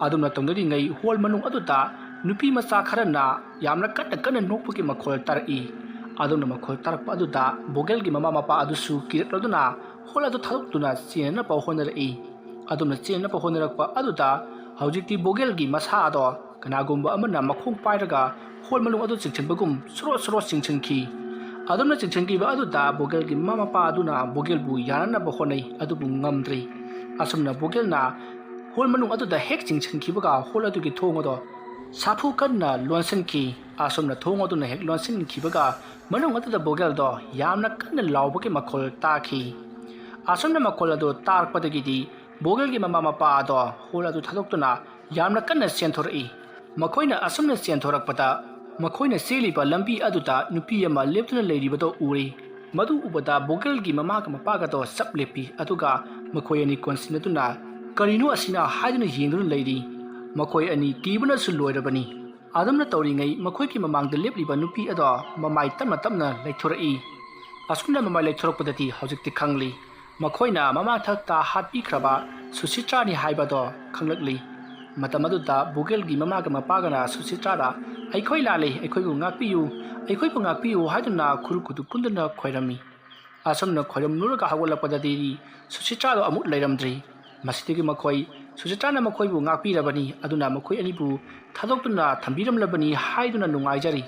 ꯑꯗꯨꯝꯅ ꯇꯧꯅꯔꯤꯉꯩ ꯍꯣꯜ ꯃꯅꯨꯡ ꯑꯗꯨꯗ ꯅꯨꯄꯤ ꯃꯆꯥ ꯈꯔꯅ ꯌꯥꯝꯅ ꯀꯟꯅ ꯅꯣꯛꯄꯒꯤ ꯃꯈꯣꯜ ꯇꯥꯔꯛꯏ ꯑꯗꯨꯝꯅ ꯃꯈꯣꯜ ꯇꯥꯔꯛꯄ ꯑꯗꯨꯗ ꯕꯣꯒꯦꯜꯒꯤ ꯃꯃꯥ ꯃꯄꯥ ꯑꯗꯨꯁꯨ ꯀꯤꯔꯛꯂꯗꯨꯅ ꯍꯣꯜ ꯑꯗꯨ ꯊꯥꯗꯣꯛꯇꯨꯅ ꯆꯦꯟꯅꯅꯕ ꯍꯣꯠꯅꯔꯛꯏ ꯑꯗꯨꯝꯅ ꯆꯦꯟꯅꯕ ꯍꯣꯠꯅꯔꯛꯄ ꯑꯗꯨꯗ ꯍꯧꯖꯤꯛꯇꯤ ꯕꯣꯒꯦꯜꯒꯤ ꯃꯁꯥ ꯑꯗꯣ ꯀꯅꯥꯒꯨꯝꯕ ꯑꯃꯅ ꯃꯈꯣꯡ ꯄꯥꯏꯔꯒ ꯍꯣꯜ ꯃꯅꯨꯡ ꯑꯗꯨ ꯆꯤꯡꯁꯤꯟꯕꯒꯨꯝ ꯁꯣꯔꯣ ꯆꯤꯡꯁꯤꯟꯈꯤ ꯑꯗꯨꯝꯅ ꯆꯤꯡꯁꯤꯟꯈꯤꯕ ꯑꯗꯨꯗ ꯕꯣꯒꯦꯜꯒꯤ ꯃꯃꯥ ꯃꯄꯥ ꯑꯗꯨꯅ ꯕꯣꯒꯦꯜꯕꯨ ꯌꯥꯅꯅꯕ ꯍꯣꯠꯅꯩ ꯑꯗꯨꯕꯨ ꯉꯝꯗ꯭ꯔꯤ ꯑꯁꯨꯝꯅ ꯕꯣꯒꯦꯜꯅ ꯍꯣꯜ ꯃꯅꯨꯡ ꯑꯗꯨꯗ ꯍꯦꯛ ꯆꯤꯡꯁꯤꯟꯈꯤꯕꯒ ꯍꯣꯜ ꯑꯗꯨꯒꯤ ꯊꯣꯡ ꯑꯗꯣ ꯁꯥꯐꯨ ꯀꯟꯅ ꯂꯣꯟꯁꯤꯟꯈꯤ ꯑꯁꯨꯝꯅ ꯊꯣꯡ ꯑꯗꯨꯅ ꯍꯦꯛ ꯂꯣꯟꯁꯤꯟꯈꯤꯕꯒ ꯃꯅꯨꯡ ꯑꯗꯨꯗ ꯕꯣꯒꯦꯜꯗꯣ ꯌꯥꯝꯅ ꯀꯟꯅ ꯂꯥꯎꯕꯒꯤ ꯃꯈꯣꯜ ꯇꯥꯈꯤ ꯑꯁꯨꯝꯅ ꯃꯈꯣꯜ ꯑꯗꯨ ꯇꯥꯔꯛꯄꯗꯒꯤꯗꯤ ꯕꯣꯒꯦꯜꯒꯤ ꯃꯃꯥ ꯃꯄꯥ ꯑꯗꯣ ꯍꯣꯜ ꯑꯗꯨ ꯊꯥꯗꯣꯛꯇꯨꯅ ꯌꯥꯝꯅ ꯀꯟꯅ ꯆꯦꯟꯊꯣꯔꯛꯏ꯫ ꯃꯈꯣꯏꯅ ꯑꯁꯨꯝꯅ ꯆꯦꯟꯊꯣꯔꯛꯄꯗ ꯃꯈꯣꯏꯅ ꯆꯦꯜꯂꯤꯕ ꯂꯝꯕꯤ ꯑꯗꯨꯗ ꯅꯨꯄꯤ ꯑꯃ ꯂꯦꯞꯇꯨꯅ ꯂꯩꯔꯤꯕꯗꯣ ꯎꯔꯤ꯫ ꯃꯗꯨ ꯎꯕꯗ ꯕꯣꯒꯦꯜꯒꯤ ꯃꯃꯥꯒ ꯃꯄꯥꯒꯗꯣ ꯆꯞ ꯂꯦꯞꯄꯤ ꯑꯗꯨꯒ ꯃꯈꯣꯏ ꯑꯅꯤ ꯀꯣꯟꯁꯤꯟꯅꯗꯨꯅ ꯀꯔꯤꯅꯣ ꯑꯁꯤꯅ ꯍꯥꯏꯗꯨꯅ ꯌꯦꯡꯗꯨꯅ ꯂꯩꯔꯤ꯫ ꯃꯈꯣꯏ ꯑꯅꯤ ꯀꯤꯕꯅꯁꯨ ꯂꯣꯏꯔꯕꯅꯤ꯫ ꯑꯗꯨꯝꯅ ꯇꯧꯔꯤꯉꯩ ꯃꯈꯣꯏꯒꯤ ꯃꯃꯥꯡꯗ ꯂꯦꯞꯂꯤꯕ ꯅꯨꯄꯤ ꯑꯗꯣ ꯃꯃꯥꯏ ꯇꯞꯅ ꯇꯞꯅ ꯂꯩꯊꯣꯔꯛꯏ꯫ ꯑꯁꯨꯝꯅ ꯃꯃꯥꯏ ꯂꯩꯊꯣꯔꯛꯄꯗꯗꯤ ꯍꯧꯖꯤꯛꯇꯤ ꯈꯪꯂꯤ꯫ ꯃꯈꯣꯏꯅ ꯃꯃꯥꯊꯛꯇ ꯍꯥꯠꯄꯤꯈ꯭ꯔꯕ ꯁꯨꯁꯤꯇ꯭ꯔꯥꯅꯤ ꯍꯥꯏꯕꯗꯣ ꯈꯪꯂꯛꯂꯤ꯫ ꯃꯇꯝ ꯑꯗꯨꯗ ꯕꯣꯒꯦꯜꯒꯤ ꯃꯃꯥꯒ ꯃꯄꯥꯒꯅ ꯁꯨꯁꯤꯇ꯭ꯔꯥꯗ "ꯑꯩꯈꯣꯏ ꯂꯥꯜꯂꯤ, ꯑꯩꯈꯣꯏꯕꯨ ꯉꯥꯛꯄꯤꯌꯨ, ꯑꯩꯈꯣꯏꯕꯨ ꯉꯥꯛꯄꯤꯌꯨ" ꯍꯥꯏꯗꯨꯅ ꯈꯨꯔꯨ ꯈꯨꯗꯨ ꯀꯨꯟꯗꯨꯅ ꯈꯣꯏꯔꯝꯃꯤ꯫ ꯑꯁꯨꯝꯅ ꯈꯣꯏꯔꯝꯂꯨꯔꯒ ꯍꯧꯒꯠꯂꯛꯄꯗꯗꯤ ꯁꯨꯁꯤꯇ꯭ꯔꯥꯗꯣ ꯑꯃꯨꯛ ꯂꯩꯔꯝꯗ꯭ꯔꯤ꯫ ꯃꯁꯤꯗꯒꯤ ꯃꯈꯣꯏ ꯁꯨꯁꯤꯇ꯭ꯔꯥꯅ ꯃꯈꯣꯏꯕꯨ ꯉꯥꯛꯄꯤꯔꯕꯅꯤ ꯑꯗꯨꯅ ꯃꯈꯣꯏ ꯑꯅꯤꯕꯨ ꯊꯥꯗꯣꯛꯇꯨꯅ ꯊꯝꯕꯤꯔꯝꯂꯕꯅꯤ ꯍꯥꯏꯗꯨꯅ ꯅꯨꯡꯉꯥꯏꯖꯔꯤ꯫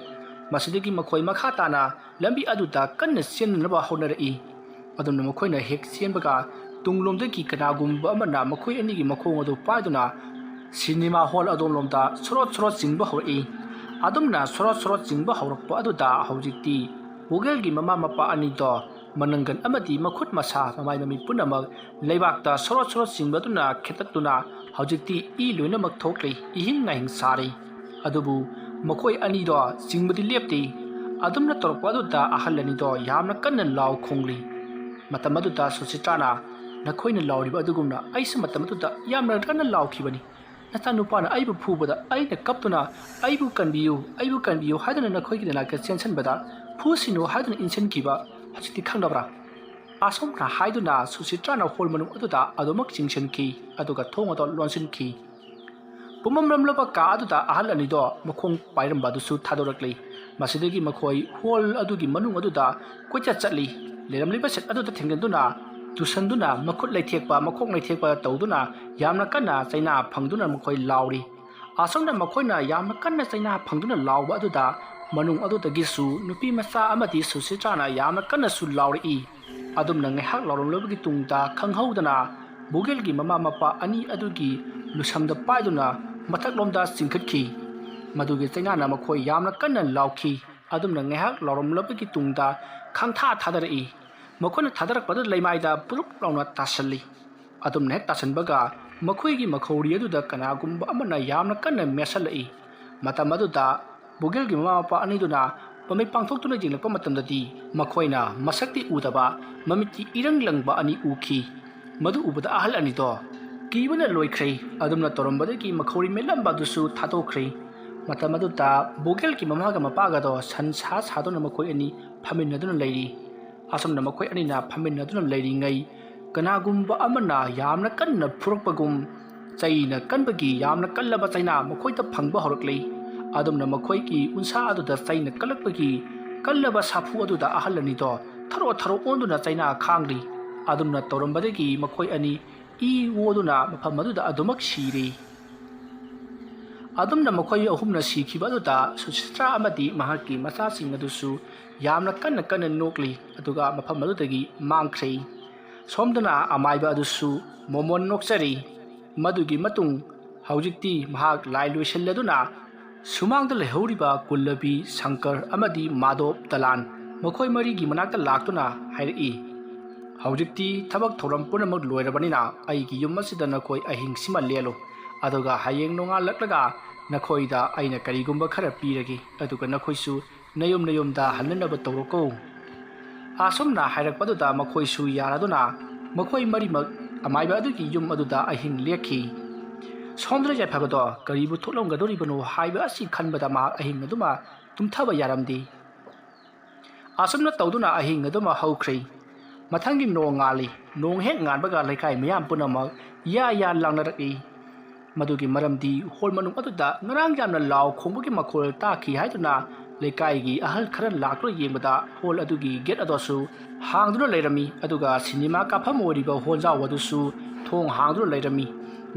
ꯃꯁꯤꯗꯒꯤ ꯃꯈꯣꯏ ꯃꯈꯥ ꯇꯥꯅ ꯂꯝꯕꯤ ꯑꯗꯨꯗ ꯀꯟꯅ ꯆꯦꯟꯅꯅꯕ ꯍꯣꯠꯅꯔꯛꯏ꯫ ꯑꯗꯨꯝꯅ ꯃꯈꯣꯏꯅ ꯍꯦꯛ ꯆꯦꯟꯕꯒ ꯇꯨꯡꯂꯣꯝꯗꯒꯤ ꯀꯅꯥꯒꯨꯝꯕ ꯑꯃꯅ ꯃꯈꯣꯏ ꯑꯅꯤꯒꯤ ꯃꯈꯣꯡ ꯑꯗꯨ ꯄꯥꯏꯗꯨꯅ ꯁꯤꯅꯦꯃꯥ ꯍꯣꯜ ꯑꯗꯣꯝꯂꯣꯝꯗ ꯁꯣꯔꯣꯠ ꯁꯣꯔꯣꯠ ꯆꯤꯡꯕ ꯍꯧꯔꯛꯏ꯫ ꯑꯗꯨꯝꯅ ꯁꯣꯔꯣꯠ ꯁꯣꯔꯣꯠ ꯆꯤꯡꯕ ꯍꯧꯔꯛꯄ ꯑꯗꯨꯗ ꯍꯧꯖꯤꯛꯇꯤ ꯕꯣꯒꯦꯜꯒꯤ ꯃꯃꯥ ꯃꯄꯥ ꯑꯅꯤꯗꯣ ꯃꯅꯪꯒꯟ ꯑꯃꯗꯤ ꯃꯈꯨꯠ ꯃꯁꯥ ꯃꯃꯥꯏ ꯃꯃꯤꯠ ꯄꯨꯝꯅꯃꯛ ꯂꯩꯕꯥꯛꯇ ꯁꯣꯔꯣꯠ ꯁꯣꯔꯣꯠ ꯆꯤꯡꯕꯗꯨꯅ ꯈꯦꯠꯇꯠꯇꯨꯅ ꯍꯧꯖꯤꯛꯇꯤ ꯏ ꯂꯣꯏꯅꯃꯛ ꯊꯣꯛꯂꯤ, ꯏꯍꯤꯡ ꯅꯥꯍꯤꯡ ꯁꯥꯔꯤ꯫ ꯑꯗꯨꯕꯨ ꯃꯈꯣꯏ ꯑꯅꯤꯗꯣ ꯆꯤꯡꯕꯗꯤ ꯂꯦꯞꯇꯦ꯫ ꯑꯗꯨꯝꯅ ꯇꯧꯔꯛꯄ ꯑꯗꯨꯗ ꯑꯍꯜ ꯑꯅꯤꯗꯣ ꯌꯥꯝꯅ ꯀꯟꯅ ꯂꯥꯎ ꯈꯣꯡꯂꯤ꯫ ꯃꯇꯝ ꯑꯗꯨꯗ ꯁꯨꯁꯤꯇ꯭ꯔꯥꯅ "ꯅꯈꯣꯏꯅ ꯂꯥꯎꯔꯤꯕ ꯑꯗꯨꯒꯨꯝꯅ ꯑꯩꯁꯨ ꯃꯇꯝ ꯑꯗꯨꯗ ꯌꯥꯝꯅ ꯀꯟꯅ ꯂꯥꯎꯈꯤꯕꯅꯤ꯫ ꯅꯆꯥꯅꯨꯄꯥꯅ ꯑꯩꯕꯨ ꯐꯨꯕꯗ ꯑꯩꯅ ꯀꯞꯇꯨꯅ "ꯑꯩꯕꯨ ꯀꯟꯕꯤꯌꯨ, ꯑꯩꯕꯨ ꯀꯟꯕꯤꯌꯨ" ꯍꯥꯏꯗꯨꯅ ꯅꯈꯣꯏꯒꯤ ꯅꯥꯛꯇ ꯆꯦꯟꯁꯤꯟꯕꯗ ꯐꯨꯁꯤꯅꯨ ꯍꯥꯏꯗꯨꯅ ꯏꯟꯁꯤꯟꯈꯤꯕ ꯍꯧꯖꯤꯛꯇꯤ ꯈꯪꯂꯕ꯭ꯔꯥ?" ꯑꯁꯨꯝꯅ ꯍꯥꯏꯗꯨꯅ ꯁꯨꯁꯤꯇ꯭ꯔꯥꯅ ꯍꯣꯜ ꯃꯅꯨꯡ ꯑꯗꯨꯗ ꯑꯗꯨꯃꯛ ꯆꯤꯡꯁꯤꯟꯈꯤ ꯑꯗꯨꯒ ꯊꯣꯡ ꯑꯗꯨ ꯂꯣꯟꯁꯤꯟꯈꯤ꯫ ꯄꯨꯝꯃꯝꯂꯕ ꯀꯥ ꯑꯗꯨꯗ ꯑꯍꯜ ꯑꯅꯤꯗꯣ ꯃꯈꯣꯡ ꯄꯥꯏꯔꯝꯕ ꯑꯗꯨꯁꯨ ꯊꯥꯗꯣꯔꯛꯂꯤ꯫ ꯃꯁꯤꯗꯒꯤ ꯃꯈꯣꯏ ꯍꯣꯜ ꯑꯗꯨꯒꯤ ꯃꯅꯨꯡ ꯑꯗꯨꯗ ꯀꯣꯏꯆꯠ ꯆꯠꯂꯤ꯫ ꯂꯩꯔꯝꯂꯤꯕ ꯁꯦꯠ ꯑꯗꯨꯗ ꯊꯦꯡꯖꯤꯟꯗꯨꯅ ꯇꯨꯁꯟꯗꯨꯅ ꯃꯈꯨꯠ ꯂꯩꯊꯦꯛꯄ ꯃꯈꯣꯡ ꯂꯩꯊꯦꯛꯄ ꯇꯧꯗꯨꯅ ꯌꯥꯝꯅ ꯀꯟꯅ ꯆꯩꯅꯥ ꯐꯪꯗꯨꯅ ꯃꯈꯣꯏ ꯂꯥꯎꯔꯤ꯫ ꯑꯁꯨꯝꯅ ꯃꯈꯣꯏꯅ ꯌꯥꯝꯅ ꯀꯟꯅ ꯆꯩꯅꯥ ꯐꯪꯗꯨꯅ ꯂꯥꯎꯕ ꯑꯗꯨꯗ ꯃꯅꯨꯡ ꯑꯗꯨꯗꯒꯤꯁꯨ ꯅꯨꯄꯤ ꯃꯆꯥ ꯑꯃꯗꯤ ꯁꯨꯁꯤꯇ꯭ꯔꯥꯅ ꯌꯥꯝꯅ ꯀꯟꯅꯁꯨ ꯂꯥꯎꯔꯛꯏ꯫ ꯑꯗꯨꯝꯅ ꯉꯥꯏꯍꯥꯛ ꯂꯥꯎꯔꯝꯂꯕꯒꯤ ꯇꯨꯡꯗ ꯈꯪꯍꯧꯗꯅ ꯕꯣꯒꯦꯜꯒꯤ ꯃꯃꯥ ꯃꯄꯥ ꯑꯅꯤ ꯑꯗꯨꯒꯤ ꯂꯨꯁꯝꯗ ꯄꯥꯏꯗꯨꯅ ꯃꯊꯛꯂꯣꯝꯗ ꯆꯤꯡꯈꯠꯈꯤ꯫ ꯃꯗꯨꯒꯤ ꯆꯩꯅꯥꯅ ꯃꯈꯣꯏ ꯌꯥꯝꯅ ꯀꯟꯅ ꯂꯥꯎꯈꯤ꯫ ꯑꯗꯨꯝꯅ ꯉꯥꯏꯍꯥꯛ ꯂꯥꯎꯔꯝꯂꯕꯒꯤ ꯇꯨꯡꯗ ꯈꯪꯊꯥ ꯊꯥꯗꯔꯛꯏ꯫ ꯃꯈꯣꯏꯅ ꯊꯥꯗꯔꯛꯄꯗ ꯂꯩꯃꯥꯏꯗ ꯄꯨꯂꯞ ꯂꯥꯎꯅ ꯇꯥꯁꯜꯂꯤ꯫ ꯑꯗꯨꯝꯅ ꯍꯦꯛ ꯇꯥꯁꯟꯕꯒ ꯃꯈꯣꯏꯒꯤ ꯃꯈꯧꯔꯤ ꯑꯗꯨꯗ ꯀꯅꯥꯒꯨꯝꯕ ꯑꯃꯅ ꯌꯥꯝꯅ ꯀꯟꯅ ꯃꯦꯠꯁꯜꯂꯛꯏ꯫ ꯃꯇꯝ ꯑꯗꯨꯗ ꯕꯣꯒꯦꯜꯒꯤ ꯃꯃꯥ ꯃꯄꯥ ꯑꯅꯤꯗꯨꯅ ꯃꯃꯤꯠ ꯄꯥꯡꯊꯣꯛꯇꯨꯅ ꯌꯦꯡꯂꯛꯄ ꯃꯇꯝꯗꯗꯤ ꯃꯈꯣꯏꯅ ꯃꯁꯛꯇꯤ ꯎꯗꯕ ꯃꯃꯤꯠꯇꯤ ꯏꯔꯪ ꯂꯪꯕ ꯑꯅꯤ ꯎꯈꯤ꯫ ꯃꯗꯨ ꯎꯕꯗ ꯑꯍꯜ ꯑꯅꯤꯗꯣ ꯀꯤꯕꯅ ꯂꯣꯏꯈ꯭ꯔꯦ꯫ ꯑꯗꯨꯝꯅ ꯇꯧꯔꯝꯕꯗꯒꯤ ꯃꯈꯧꯔꯤ ꯃꯦꯠꯂꯝꯕ ꯑꯗꯨꯁꯨ ꯊꯥꯗꯣꯛꯈ꯭ꯔꯦ꯫ ꯃꯇꯝ ꯑꯗꯨꯗ ꯕꯣꯒꯦꯜꯒꯤ ꯃꯃꯥꯒ ꯃꯄꯥꯒꯗꯣ ꯁꯟ ꯁꯥ ꯁꯥꯗꯨꯅ ꯃꯈꯣꯏ ꯑꯅꯤ ꯐꯝꯃꯤꯟꯅꯗꯨꯅ ꯂꯩꯔꯤ꯫ ꯑꯁꯨꯝꯅ ꯃꯈꯣꯏ ꯑꯅꯤꯅ ꯐꯝꯃꯤꯟꯅꯗꯨꯅ ꯂꯩꯔꯤꯉꯩ ꯀꯅꯥꯒꯨꯝꯕ ꯑꯃꯅ ꯌꯥꯝꯅ ꯀꯟꯅ ꯐꯨꯔꯛꯄꯒꯨꯝ ꯆꯩꯅ ꯀꯟꯕꯒꯤ ꯌꯥꯝꯅ ꯀꯜꯂꯕ ꯆꯩꯅꯥ ꯃꯈꯣꯏꯗ ꯐꯪꯕ ꯍꯧꯔꯛꯂꯤ꯫ ꯑꯗꯨꯝꯅ ꯃꯈꯣꯏꯒꯤ ꯎꯟꯁꯥ ꯑꯗꯨꯗ ꯆꯩꯅ ꯀꯜꯂꯛꯄꯒꯤ ꯀꯜꯂꯕ ꯁꯥꯐꯨ ꯑꯗꯨꯗ ꯑꯍꯜ ꯑꯅꯤꯗꯣ ꯊꯔꯣ ꯊꯔꯣ ꯑꯣꯟꯗꯨꯅ ꯆꯩꯅꯥ ꯈꯥꯡꯂꯤ꯫ ꯑꯗꯨꯝꯅ ꯇꯧꯔꯝꯕꯗꯒꯤ ꯃꯈꯣꯏ ꯑꯅꯤ ꯏ ꯑꯣꯗꯨꯅ ꯃꯐꯝ ꯑꯗꯨꯗ ꯑꯗꯨꯃꯛ ꯁꯤꯔꯤ꯫ ꯑꯗꯨꯝꯅ ꯃꯈꯣꯏ ꯑꯍꯨꯝꯅ ꯁꯤꯈꯤꯕ ꯑꯗꯨꯗ ꯁꯨꯁꯤꯇ꯭ꯔꯥ ꯑꯃꯗꯤ ꯃꯍꯥꯛꯀꯤ ꯃꯆꯥꯁꯤꯡ ꯑꯗꯨꯁꯨ ꯌꯥꯝꯅ ꯀꯟꯅ ꯀꯟꯅ ꯅꯣꯛꯂꯤ ꯑꯗꯨꯒ ꯃꯐꯝ ꯑꯗꯨꯗꯒꯤ ꯃꯥꯡꯈ꯭ꯔꯦ꯫ ꯁꯣꯝꯗꯅ ꯑꯃꯥꯏꯕ ꯑꯗꯨꯁꯨ ꯃꯣꯃꯣꯟ ꯅꯣꯛꯆꯔꯤ꯫ ꯃꯗꯨꯒꯤ ꯃꯇꯨꯡ ꯍꯧꯖꯤꯛꯇꯤ ꯃꯍꯥꯛ ꯂꯥꯏ ꯂꯣꯏꯁꯤꯜꯂꯗꯨꯅ ꯁꯨꯃꯥꯡꯗ ꯂꯩꯍꯧꯔꯤꯕ ꯀꯨꯜꯂꯕꯤ, ꯁꯪꯀꯔ ꯑꯃꯗꯤ ꯃꯥꯙꯣꯕ ꯗꯂꯥꯟ ꯃꯈꯣꯏ ꯃꯔꯤꯒꯤ ꯃꯅꯥꯛꯇ ꯂꯥꯛꯇꯨꯅ ꯍꯥꯏꯔꯛꯏ, "ꯍꯧꯖꯤꯛꯇꯤ ꯊꯕꯛ ꯊꯧꯔꯝ ꯄꯨꯝꯅꯃꯛ ꯂꯣꯏꯔꯕꯅꯤꯅ ꯑꯩꯒꯤ ꯌꯨꯝ ꯑꯁꯤꯗ ꯅꯈꯣꯏ ꯑꯍꯤꯡꯁꯤꯃ ꯂꯦꯜꯂꯨ꯫ ꯑꯗꯨꯒ ꯍꯌꯦꯡ ꯅꯣꯡꯉꯥꯜꯂꯛꯂꯒ ꯅꯈꯣꯏꯗ ꯑꯩꯅ ꯀꯔꯤꯒꯨꯝꯕ ꯈꯔ ꯄꯤꯔꯒꯦ ꯑꯗꯨꯒ ꯅꯈꯣꯏꯁꯨ ꯅꯌꯨꯝ ꯅꯌꯨꯝꯗ ꯍꯟꯅꯅꯕ ꯇꯧꯔꯣꯀꯣ." ꯑꯁꯨꯝꯅ ꯍꯥꯏꯔꯛꯄꯗꯨꯗ ꯃꯈꯣꯏꯁꯨ ꯌꯥꯔꯗꯨꯅ ꯃꯈꯣꯏ ꯃꯔꯤꯃꯛ ꯑꯃꯥꯏꯕ ꯑꯗꯨꯒꯤ ꯌꯨꯝ ꯑꯗꯨꯗ ꯑꯍꯤꯡ ꯂꯦꯛꯈꯤ꯫ ꯁꯣꯝꯗꯅ ꯌꯥꯏꯐꯕꯗꯣ ꯀꯔꯤꯕꯨ ꯊꯣꯛꯂꯝꯒꯗꯧꯔꯤꯕꯅꯣ ꯍꯥꯏꯕ ꯑꯁꯤ ꯈꯟꯕꯗ ꯃꯍꯥꯛ ꯑꯍꯤꯡ ꯑꯗꯨꯃ ꯇꯨꯝꯊꯕ ꯌꯥꯔꯝꯗꯦ꯫ ꯑꯁꯨꯝꯅ ꯇꯧꯗꯨꯅ ꯑꯍꯤꯡ ꯑꯗꯨꯃ ꯍꯧꯈ꯭ꯔꯦ꯫ ꯃꯊꯪꯒꯤ ꯅꯣꯡ ꯉꯥꯜꯂꯤ꯫ ꯅꯣꯡ ꯍꯦꯛ ꯉꯥꯟꯕꯒ ꯂꯩꯀꯥꯏ ꯃꯌꯥꯝ ꯄꯨꯝꯅꯃꯛ ꯌꯥ ꯌꯥ ꯂꯥꯡꯅꯔꯛꯏ꯫ ꯃꯗꯨꯒꯤ ꯃꯔꯝꯗꯤ ꯍꯣꯜ ꯃꯅꯨꯡ ꯑꯗꯨꯗ ꯉꯔꯥꯡ ꯌꯥꯝꯅ ꯂꯥꯎ ꯈꯣꯡꯕꯒꯤ ꯃꯈꯣꯜ ꯇꯥꯈꯤ ꯍꯥꯏꯗꯨꯅ ꯂꯩꯀꯥꯏꯒꯤ ꯑꯍꯜ ꯈꯔ ꯂꯥꯛꯇꯨꯅ ꯌꯦꯡꯕꯗ ꯍꯣꯜ ꯑꯗꯨꯒꯤ ꯒꯦꯠ ꯑꯗꯨꯁꯨ ꯍꯥꯡꯗꯨꯅ ꯂꯩꯔꯝꯃꯤ ꯑꯗꯨꯒ ꯁꯤꯅꯦꯃꯥ ꯀꯥꯞꯐꯝ ꯑꯣꯏꯔꯤꯕ ꯍꯣꯜꯖꯥꯎ ꯑꯗꯨꯁꯨ ꯊꯣꯡ ꯍꯥꯡꯗꯨꯅ ꯂꯩꯔꯝꯃꯤ꯫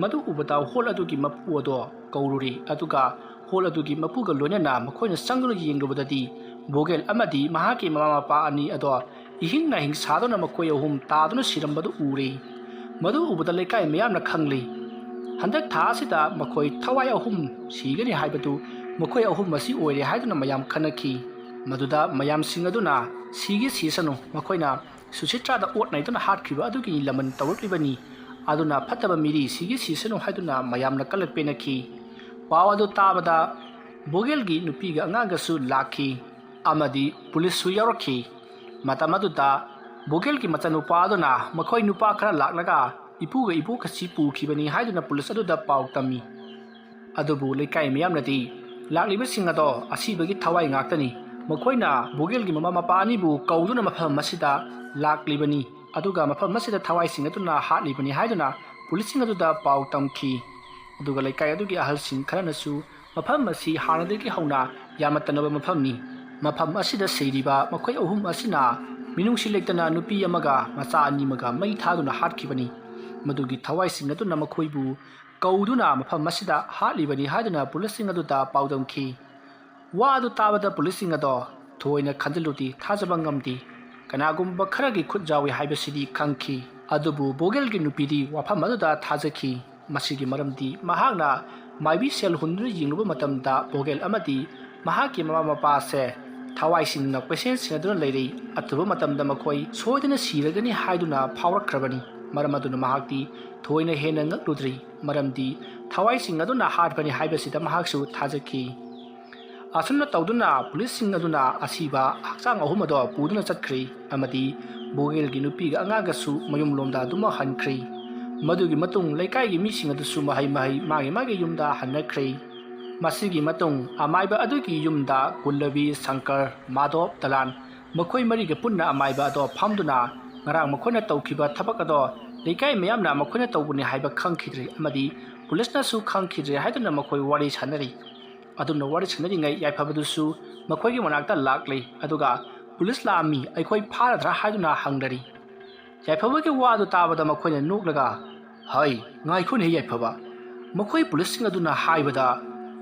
ꯃꯗꯨ ꯎꯕꯗ ꯍꯣꯜ ꯑꯗꯨꯒꯤ ꯃꯄꯨ ꯑꯗꯣ ꯀꯧꯔꯨꯔꯤ ꯑꯗꯨꯒ ꯍꯣꯜ ꯑꯗꯨꯒꯤ ꯃꯄꯨꯒ ꯂꯣꯏꯅꯅ ꯃꯈꯣꯏꯅ ꯆꯪꯗꯨꯅ ꯌꯦꯡꯂꯨꯕꯗꯗꯤ ꯕꯣꯒꯦꯜ ꯑꯃꯗꯤ ꯃꯍꯥꯛꯀꯤ ꯃꯃꯥ ꯃꯄꯥ ꯑꯅꯤ ꯑꯗꯣ ꯏꯍꯤꯡ ꯅꯥꯍꯤꯡ ꯁꯥꯗꯨꯅ ꯃꯈꯣꯏ ꯑꯍꯨꯝ ꯇꯥꯗꯨꯅ ꯁꯤꯔꯝꯕꯗꯨ ꯎꯔꯦ꯫ ꯃꯗꯨ ꯎꯕꯗ ꯂꯩꯀꯥꯏ ꯃꯌꯥꯝꯅ ꯈꯪꯂꯤ꯫ ꯍꯟꯗꯛ ꯊꯥ ꯑꯁꯤꯗ ꯃꯈꯣꯏ ꯊꯋꯥꯏ ꯑꯍꯨꯝ ꯁꯤꯒꯅꯤ ꯍꯥꯏꯕꯗꯨ ꯃꯈꯣꯏ ꯑꯍꯨꯝ ꯑꯁꯤ ꯑꯣꯏꯔꯦ ꯍꯥꯏꯗꯨꯅ ꯃꯌꯥꯝ ꯈꯟꯅꯈꯤ꯫ ꯃꯗꯨꯗ ꯃꯌꯥꯝꯁꯤꯡ ꯑꯗꯨꯅ "ꯁꯤꯒꯤ ꯁꯤꯁꯅꯨ, ꯃꯈꯣꯏꯅ ꯁꯨꯁꯤꯇ꯭ꯔꯥꯗ ꯑꯣꯠ ꯅꯩꯗꯨꯅ ꯍꯥꯠꯈꯤꯕ ꯑꯗꯨꯒꯤ ꯂꯃꯟ ꯇꯧꯔꯛꯂꯤꯕꯅꯤ ꯑꯗꯨꯅ ꯐꯠꯇꯕ ꯃꯤꯔꯤ ꯁꯤꯁꯅꯨ ꯍꯥꯏꯗꯨꯅ ꯃꯌꯥꯝꯅ ꯀꯜꯂꯛꯄꯦꯅꯈꯤ ꯄꯥꯎ ꯑꯗꯨ ꯇꯥꯕꯗ ꯕꯣꯒꯦꯜꯒꯤ ꯅꯨꯄꯤꯒ ꯑꯉꯥꯡꯒꯁꯨ ꯂꯥꯛꯈꯤ ꯑꯃꯗꯤ ꯄꯨꯂꯤꯁꯁꯨ ꯌꯥꯎꯔꯛꯈꯤ ꯃꯇꯝ ꯑꯗꯨꯗ ꯕꯣꯒꯦꯜꯒꯤ ꯃꯆꯥꯅꯨꯄꯥ ꯑꯗꯨꯅ ꯃꯈꯣꯏ ꯅꯨꯄꯥ ꯈꯔ ꯂꯥꯛꯂꯒ ꯏꯄꯨꯒ ꯏꯕꯣꯛꯀꯁꯤ ꯄꯨꯈꯤꯕꯅꯤ ꯍꯥꯏꯗꯨꯅ ꯄꯨꯂꯤꯁ ꯑꯗꯨꯗ ꯄꯥꯎ ꯇꯝꯃꯤ ꯑꯗꯨꯕꯨ ꯂꯩꯀꯥꯏ ꯃꯤꯌꯥꯝꯅꯗꯤ ꯂꯥꯛꯂꯤꯕꯁꯤꯡ ꯑꯗꯣ ꯑꯁꯤꯕꯒꯤ ꯊꯋꯥꯏ ꯉꯥꯛꯇꯅꯤ ꯃꯈꯣꯏꯅ ꯕꯣꯒꯦꯜꯒꯤ ꯃꯃꯥ ꯃꯄꯥ ꯑꯅꯤꯕꯨ ꯀꯧꯗꯨꯅ ꯃꯐꯝ ꯑꯁꯤꯗ ꯂꯥꯛꯂꯤꯕꯅꯤ ꯑꯗꯨꯒ ꯃꯐꯝ ꯑꯁꯤꯗ ꯊꯋꯥꯏꯁꯤꯡ ꯑꯗꯨꯅ ꯍꯥꯠꯂꯤꯕꯅꯤ ꯍꯥꯏꯗꯨꯅ ꯄꯨꯂꯤꯁꯁꯤꯡ ꯑꯗꯨꯗ ꯄꯥꯎ ꯇꯝꯈꯤ ꯑꯗꯨꯒ ꯂꯩꯀꯥꯏ ꯑꯗꯨꯒꯤ ꯑꯍꯜꯁꯤꯡ ꯈꯔꯅꯁꯨ ꯃꯐꯝ ꯑꯁꯤ ꯍꯥꯟꯅꯗꯒꯤ ꯍꯧꯅ ꯌꯥꯝꯅ ꯇꯟꯅꯕ ꯃꯐꯝꯅꯤ ꯃꯐꯝ ꯑꯁꯤꯗ ꯁꯤꯔꯤꯕ ꯃꯈꯣꯏ ꯑꯍꯨꯝ ꯑꯁꯤꯅ ꯃꯤꯅꯨꯡꯁꯤ ꯂꯩꯇꯅ ꯅꯨꯄꯤ ꯑꯃꯒ ꯃꯆꯥ ꯑꯅꯤꯃꯒ ꯃꯩ ꯊꯥꯗꯨꯅ ꯍꯥꯠꯈꯤꯕꯅꯤ ꯃꯗꯨꯒꯤ ꯊꯋꯥꯏꯁꯤꯡ ꯑꯗꯨꯅ ꯃꯈꯣꯏꯕꯨ ꯀꯧꯗꯨꯅ ꯃꯐꯝ ꯑꯁꯤꯗ ꯍꯥꯠꯂꯤꯕꯅꯤ ꯍꯥꯏꯗꯨꯅ ꯄꯨꯂꯤꯁꯁꯤꯡ ꯑꯗꯨꯗ ꯄꯥꯎꯗꯝꯈꯤ ꯋꯥ ꯑꯗꯨ ꯇꯥꯕꯗ ꯄꯨꯂꯤꯁꯁꯤꯡ ꯑꯗꯣ ꯊꯣꯏꯅ ꯈꯟꯖꯤꯜꯂꯨꯗꯤ ꯊꯥꯖꯕ ꯉꯝꯗꯦ ꯀꯅꯥꯒꯨꯝꯕ ꯈꯔꯒꯤ ꯈꯨꯠ ꯌꯥꯎꯏ ꯍꯥꯏꯕꯁꯤꯗꯤ ꯈꯪꯈꯤ ꯑꯗꯨꯕꯨ ꯕꯣꯒꯦꯜꯒꯤ ꯅꯨꯄꯤꯗꯤ ꯋꯥꯐꯝ ꯑꯗꯨꯗ ꯊꯥꯖꯈꯤ ꯃꯁꯤꯒꯤ ꯃꯔꯝꯗꯤ ꯃꯍꯥꯛꯅ ꯃꯥꯏꯕꯤ ꯁꯦꯜ ꯍꯨꯟꯗꯨꯅ ꯌꯦꯡꯂꯨꯕ ꯃꯇꯝꯗ ꯕꯣꯒꯦꯜ ꯑꯃꯗꯤ ꯃꯍꯥꯛꯀꯤ ꯃꯃꯥ ꯃꯄꯥꯁꯦ ꯊꯋꯥꯏꯁꯤꯡꯅ ꯀꯣꯏꯁꯦꯟ ꯁꯦꯟꯅꯗꯨꯅ ꯂꯩꯔꯤ ꯑꯊꯨꯕ ꯃꯇꯝꯗ ꯃꯈꯣꯏ ꯁꯣꯏꯗꯅ ꯁꯤꯔꯒꯅꯤ ꯍꯥꯏꯗꯨꯅ ꯐꯥꯎꯔꯛꯈ꯭ꯔꯕꯅꯤ ꯃꯔꯝ ꯑꯗꯨꯅ ꯃꯍꯥꯛꯇꯤ ꯊꯣꯏꯅ ꯍꯦꯟꯅ ꯉꯛꯂꯨꯗ꯭ꯔꯤ ꯃꯔꯝꯗꯤ ꯊꯋꯥꯏꯁꯤꯡ ꯑꯗꯨꯅ ꯍꯥꯠꯄꯅꯤ ꯍꯥꯏꯕꯁꯤꯗ ꯃꯍꯥꯛꯁꯨ ꯊꯥꯖꯈꯤ ꯑꯁꯨꯝꯅ ꯇꯧꯗꯨꯅ ꯄꯨꯂꯤꯁꯁꯤꯡ ꯑꯗꯨꯅ ꯑꯁꯤꯕ ꯍꯛꯆꯥꯡ ꯑꯍꯨꯝ ꯑꯗꯣ ꯄꯨꯗꯨꯅ ꯆꯠꯈ꯭ꯔꯤ ꯑꯃꯗꯤ ꯕꯣꯒꯦꯜꯒꯤ ꯅꯨꯄꯤꯒ ꯑꯉꯥꯡꯒꯁꯨ ꯃꯌꯨꯝꯂꯣꯝꯗ ꯑꯗꯨꯃꯛ ꯍꯟꯈ꯭ꯔꯤ ꯃꯗꯨꯒꯤ ꯃꯇꯨꯡ ꯂꯩꯀꯥꯏꯒꯤ ꯃꯤꯁꯤꯡ ꯑꯗꯨꯁꯨ ꯃꯍꯩ ꯃꯥꯒꯤ ꯌꯨꯝꯗ ꯍꯟꯅꯈ꯭ꯔꯤ ꯃꯁꯤꯒꯤ ꯃꯇꯨꯡ ꯑꯃꯥꯏꯕ ꯑꯗꯨꯒꯤ ꯌꯨꯝꯗ ꯀꯨꯜꯂꯕꯤ ꯁꯪꯀꯔ ꯃꯥꯙꯣꯞ ꯗꯂꯥꯟ ꯃꯈꯣꯏ ꯃꯔꯤꯒ ꯄꯨꯟꯅ ꯑꯃꯥꯏꯕ ꯑꯗꯣ ꯐꯝꯗꯨꯅ ꯉꯔꯥꯡ ꯃꯈꯣꯏꯅ ꯇꯧꯈꯤꯕ ꯊꯕꯛ ꯑꯗꯣ ꯂꯩꯀꯥꯏ ꯃꯌꯥꯝꯅ ꯃꯈꯣꯏꯅ ꯇꯧꯕꯅꯤ ꯍꯥꯏꯕ ꯈꯪꯈꯤꯗ꯭ꯔꯤ ꯑꯃꯗꯤ ꯄꯨꯂꯤꯁꯅꯁꯨ ꯈꯪꯈꯤꯗ꯭ꯔꯤ ꯍꯥꯏꯗꯨꯅ ꯃꯈꯣꯏ ꯋꯥꯔꯤ ꯁꯥꯟꯅꯔꯤ ꯑꯗꯨꯝꯅ ꯋꯥꯔꯤ ꯁꯥꯟꯅꯔꯤꯉꯩ ꯌꯥꯏꯐꯕꯗꯨꯁꯨ ꯃꯈꯣꯏꯒꯤ ꯃꯅꯥꯛꯇ ꯂꯥꯛꯂꯤ ꯑꯗꯨꯒ ꯄꯨꯂꯤꯁ ꯂꯥꯛꯑꯝꯃꯤ ꯑꯩꯈꯣꯏ ꯐꯥꯔꯗ꯭ꯔꯥ ꯍꯥꯏꯗꯨꯅ ꯍꯪꯅꯔꯤ ꯌꯥꯏꯐꯕꯒꯤ ꯋꯥ ꯑꯗꯨ ꯇꯥꯕꯗ ꯃꯈꯣꯏꯅ ꯅꯣꯛꯂꯒ ꯍꯩ ꯉꯥꯏꯈꯣꯅꯦ ꯌꯥꯏꯐꯕ ꯃꯈꯣꯏ ꯄꯨꯂꯤꯁꯁꯤꯡ ꯑꯗꯨꯅ ꯍꯥꯏꯕꯗ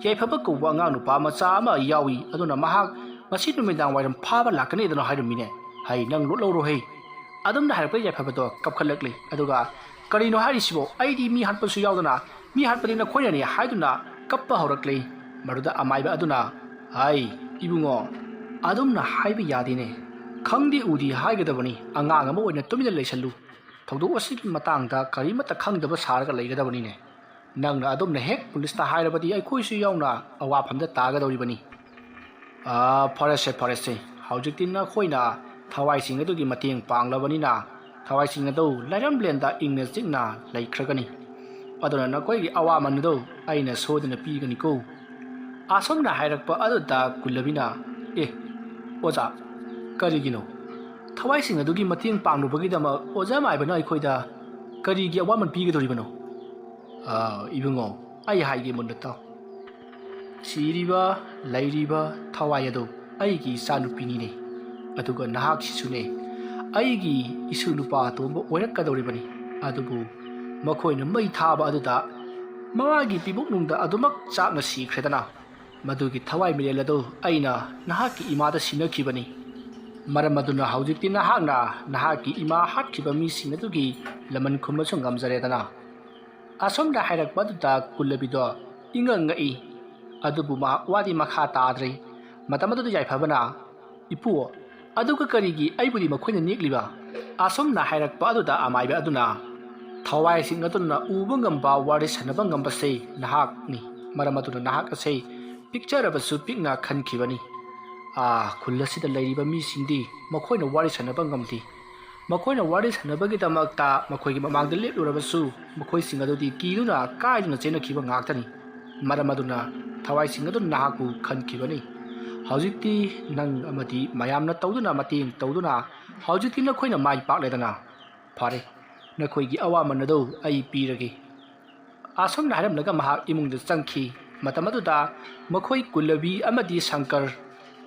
ꯌꯥꯏꯐꯕ ꯀꯧꯕ ꯑꯉꯥꯡ ꯅꯨꯄꯥ ꯃꯆꯥ ꯑꯃ ꯌꯥꯎꯏ ꯑꯗꯨꯅ ꯃꯍꯥꯛ ꯉꯁꯤ ꯅꯨꯃꯤꯗꯥꯡ ꯋꯥꯏꯔꯝ ꯐꯥꯕ ꯂꯥꯛꯀꯅꯤꯗꯅ ꯍꯥꯏꯔꯝꯃꯤꯅꯦ ꯍꯩ ꯅꯪ ꯂꯧꯔꯣ ꯍꯩ ꯑꯗꯨꯝꯅ ꯍꯥꯏꯔꯛꯄ ꯌꯥꯏꯐꯕꯗꯣ ꯀꯞꯈꯠꯂꯛꯂꯤ ꯑꯗꯨꯒ ꯀꯔꯤꯅꯣ ꯍꯥꯏꯔꯤꯁꯤꯕꯣ ꯑꯩꯗꯤ ꯃꯤ ꯍꯥꯠꯄꯁꯨ ꯌꯥꯎꯗꯅ ꯃꯤ ꯍꯥꯠꯄꯗꯤ ꯅꯈꯣꯏꯅꯅꯤ ꯍꯥꯏꯗꯨꯅ ꯀꯞꯄ ꯍꯧꯔꯛꯂꯤ ꯃꯗꯨꯗ ꯑꯃꯥꯏꯕ ꯑꯗꯨꯅ ꯍꯩ ꯏꯕꯨꯡꯉꯣ ꯑꯗꯨꯝꯅ ꯍꯥꯏꯕ ꯌꯥꯗꯦꯅꯦ ꯈꯪꯗꯤ ꯎꯗꯤ ꯍꯥꯏꯒꯗꯕꯅꯤ ꯑꯉꯥꯡ ꯑꯃ ꯑꯣꯏꯅ ꯇꯨꯃꯤꯟꯅ ꯂꯩꯁꯜꯂꯨ ꯊꯧꯗꯣꯛ ꯑꯁꯤꯒꯤ ꯃꯇꯥꯡꯗ ꯀꯔꯤꯃꯠꯇ ꯈꯪꯗꯕ ꯁꯥꯔꯒ ꯂꯩꯒꯗꯕꯅꯤꯅꯦ ꯅꯪꯅ ꯑꯗꯨꯝꯅ ꯍꯦꯛ ꯄꯨꯂꯤꯁꯇ ꯍꯥꯏꯔꯕꯗꯤ ꯑꯩꯈꯣꯏꯁꯨ ꯌꯥꯎꯅ ꯑꯋꯥꯐꯝꯗ ꯇꯥꯒꯗꯧꯔꯤꯕꯅꯤ ꯐꯔꯦꯁꯦ ꯍꯧꯖꯤꯛꯇꯤ ꯅꯈꯣꯏꯅ ꯊꯋꯥꯏꯁꯤꯡ ꯑꯗꯨꯒꯤ ꯃꯇꯦꯡ ꯄꯥꯡꯂꯕꯅꯤꯅ ꯊꯋꯥꯏꯁꯤꯡ ꯑꯗꯨ ꯂꯩꯔꯝꯂꯦꯟꯗ ꯏꯪꯅ ꯆꯤꯛꯅ ꯂꯩꯈ꯭ꯔꯒꯅꯤ ꯑꯗꯨꯅ ꯅꯈꯣꯏꯒꯤ ꯑꯋꯥꯃꯟ ꯑꯗꯨ ꯑꯩꯅ ꯁꯣꯏꯗꯅ ꯄꯤꯒꯅꯤꯀꯣ ꯑꯁꯣꯝꯅ ꯍꯥꯏꯔꯛꯄ ꯑꯗꯨꯗ ꯀꯨꯜꯂꯕꯤꯅ ꯑꯣꯖꯥ ꯀꯔꯤꯒꯤꯅꯣ ꯊꯋꯥꯏꯁꯤꯡ ꯑꯗꯨꯒꯤ ꯃꯇꯦꯡ ꯄꯥꯡꯂꯨꯕꯒꯤꯗꯃꯛ ꯑꯣꯖꯥ ꯃꯥꯏꯕꯅ ꯑꯩꯈꯣꯏꯗ ꯀꯔꯤꯒꯤ ꯑꯋꯥꯃꯟ ꯄꯤꯒꯗꯧꯔꯤꯕꯅꯣ ꯏꯕꯨꯡꯉꯣ ꯑꯩ ꯍꯥꯏꯒꯦ ꯃꯨꯟꯅ ꯇꯥꯎ ꯁꯤꯔꯤꯕ ꯂꯩꯔꯤꯕ ꯊꯋꯥꯏ ꯑꯗꯨ ꯑꯩꯒꯤ ꯏꯆꯥꯅꯨꯄꯤꯅꯤꯅꯦ ꯑꯗꯨꯒ ꯅꯍꯥꯛꯁꯤꯁꯨꯅꯦ ꯑꯩꯒꯤ ꯏꯁꯨ ꯅꯨꯄꯥ ꯑꯇꯣꯝꯕ ꯑꯣꯏꯔꯛꯀꯗꯧꯔꯤꯕꯅꯤ ꯑꯗꯨꯕꯨ ꯃꯈꯣꯏꯅ ꯃꯩ ꯊꯥꯕ ꯑꯗꯨꯗ ꯃꯃꯥꯒꯤ ꯄꯤꯕꯨꯛꯅꯨꯡꯗ ꯑꯗꯨꯃꯛ ꯆꯥꯛꯅ ꯁꯤꯈ꯭ꯔꯦꯗꯅ ꯃꯗꯨꯒꯤ ꯊꯋꯥꯏ ꯃꯤꯔꯦꯜ ꯑꯗꯨ ꯑꯩꯅ ꯅꯍꯥꯛꯀꯤ ꯏꯃꯥꯗ ꯁꯤꯟꯅꯈꯤꯕꯅꯤ ꯃꯔꯝ ꯑꯗꯨꯅ ꯍꯧꯖꯤꯛꯇꯤ ꯅꯍꯥꯛꯅ ꯅꯍꯥꯛꯀꯤ ꯏꯃꯥ ꯍꯥꯠꯈꯤꯕ ꯃꯤꯁꯤꯡ ꯑꯗꯨꯒꯤ ꯂꯃꯟ ꯈꯨꯝꯕꯁꯨ ꯉꯝꯖꯔꯦꯗꯅ ꯑꯁꯣꯝꯗ ꯍꯥꯏꯔꯛꯄ ꯑꯗꯨꯗ ꯀꯨꯜꯂꯕꯤꯗꯣ ꯉꯛꯏ ꯑꯗꯨꯕꯨ ꯋꯥꯗꯤ ꯃꯈꯥ ꯇꯥꯗ꯭ꯔꯤ ꯃꯇꯝ ꯑꯗꯨꯗ ꯌꯥꯏꯐꯕꯅ ꯏꯄꯨ ꯑꯗꯨꯒ ꯀꯔꯤꯒꯤ ꯑꯩꯕꯨꯗꯤ ꯃꯈꯣꯏꯅ ꯅꯦꯛꯂꯤꯕ ꯑꯁꯣꯝꯅ ꯍꯥꯏꯔꯛꯄ ꯑꯗꯨꯗ ꯑꯃꯥꯏꯕ ꯑꯗꯨꯅ ꯊꯋꯥꯏꯁꯤꯡ ꯑꯗꯨꯅ ꯎꯕ ꯉꯝꯕ ꯋꯥꯔꯤ ꯁꯥꯟꯅꯕ ꯉꯝꯕꯁꯦ ꯅꯍꯥꯛꯅꯤ ꯃꯔꯝ ꯑꯗꯨꯅ ꯅꯍꯥꯛ ꯑꯁꯦ ꯄꯤꯛꯆꯔꯕꯁꯨ ꯄꯤꯛꯅ ꯈꯟꯈꯤꯕꯅꯤ ꯈꯨꯜ ꯑꯁꯤꯗ ꯂꯩꯔꯤꯕ ꯃꯤꯁꯤꯡꯗꯤ ꯃꯈꯣꯏꯅ ꯋꯥꯔꯤ ꯁꯥꯟꯅꯕ ꯉꯝꯗꯦ ꯃꯈꯣꯏꯅ ꯋꯥꯔꯤ ꯁꯥꯟꯅꯕꯒꯤꯗꯃꯛꯇ ꯃꯈꯣꯏꯒꯤ ꯃꯃꯥꯡꯗ ꯂꯦꯞꯂꯨꯔꯕꯁꯨ ꯃꯈꯣꯏꯁꯤꯡ ꯑꯗꯨꯗꯤ ꯀꯤꯗꯨꯅ ꯀꯥꯏꯗꯨꯅ ꯆꯦꯟꯅꯈꯤꯕ ꯉꯥꯛꯇꯅꯤꯃꯔꯝ ꯑꯗꯨꯅ ꯊꯋꯥꯏꯁꯤꯡ ꯑꯗꯨꯅ ꯅꯍꯥꯛꯄꯨ ꯈꯟꯈꯤꯕꯅꯤ ꯍꯧꯖꯤꯛꯇꯤ ꯅꯪ ꯑꯃꯗꯤ ꯃꯌꯥꯝꯅ ꯇꯧꯗꯨꯅ ꯃꯇꯦꯡ ꯇꯧꯗꯨꯅ ꯍꯧꯖꯤꯛꯇꯤ ꯅꯈꯣꯏꯅ ꯃꯥꯏ ꯄꯥꯛꯂꯦꯗꯅ ꯐꯔꯦ ꯅꯈꯣꯏꯒꯤ ꯑꯋꯥꯃꯟ ꯑꯗꯨ ꯑꯩ ꯄꯤꯔꯒꯦ ꯑꯁꯣꯝꯅ ꯍꯥꯏꯔꯝꯂꯒ ꯃꯍꯥꯛ ꯏꯃꯨꯡꯗ ꯆꯪꯈꯤ ꯃꯇꯝ ꯑꯗꯨꯗ ꯃꯈꯣꯏ ꯀꯨꯜꯂꯕꯤ ꯑꯃꯗꯤ ꯁꯪꯀꯔ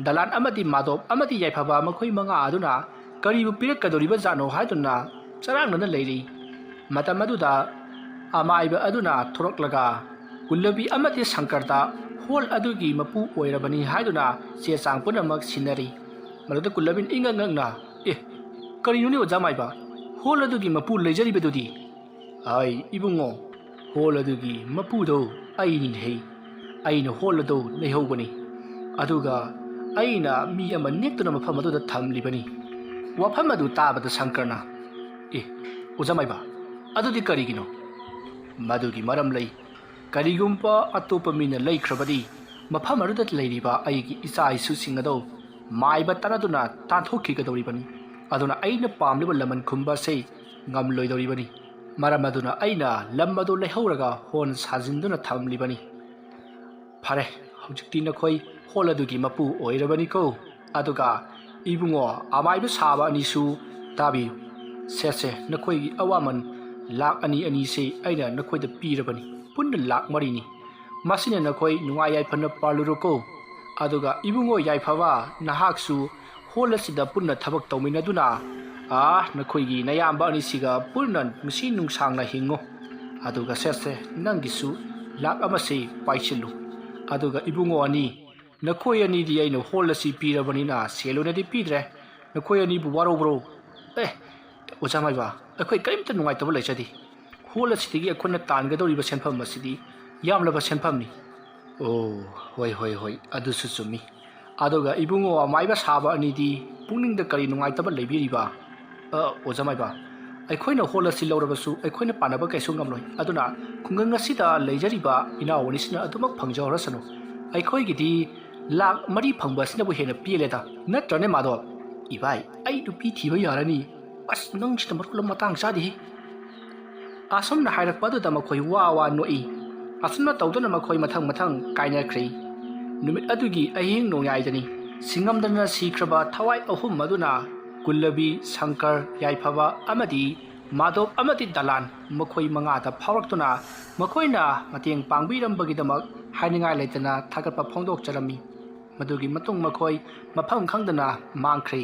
ꯗꯂꯥꯟ ꯑꯃꯗꯤ ꯃꯥꯙꯣꯞ ꯑꯃꯗꯤ ꯌꯥꯏꯐꯕ ꯃꯈꯣꯏ ꯃꯉꯥ ꯑꯗꯨꯅ ꯀꯔꯤꯕꯨ ꯄꯤꯔꯛꯀꯗꯧꯔꯤꯕ ꯖꯥꯠꯅꯣ ꯍꯥꯏꯗꯨꯅ ꯆꯔꯥꯡꯅꯅ ꯂꯩꯔꯤ ꯃꯇꯝ ꯑꯗꯨꯗ ꯑꯃꯥꯏꯕ ꯑꯗꯨꯅ ꯊꯣꯔꯛꯂꯒ ꯀꯨꯜꯂꯕꯤ ꯑꯃꯗꯤ ꯁꯪꯀꯔꯗ ꯍꯣꯜ ꯑꯗꯨꯒꯤ ꯃꯄꯨ ꯑꯣꯏꯔꯕꯅꯤ ꯍꯥꯏꯗꯨꯅ ꯆꯦ ꯆꯥꯡ ꯄꯨꯝꯅꯃꯛ ꯁꯤꯟꯅꯔꯤ ꯃꯗꯨꯗ ꯀꯨꯜꯂꯕꯤꯅ ꯉꯛꯅ ꯀꯔꯤꯅꯣꯅꯦ ꯑꯣꯖꯥ ꯃꯥꯏꯕ ꯍꯣꯜ ꯑꯗꯨꯒꯤ ꯃꯄꯨ ꯂꯩꯖꯔꯤꯕꯗꯨꯗꯤ ꯏꯕꯨꯡꯉꯣ ꯍꯣꯜ ꯑꯗꯨꯒꯤ ꯃꯄꯨꯗꯣ ꯑꯩꯅꯤꯅꯦ ꯑꯩꯅ ꯍꯣꯜ ꯑꯗꯨ ꯂꯩꯍꯧꯕꯅꯤ ꯑꯗꯨꯒ ꯑꯩꯅ ꯃꯤ ꯑꯃ ꯅꯦꯛꯇꯨꯅ ꯃꯐꯝ ꯑꯗꯨꯗ ꯊꯝꯂꯤꯕꯅꯤ ꯋꯥꯐꯝ ꯑꯗꯨ ꯇꯥꯕꯗ ꯁꯪꯀꯔꯅ ꯑꯦ ꯑꯣꯖꯥꯃꯥꯏꯕ ꯑꯗꯨꯗꯤ ꯀꯔꯤꯒꯤꯅꯣ ꯃꯗꯨꯒꯤ ꯃꯔꯝ ꯂꯩ ꯀꯔꯤꯒꯨꯝꯕ ꯑꯇꯣꯞꯄ ꯃꯤꯅ ꯂꯩꯈ꯭ꯔꯕꯗꯤ ꯃꯐꯝ ꯑꯗꯨꯗ ꯂꯩꯔꯤꯕ ꯑꯩꯒꯤ ꯏꯆꯥ ꯏꯁꯨꯁꯤꯡ ꯑꯗꯨ ꯃꯥꯏꯕ ꯇꯅꯗꯨꯅ ꯇꯥꯟꯊꯣꯛꯈꯤꯒꯗꯧꯔꯤꯕꯅꯤ ꯑꯗꯨꯅ ꯑꯩꯅ ꯄꯥꯝꯂꯤꯕ ꯂꯃꯟ ꯈꯨꯝꯕ ꯑꯁꯤ ꯉꯝꯂꯣꯏꯗꯧꯔꯤꯕꯅꯤ ꯃꯔꯝ ꯑꯗꯨꯅ ꯑꯩꯅ ꯂꯝ ꯑꯗꯨ ꯂꯩꯍꯧꯔꯒ ꯍꯣꯟ ꯁꯥꯖꯤꯟꯗꯨꯅ ꯊꯝꯂꯤꯕꯅꯤ ꯐꯔꯦ ꯍꯧꯖꯤꯛꯇꯤ ꯅꯈꯣꯏ ꯍꯣꯜ ꯑꯗꯨꯒꯤ ꯃꯄꯨ ꯑꯣꯏꯔꯕꯅꯤꯀꯣ ꯑꯗꯨꯒ ꯏꯕꯨꯡꯉꯣ ꯑꯃꯥꯏꯕ ꯁꯥꯕ ꯑꯅꯤꯁꯨ ꯇꯥꯕꯤꯌꯨ ꯁꯦꯁꯦ ꯅꯈꯣꯏꯒꯤ ꯑꯋꯥꯃꯟ ꯂꯥꯛ ꯑꯅꯤꯁꯤ ꯑꯩꯅ ꯅꯈꯣꯏꯗ ꯄꯤꯔꯕꯅꯤ ꯄꯨꯟꯅ ꯂꯥꯛ 4ꯅꯤ ꯃꯁꯤꯅ ꯅꯈꯣꯏ ꯅꯨꯡꯉꯥꯏ ꯌꯥꯏꯐꯅ ꯄꯥꯜꯂꯨꯔꯣꯀꯣ ꯑꯗꯨꯒ ꯏꯕꯨꯡꯉꯣ ꯌꯥꯏꯐꯕ ꯅꯍꯥꯛꯁꯨ ꯍꯣꯜ ꯑꯁꯤꯗ ꯄꯨꯟꯅ ꯊꯕꯛ ꯇꯧꯃꯤꯟꯅꯗꯨꯅ ꯅꯈꯣꯏꯒꯤ ꯅꯌꯥꯝꯕ ꯑꯅꯤꯁꯤꯒ ꯄꯨꯟꯅ ꯅꯨꯡꯁꯤ ꯅꯨꯡꯁꯥꯡꯅ ꯍꯤꯡꯉꯨ ꯑꯗꯨꯒ ꯁꯦꯁꯦ ꯅꯪꯒꯤꯁꯨ ꯂꯥꯛ ꯑꯃꯁꯤ ꯄꯥꯏꯁꯤꯜꯂꯨ ꯑꯗꯨꯒ ꯏꯕꯨꯡꯉꯣ ꯑꯅꯤ ꯅꯈꯣꯏ ꯑꯅꯤꯗꯤ ꯑꯩꯅ ꯍꯣꯜ ꯑꯁꯤ ꯄꯤꯔꯕꯅꯤꯅ ꯁꯦꯜ ꯑꯣꯏꯅꯗꯤ ꯄꯤꯗ꯭ꯔꯦ ꯅꯈꯣꯏ ꯑꯅꯤꯕꯨ ꯋꯥꯔꯧꯕ꯭ꯔꯣ ꯑꯣꯖꯥꯃꯥꯏꯕ ꯑꯩꯈꯣꯏ ꯀꯔꯤꯝꯇ ꯅꯨꯡꯉꯥꯏꯇꯕ ꯂꯩꯖꯗꯦ ꯍꯣꯜ ꯑꯁꯤꯗꯒꯤ ꯑꯩꯈꯣꯏꯅ ꯇꯥꯟꯒꯗꯧꯔꯤꯕ ꯁꯦꯟꯐꯝ ꯑꯁꯤꯗꯤ ꯌꯥꯝꯂꯕ ꯁꯦꯟꯐꯝꯅꯤ ꯑꯣ ꯍꯣꯏ ꯑꯗꯨꯁꯨ ꯆꯨꯝꯃꯤ ꯑꯗꯨꯒ ꯏꯕꯨꯡꯉꯣ ꯑꯃꯥꯏꯕ ꯁꯥꯕ ꯑꯅꯤꯗꯤ ꯄꯨꯛꯅꯤꯡꯗ ꯀꯔꯤ ꯅꯨꯡꯉꯥꯏꯇꯕ ꯂꯩꯕꯤꯔꯤꯕ ꯑꯣꯖꯥꯃꯥꯏꯕ ꯑꯩꯈꯣꯏꯅ ꯍꯣꯜ ꯑꯁꯤ ꯂꯧꯔꯕꯁꯨ ꯑꯩꯈꯣꯏꯅ ꯄꯥꯟꯅꯕ ꯀꯩꯁꯨ ꯉꯝꯂꯣꯏ ꯑꯗꯨꯅ ꯈꯨꯡꯒꯪ ꯑꯁꯤꯗ ꯂꯩꯖꯔꯤꯕ ꯏꯅꯥꯎ ꯑꯅꯤꯁꯤꯅ ꯑꯗꯨꯃꯛ ꯐꯪꯖꯍꯧꯔꯁꯅꯨ ꯑꯩꯈꯣꯏꯒꯤꯗꯤ ꯂꯥꯛ 4 ꯐꯪꯕ ꯑꯁꯤꯅꯕꯨ ꯍꯦꯟꯅ ꯄꯦꯜꯂꯦꯗ ꯅꯠꯇ꯭ꯔꯅꯦ ꯃꯥꯙꯕ ꯏꯕꯥꯏ ꯑꯩ ꯅꯨꯄꯤ ꯊꯤꯕ ꯌꯥꯔꯅꯤ ꯑꯁ ꯅꯪꯁꯤꯅ ꯃꯔꯣꯜ ꯑꯃ ꯃꯇꯥꯡ ꯆꯥꯗꯦꯍꯦ ꯑꯁꯨꯝꯅ ꯍꯥꯏꯔꯛꯄ ꯑꯗꯨꯗ ꯃꯈꯣꯏ ꯋꯥ ꯅꯣꯛꯏ ꯑꯁꯨꯝꯅ ꯇꯧꯗꯨꯅ ꯃꯈꯣꯏ ꯃꯊꯪ ꯀꯥꯏꯅꯈ꯭ꯔꯦ ꯅꯨꯃꯤꯠ ꯑꯗꯨꯒꯤ ꯑꯍꯤꯡ ꯅꯣꯡꯌꯥꯏꯗꯅꯤ ꯁꯤꯡꯉꯝꯗꯅ ꯁꯤꯈ꯭ꯔꯕ ꯊꯋꯥꯏ ꯑꯍꯨꯝ ꯑꯗꯨꯅ ꯀꯨꯜꯂꯕꯤ ꯁꯪꯀꯔ ꯌꯥꯏꯐꯕ ꯑꯃꯗꯤ ꯃꯥꯙꯕ ꯑꯃꯗꯤ ꯗꯂꯥꯟ ꯃꯈꯣꯏ 5ꯗ ꯐꯥꯎꯔꯛꯇꯨꯅ ꯃꯈꯣꯏꯅ ꯃꯇꯦꯡ ꯄꯥꯡꯕꯤꯔꯝꯕꯒꯤꯗꯃꯛ ꯍꯥꯏꯅꯤꯡꯉꯥꯏ ꯂꯩꯇꯅ ꯊꯥꯒꯠꯄ ꯐꯣꯡꯗꯣꯛꯆꯔꯝꯃꯤ ꯃꯗꯨꯒꯤ ꯃꯇꯨꯡ ꯃꯈꯣꯏ ꯃꯐꯝ ꯈꯪꯗꯅ ꯃꯥꯡꯈ꯭ꯔꯦ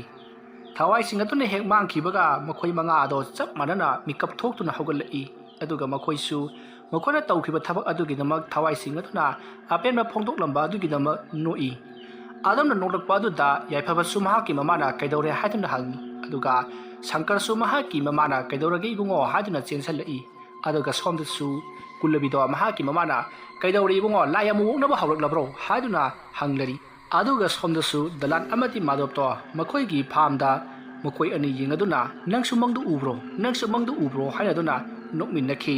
ꯊꯋꯥꯏꯁꯤꯡ ꯑꯗꯨꯅ ꯍꯦꯛ ꯃꯥꯡꯈꯤꯕꯒ ꯃꯈꯣꯏ 5 ꯑꯗꯣ ꯆꯞ ꯃꯥꯟꯅꯅ ꯃꯤꯀꯞ ꯊꯣꯛꯇꯨꯅ ꯍꯧꯒꯠꯂꯛꯏ ꯑꯗꯨꯒ ꯃꯈꯣꯏꯁꯨ ꯃꯈꯣꯏꯅ ꯇꯧꯈꯤꯕ ꯊꯕꯛ ꯑꯗꯨꯒꯤꯗꯃꯛ ꯊꯋꯥꯏꯁꯤꯡ ꯑꯗꯨꯅ ꯑꯄꯦꯟꯕ ꯐꯣꯡꯗꯣꯛꯂꯝꯕ ꯑꯗꯨꯒꯤꯗꯃꯛ ꯅꯣꯛꯏ ꯑꯗꯨꯝꯅ ꯅꯣꯛꯂꯛꯄ ꯑꯗꯨꯗ ꯌꯥꯏꯐꯕꯁꯨ ꯃꯍꯥꯛꯀꯤ ꯃꯃꯥꯅ ꯀꯩꯗꯧꯔꯦ ꯍꯥꯏꯗꯨꯅ ꯍꯪꯉꯤ ꯑꯗꯨꯒ ꯁꯪꯀꯔꯁꯨ ꯃꯍꯥꯛꯀꯤ ꯃꯃꯥꯅ ꯀꯩꯗꯧꯔꯒꯦ ꯏꯕꯨꯡꯉꯣ ꯍꯥꯏꯗꯨꯅ ꯆꯦꯟꯁꯤꯜꯂꯛꯏ ꯑꯗꯨꯒ ꯁꯣꯝꯗꯁꯨ ꯀꯨꯜꯂꯕꯤꯗꯣ ꯃꯍꯥꯛꯀꯤ ꯃꯃꯥꯅ ꯀꯩꯗꯧꯔꯦ ꯏꯕꯨꯡꯉꯣ ꯂꯥꯏ ꯑꯃꯨꯛ ꯑꯣꯛꯅꯕ ꯍꯧꯔꯛꯂꯕ꯭ꯔꯣ ꯍꯥꯏꯗꯨꯅ ꯍꯪꯂꯔꯤ ꯑꯗꯨꯒ ꯁꯣꯝꯗꯁꯨ ꯗꯂꯥꯟ ꯑꯃꯗꯤ ꯃꯥꯙꯕꯇꯣ ꯃꯈꯣꯏꯒꯤ ꯐꯥꯝꯗ ꯃꯈꯣꯏ ꯑꯅꯤ ꯌꯦꯡꯅꯗꯨꯅ ꯅꯪꯁꯨ ꯃꯪꯗꯨ ꯎꯕ꯭ꯔꯣ ꯍꯥꯏꯅꯗꯨꯅ ꯅꯣꯛꯃꯤꯟꯅꯈꯤ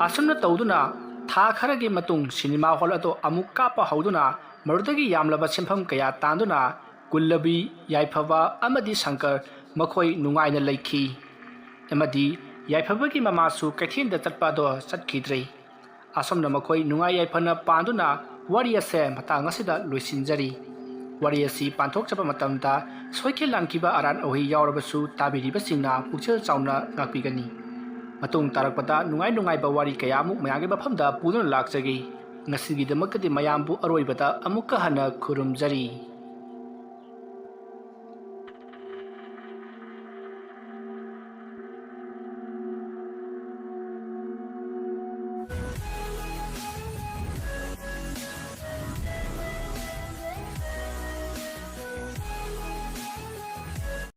ꯑꯁꯨꯝꯅ ꯇꯧꯗꯨꯅ ꯊꯥ ꯈꯔꯒꯤ ꯃꯇꯨꯡ ꯁꯤꯅꯦꯃꯥ ꯍꯣꯜ ꯑꯗꯨ ꯑꯃꯨꯛ ꯀꯥꯞꯄ ꯍꯧꯗꯨꯅ ꯃꯗꯨꯗꯒꯤ ꯌꯥꯝꯂꯕ ꯁꯦꯟꯐꯝ ꯀꯌꯥ ꯇꯥꯟꯗꯨꯅ ꯀꯨꯜꯂꯕꯤ ꯌꯥꯏꯐꯕ ꯑꯃꯗꯤ ꯁꯪꯀꯔ ꯃꯈꯣꯏ ꯅꯨꯡꯉꯥꯏꯅ ꯂꯩꯈꯤ ꯑꯃꯗꯤ ꯌꯥꯏꯐꯕꯒꯤ ꯃꯃꯥꯁꯨ ꯀꯩꯊꯦꯜꯗ ꯆꯠꯄ ꯑꯗꯣ ꯆꯠꯈꯤꯗ꯭ꯔꯦ ꯑꯁꯨꯝꯅ ꯃꯈꯣꯏ ꯅꯨꯡꯉꯥꯏ ꯌꯥꯏꯐꯅ ꯄꯥꯟꯗꯨꯅ ꯋꯥꯔꯤ ꯑꯁꯦ ꯃꯇꯥꯡ ꯑꯁꯤꯗ ꯂꯣꯏꯁꯤꯟꯖꯔꯤ ꯋꯥꯔꯤ ꯑꯁꯤ ꯄꯥꯡꯊꯣꯛꯆꯕ ꯃꯇꯝꯗ ꯁꯣꯏꯈꯤꯜ ꯂꯥꯟꯈꯤꯕ ꯑꯔꯥꯟ ꯑꯍꯣꯏ ꯌꯥꯎꯔꯕꯁꯨ ꯇꯥꯕꯤꯔꯤꯕꯁꯤꯡꯅ ꯄꯨꯛꯆꯦꯜ ꯆꯥꯎꯅ ꯉꯥꯛꯄꯤꯒꯅꯤ ꯃꯇꯨꯡ ꯇꯥꯔꯛꯄꯗ ꯅꯨꯡꯉꯥꯏꯕ ꯋꯥꯔꯤ ꯀꯌꯥꯃꯨꯛ ꯃꯌꯥꯝꯒꯤ ꯃꯐꯝꯗ ꯄꯨꯗꯨꯅ ꯂꯥꯛꯆꯒꯦ ꯉꯁꯤꯒꯤꯗꯃꯛꯇꯗꯤ ꯃꯌꯥꯝꯕꯨ ꯑꯔꯣꯏꯕꯗ ꯑꯃꯨꯛꯀ ꯍꯟꯅ ꯈꯨꯔꯨꯝꯖꯔꯤ